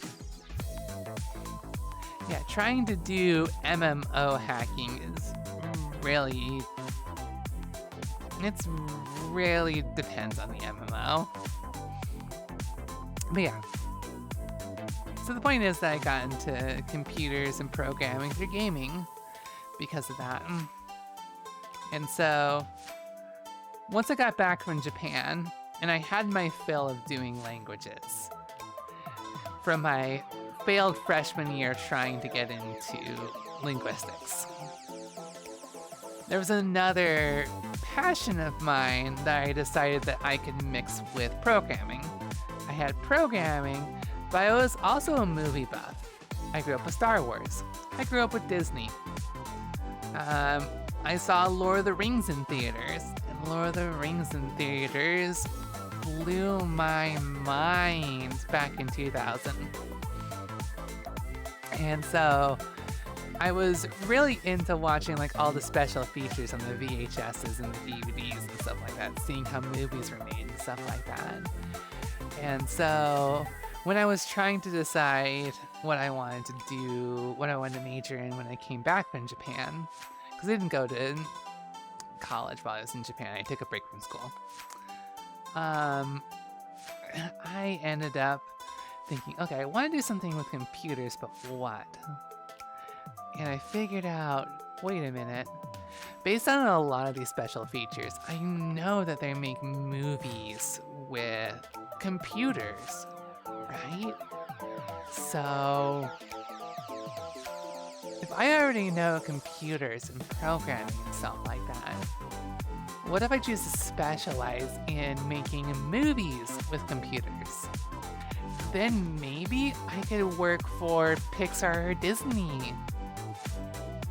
Yeah, trying to do MMO hacking is really... It's really depends on the MMO. But yeah. So the point is that I got into computers and programming for gaming because of that. And so once I got back from Japan, and I had my fill of doing languages from my failed freshman year trying to get into linguistics. There was another passion of mine that I decided that I could mix with programming. I had programming, but I was also a movie buff. I grew up with Star Wars. I grew up with Disney. I saw Lord of the Rings in theaters, and Lord of the Rings in theaters blew my mind back in 2000. And so I was really into watching like all the special features on the VHSs and the DVDs and stuff like that, seeing how movies were made and stuff like that. And so when I was trying to decide what I wanted to do, what I wanted to major in when I came back from Japan, because I didn't go to college while I was in Japan. I took a break from school. I ended up thinking, okay, I want to do something with computers, but what? And I figured out, wait a minute, based on a lot of these special features, I know that they make movies with computers, right? So if I already know computers and programming and stuff like that, what if I choose to specialize in making movies with computers? Then maybe I could work for Pixar or Disney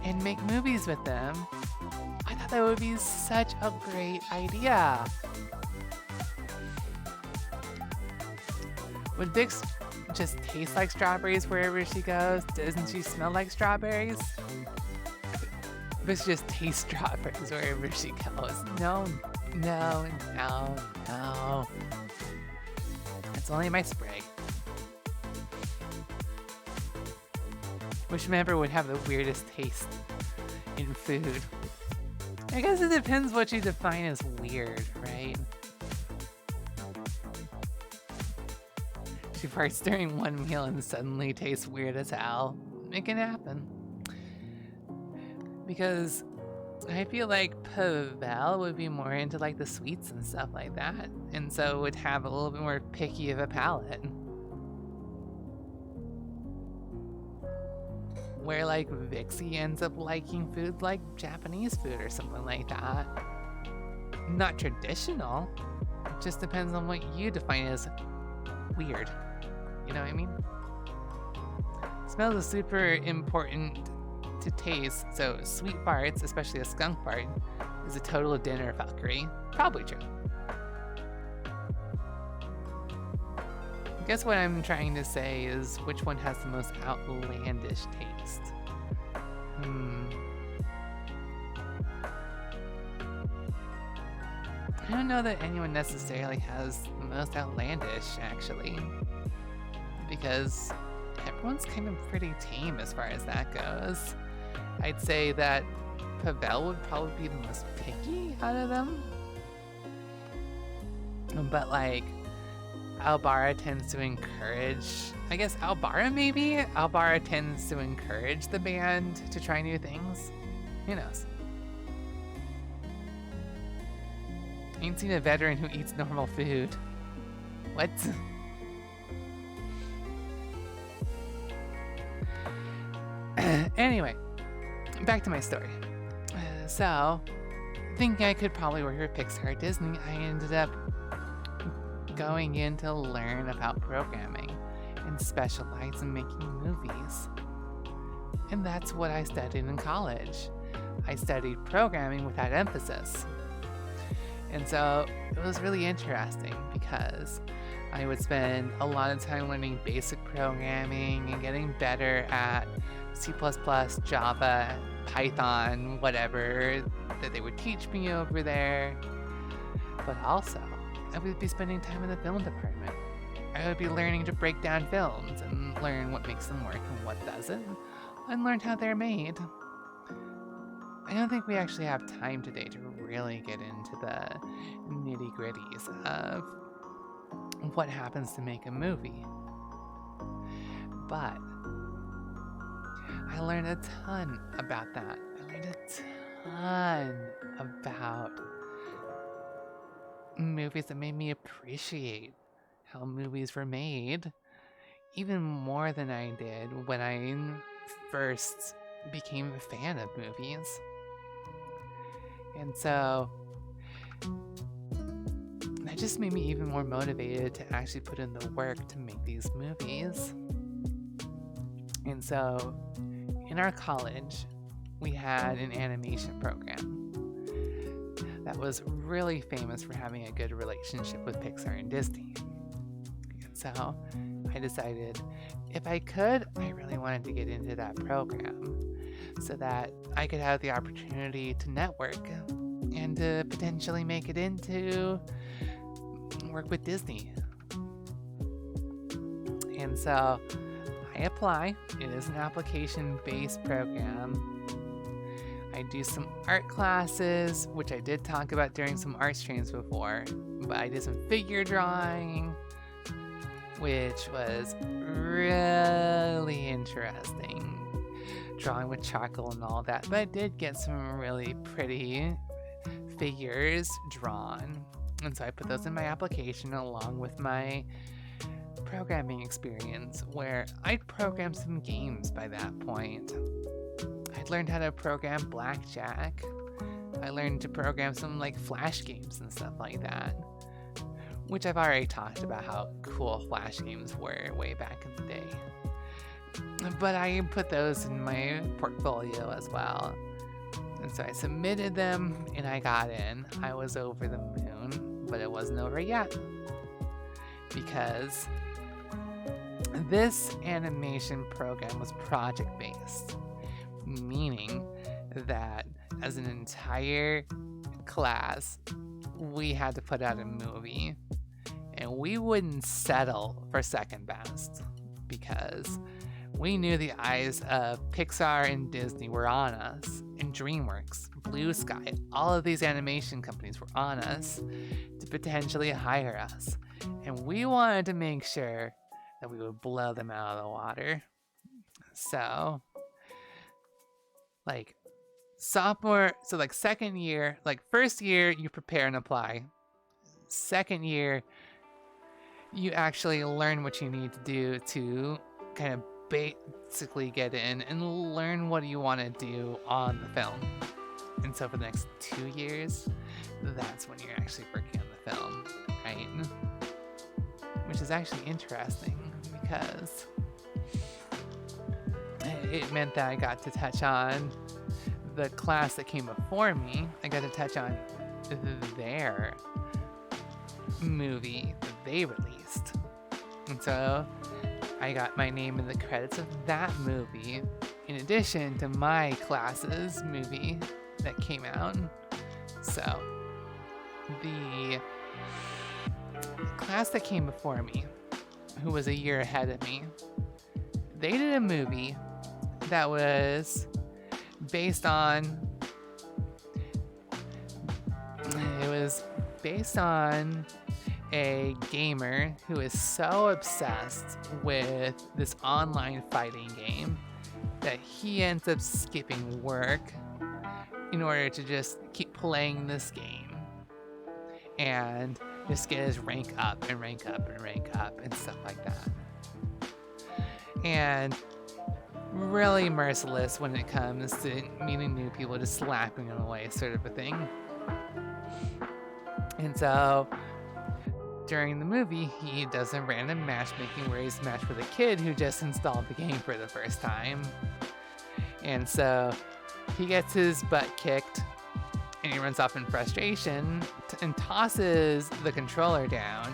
and make movies with them. I thought that would be such a great idea. Would Vix just taste like strawberries wherever she goes? Doesn't she smell like strawberries? Vix just tastes strawberries wherever she goes. No. It's only my spray. Which member would have the weirdest taste in food? I guess it depends what you define as weird, right? She farts during one meal and suddenly tastes weird as hell. It can happen. Because I feel like Pavel would be more into like the sweets and stuff like that, and so would have a little bit more picky of a palate. Where like Vixey ends up liking food like Japanese food or something like that. Not traditional. It just depends on what you define as weird. You know what I mean? Smells is super important to taste, so sweet farts, especially a skunk fart, is a total dinner fuckery. Probably true. I guess what I'm trying to say is which one has the most outlandish taste. I don't know that anyone necessarily has the most outlandish, actually. Because everyone's kind of pretty tame as far as that goes. I'd say that Pavel would probably be the most picky out of them. But like, Albara tends to encourage, I guess Albara maybe? Albara tends to encourage the band to try new things. Who knows? Ain't seen a veteran who eats normal food. What? Anyway, back to my story. So, thinking I could probably work for Pixar or Disney, I ended up going in to learn about programming and specialize in making movies. And that's what I studied in college. I studied programming with that emphasis. And so it was really interesting because I would spend a lot of time learning basic programming and getting better at C++, Java, Python, whatever that they would teach me over there. But also, I would be spending time in the film department. I would be learning to break down films and learn what makes them work and what doesn't, and learn how they're made. I don't think we actually have time today to really get into the nitty-gritties of what happens to make a movie. But I learned a ton about that. I learned a ton about movies that made me appreciate how movies were made even more than I did when I first became a fan of movies. And so that just made me even more motivated to actually put in the work to make these movies. And so in our college, we had an animation program that was really famous for having a good relationship with Pixar and Disney. And so I decided if I could, I really wanted to get into that program so that I could have the opportunity to network and to potentially make it into work with Disney. And so I apply. It is an application-based program. I do some art classes, which I did talk about during some art streams before, but I did some figure drawing, which was really interesting. Drawing with charcoal and all that, but I did get some really pretty figures drawn, and so I put those in my application along with my programming experience, where I'd programmed some games by that point. I'd learned how to program blackjack. I learned to program some like Flash games and stuff like that, which I've already talked about how cool Flash games were way back in the day. But I put those in my portfolio as well. And so I submitted them and I got in. I was over the moon, but it wasn't over yet. Because this animation program was project-based, meaning that as an entire class, we had to put out a movie, and we wouldn't settle for second best because we knew the eyes of Pixar and Disney were on us, and DreamWorks, Blue Sky, all of these animation companies were on us to potentially hire us. And we wanted to make sure that we would blow them out of the water. So, like, second year, like first year, you prepare and apply. Second year, you actually learn what you need to do to kind of basically get in and learn what you want to do on the film. And so for the next 2 years, that's when you're actually working on the film, right? Which is actually interesting because it meant that I got to touch on the class that came before me. I got to touch on their movie that they released. And so I got my name in the credits of that movie, in addition to my class's movie that came out. So the class that came before me, who was a year ahead of me, they did a movie that was based on a gamer who is so obsessed with this online fighting game that he ends up skipping work in order to just keep playing this game and just get his rank up and rank up and rank up and stuff like that. And really merciless when it comes to meeting new people, just slapping them away sort of a thing. And so during the movie, he does a random matchmaking where he's matched with a kid who just installed the game for the first time. And so he gets his butt kicked and he runs off in frustration and tosses the controller down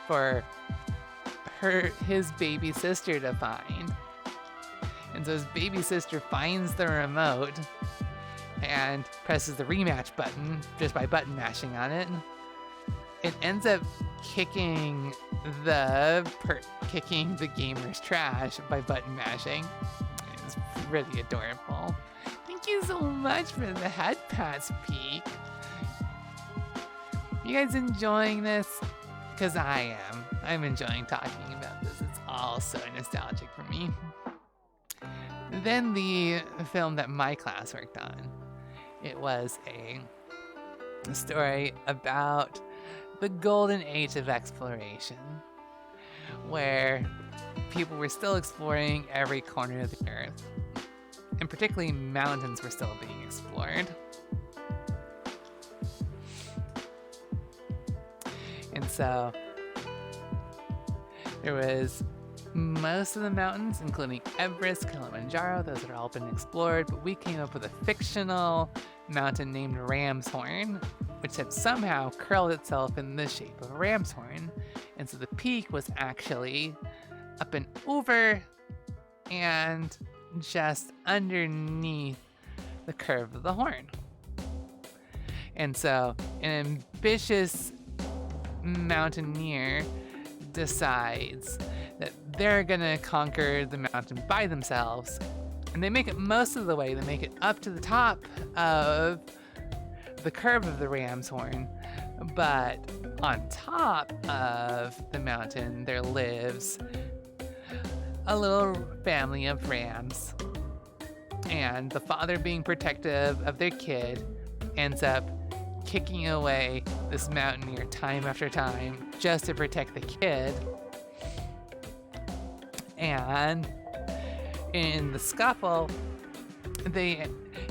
for his baby sister to find. And so his baby sister finds the remote and presses the rematch button just by button mashing on it. It ends up kicking the gamer's trash by button mashing. It's pretty adorable. Thank you so much for the head pats, Peak. You guys enjoying this? Because I am. I'm enjoying talking about this. It's all so nostalgic for me. Then the film that my class worked on. It was a story about the golden age of exploration, where people were still exploring every corner of the earth, and particularly mountains were still being explored. And so there was most of the mountains, including Everest, Kilimanjaro, those had all been explored, but we came up with a fictional mountain named Ramshorn, which had somehow curled itself in the shape of a ram's horn. And so the peak was actually up and over and just underneath the curve of the horn. And so an ambitious mountaineer decides that they're gonna conquer the mountain by themselves And they make it most of the way. They make it up to the top of the curve of the ram's horn. But on top of the mountain, there lives a little family of rams. And the father, being protective of their kid, ends up kicking away this mountaineer time after time just to protect the kid. And in the scuffle, they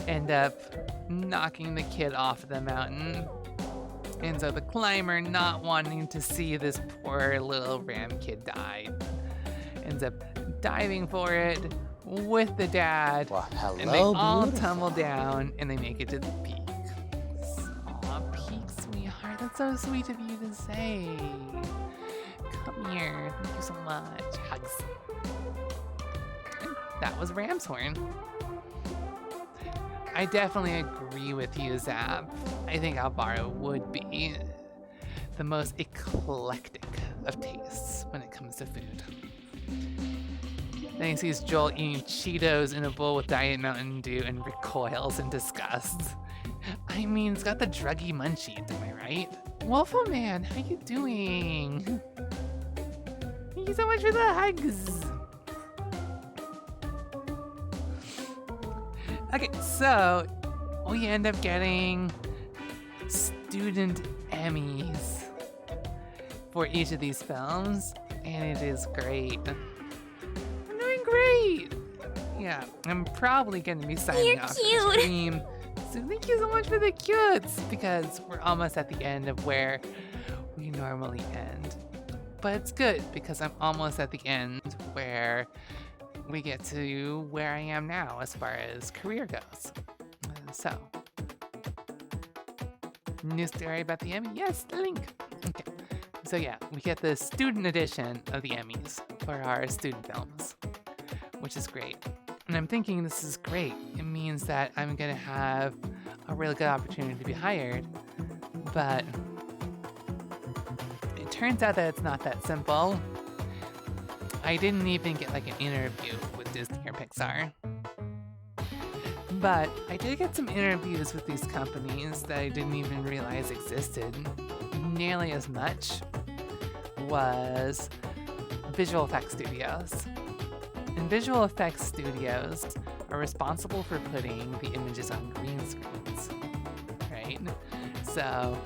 end up knocking the kid off the mountain. And so the climber, not wanting to see this poor little ram kid die, ends up diving for it with the dad. Well, hello, and they all beautiful. tumble down and they make it to the peak. Aw, peak, sweetheart. That's so sweet of you to say. Come here. Thank you so much. Hugs. That was Ram's Horn. I definitely agree with you, Zap. I think Alvaro would be the most eclectic of tastes when it comes to food. Then he sees Joel eating Cheetos in a bowl with Diet Mountain Dew and recoils in disgust. I mean, it's got the druggy munchies, am I right? Waffle Man, how you doing? Thank you so much for the hugs. Okay, so we end up getting student Emmys for each of these films, and it is great. I'm doing great. Yeah, I'm probably going to be signing You're off cute. the stream. So thank you so much for the cutes, because we're almost at the end of where we normally end. But it's good because I'm almost at the end where we get to where I am now as far as career goes. So, new story about the Emmy? Yes, the link. Okay. So yeah, we get the student edition of the Emmys for our student films, which is great. And I'm thinking this is great. It means that I'm gonna have a really good opportunity to be hired, but it turns out that it's not that simple. I didn't even get like an interview with Disney or Pixar. But I did get some interviews with these companies that I didn't even realize existed. Nearly as much was visual effects studios. And visual effects studios are responsible for putting the images on green screens, right? So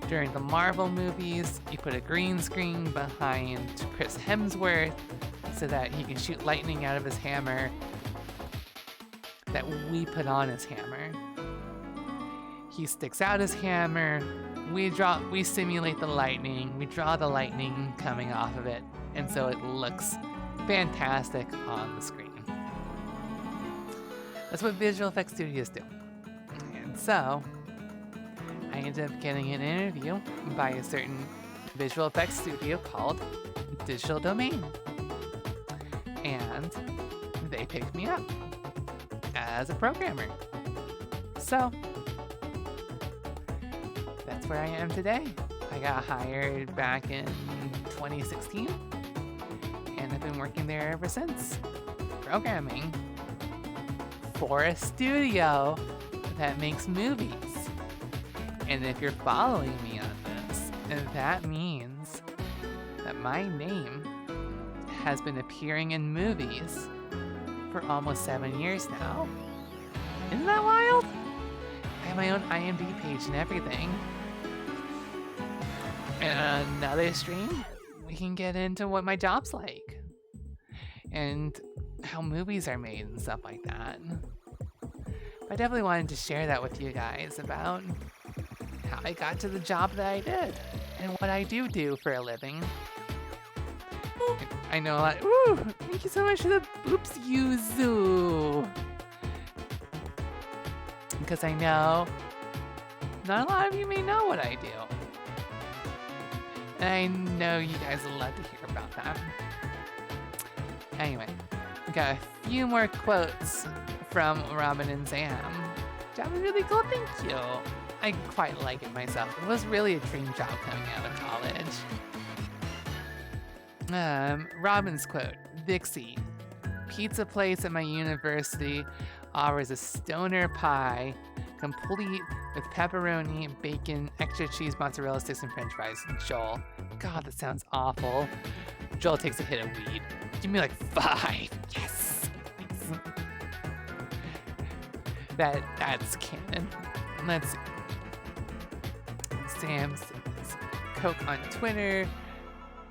during the Marvel movies, you put a green screen behind Chris Hemsworth so that he can shoot lightning out of his hammer that we put on his hammer. He sticks out his hammer, we simulate the lightning, we draw the lightning coming off of it, and so it looks fantastic on the screen. That's what visual effects studios do. And so, I ended up getting an interview by a certain visual effects studio called Digital Domain. And they picked me up as a programmer. So, that's where I am today. I got hired back in 2016, and I've been working there ever since, programming for a studio that makes movies. And if you're following me on this, that means that my name has been appearing in movies for almost 7 years now. Isn't that wild? I have my own IMDb page and everything. And another stream, we can get into what my job's like and how movies are made and stuff like that. I definitely wanted to share that with you guys about how I got to the job that I did and what I do for a living. I know a lot. Ooh, thank you so much for the boops, Yuzu. Because I know not a lot of you may know what I do. And I know you guys would love to hear about that. Anyway, we got a few more quotes from Robin and Sam. That was really cool, thank you. I quite like it myself. It was really a dream job coming out of college. Robin's quote, Vixey, pizza place at my university offers a stoner pie, complete with pepperoni, bacon, extra cheese, mozzarella sticks, and french fries. Joel. God, that sounds awful. Joel takes a hit of weed. Give me like 5. Yes! That's canon. Let's see. Sam says, Coke on Twitter.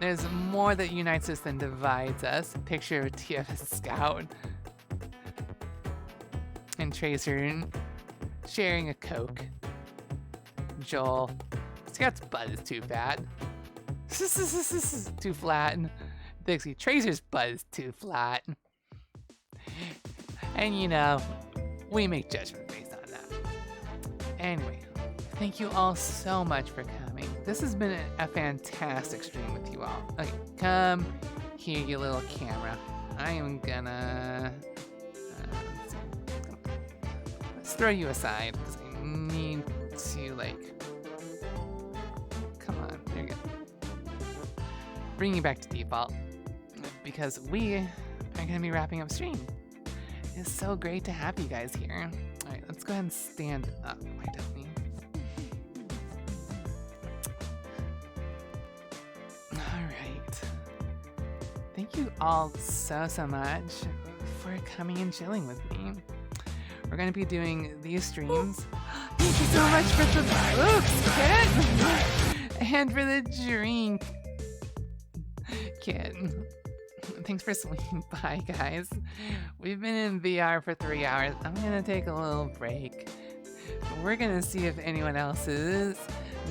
There's more that unites us than divides us. Picture of TFS Scout. And Tracer sharing a Coke. Joel. Scout's butt is too fat. Too flat. Vixey. Tracer's butt is too flat. And you know, we make judgment based on that. Anyway, thank you all so much for coming. This has been a fantastic stream with you all. Okay, come here, you little camera. I am gonna... let's throw you aside, because I need to, like... Come on, there you go. Bring you back to default, because we are gonna be wrapping up stream. It's so great to have you guys here. Alright, let's go ahead and stand up. Why don't we? Alright. Thank you all so much for coming and chilling with me. We're gonna be doing these streams. Thank you so much for the kid! And for the drink. Kid. Thanks for swinging by, guys. We've been in VR for 3 hours. I'm gonna take a little break. We're gonna see if anyone else is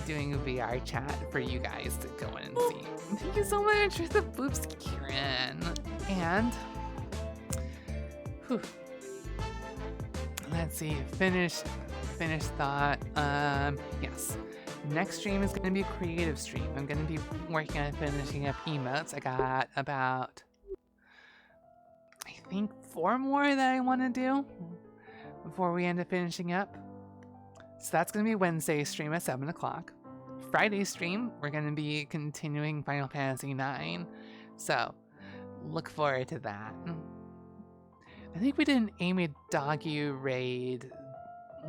doing a VR chat for you guys to go in and see. Thank you so much for the boops, Kieran. And whew, let's see. Finish thought. Yes. Next stream is going to be a creative stream. I'm going to be working on finishing up emotes. I got about, I think, 4 more that I want to do before we end up finishing up. So that's going to be Wednesday's stream at 7 o'clock. Friday's stream, we're going to be continuing Final Fantasy IX. So look forward to that. I think we did an Amy Doggy raid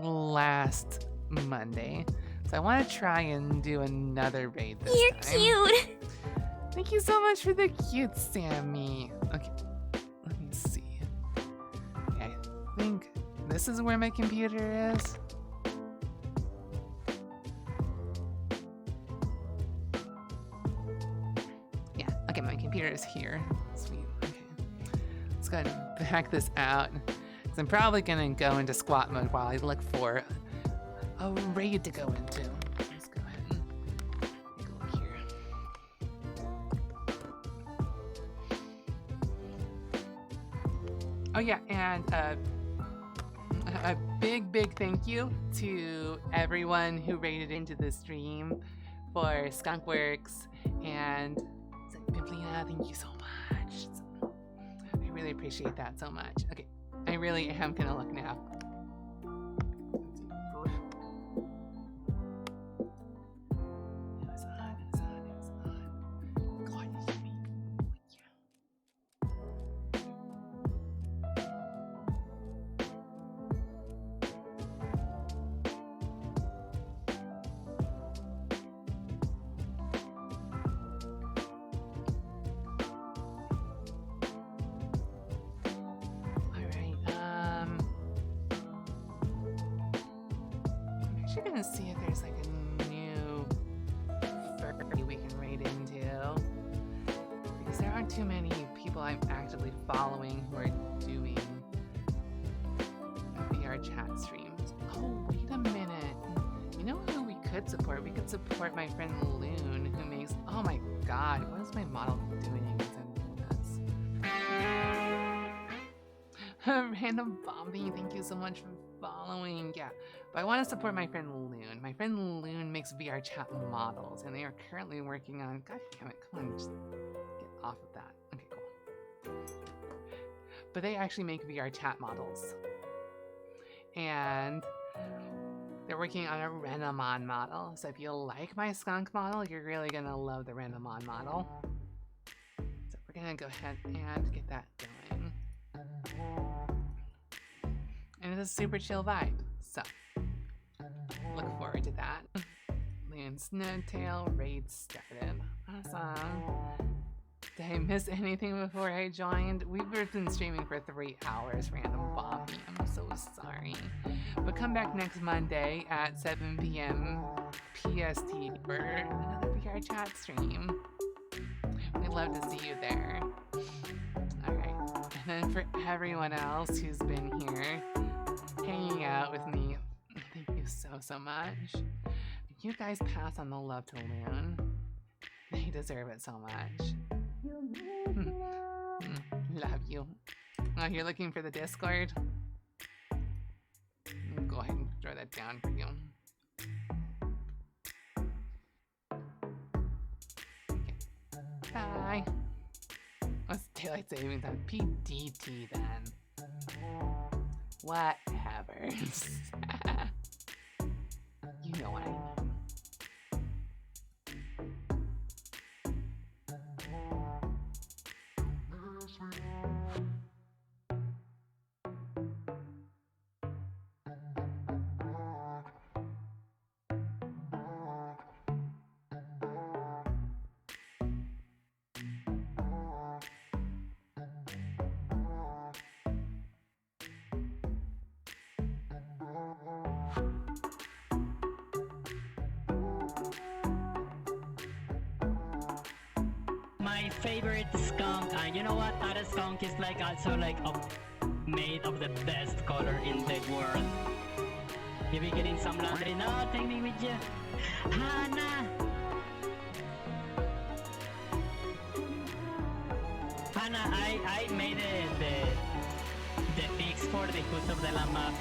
last Monday. So I want to try and do another raid this time. You're cute! Thank you so much for the cute, Sammy. Okay, let me see. Okay, I think this is where my computer is. Yeah, okay, my computer is here. Sweet, okay. Let's go ahead and back this out. Because I'm probably going to go into squat mode while I look for a raid to go into. Let's go ahead and take a look here. Oh yeah, and a big thank you to everyone who raided into the stream for Skunkworks and Pimplina. Thank you so much. I really appreciate that so much. Okay, I really am gonna look now. See if there's like a new furry we can raid into, because there aren't too many people I'm actively following who are doing VRchat streams. Oh, wait a minute. You know who we could support? We could support my friend Loon, who makes, oh my god, what is my model doing? Random Bobby, thank you so much for following. Yeah, but I want to support my friend Loon. My friend Loon makes VRchat models, and they are currently working on. God damn it! Come on, just get off of that. Okay, cool. But they actually make VRchat models, and they're working on a Renamon model. So if you like my skunk model, you're really gonna love the Renamon model. So we're gonna go ahead and get that going. and it's a super chill vibe. So, look forward to that. Leon Snowtail raid started. Awesome. Did I miss anything before I joined? We've been streaming for 3 hours, random bombing. I'm so sorry. But come back next Monday at 7 p.m. PST for another VRchat stream. We'd love to see you there. Alright. And then for everyone else who's been here, hanging out with me, thank you so much. You guys pass on the love to Loon. They deserve it so much. Love you. Oh, you're looking for the Discord? Go ahead and throw that down for you. Okay. Bye. What's daylight saving time? PDT then. Whatever. You know what I mean. My favorite skunk, and you know what? Other skunk is like also like made of the best color in the world. You be getting some laundry? No, take me with you. Hannah! Hannah, I made the fix for the hood of the llama.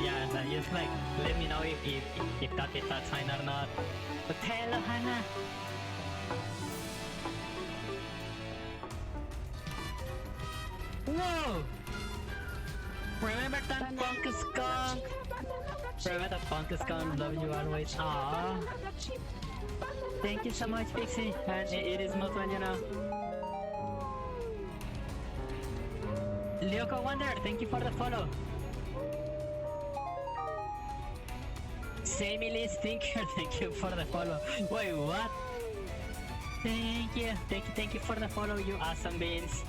Yeah, just like let me know if that's fine or not. But hello, Hannah. Whoa! Remember that punk skunk? Remember that punk skunk? Love you always. Aww. Thank you so much, Vixey. And it is most fun, you know. Lyoko Wonder, thank you for the follow. Sammy Stinker, thank you for the follow. Wait, what? Thank you for the follow, you awesome beans.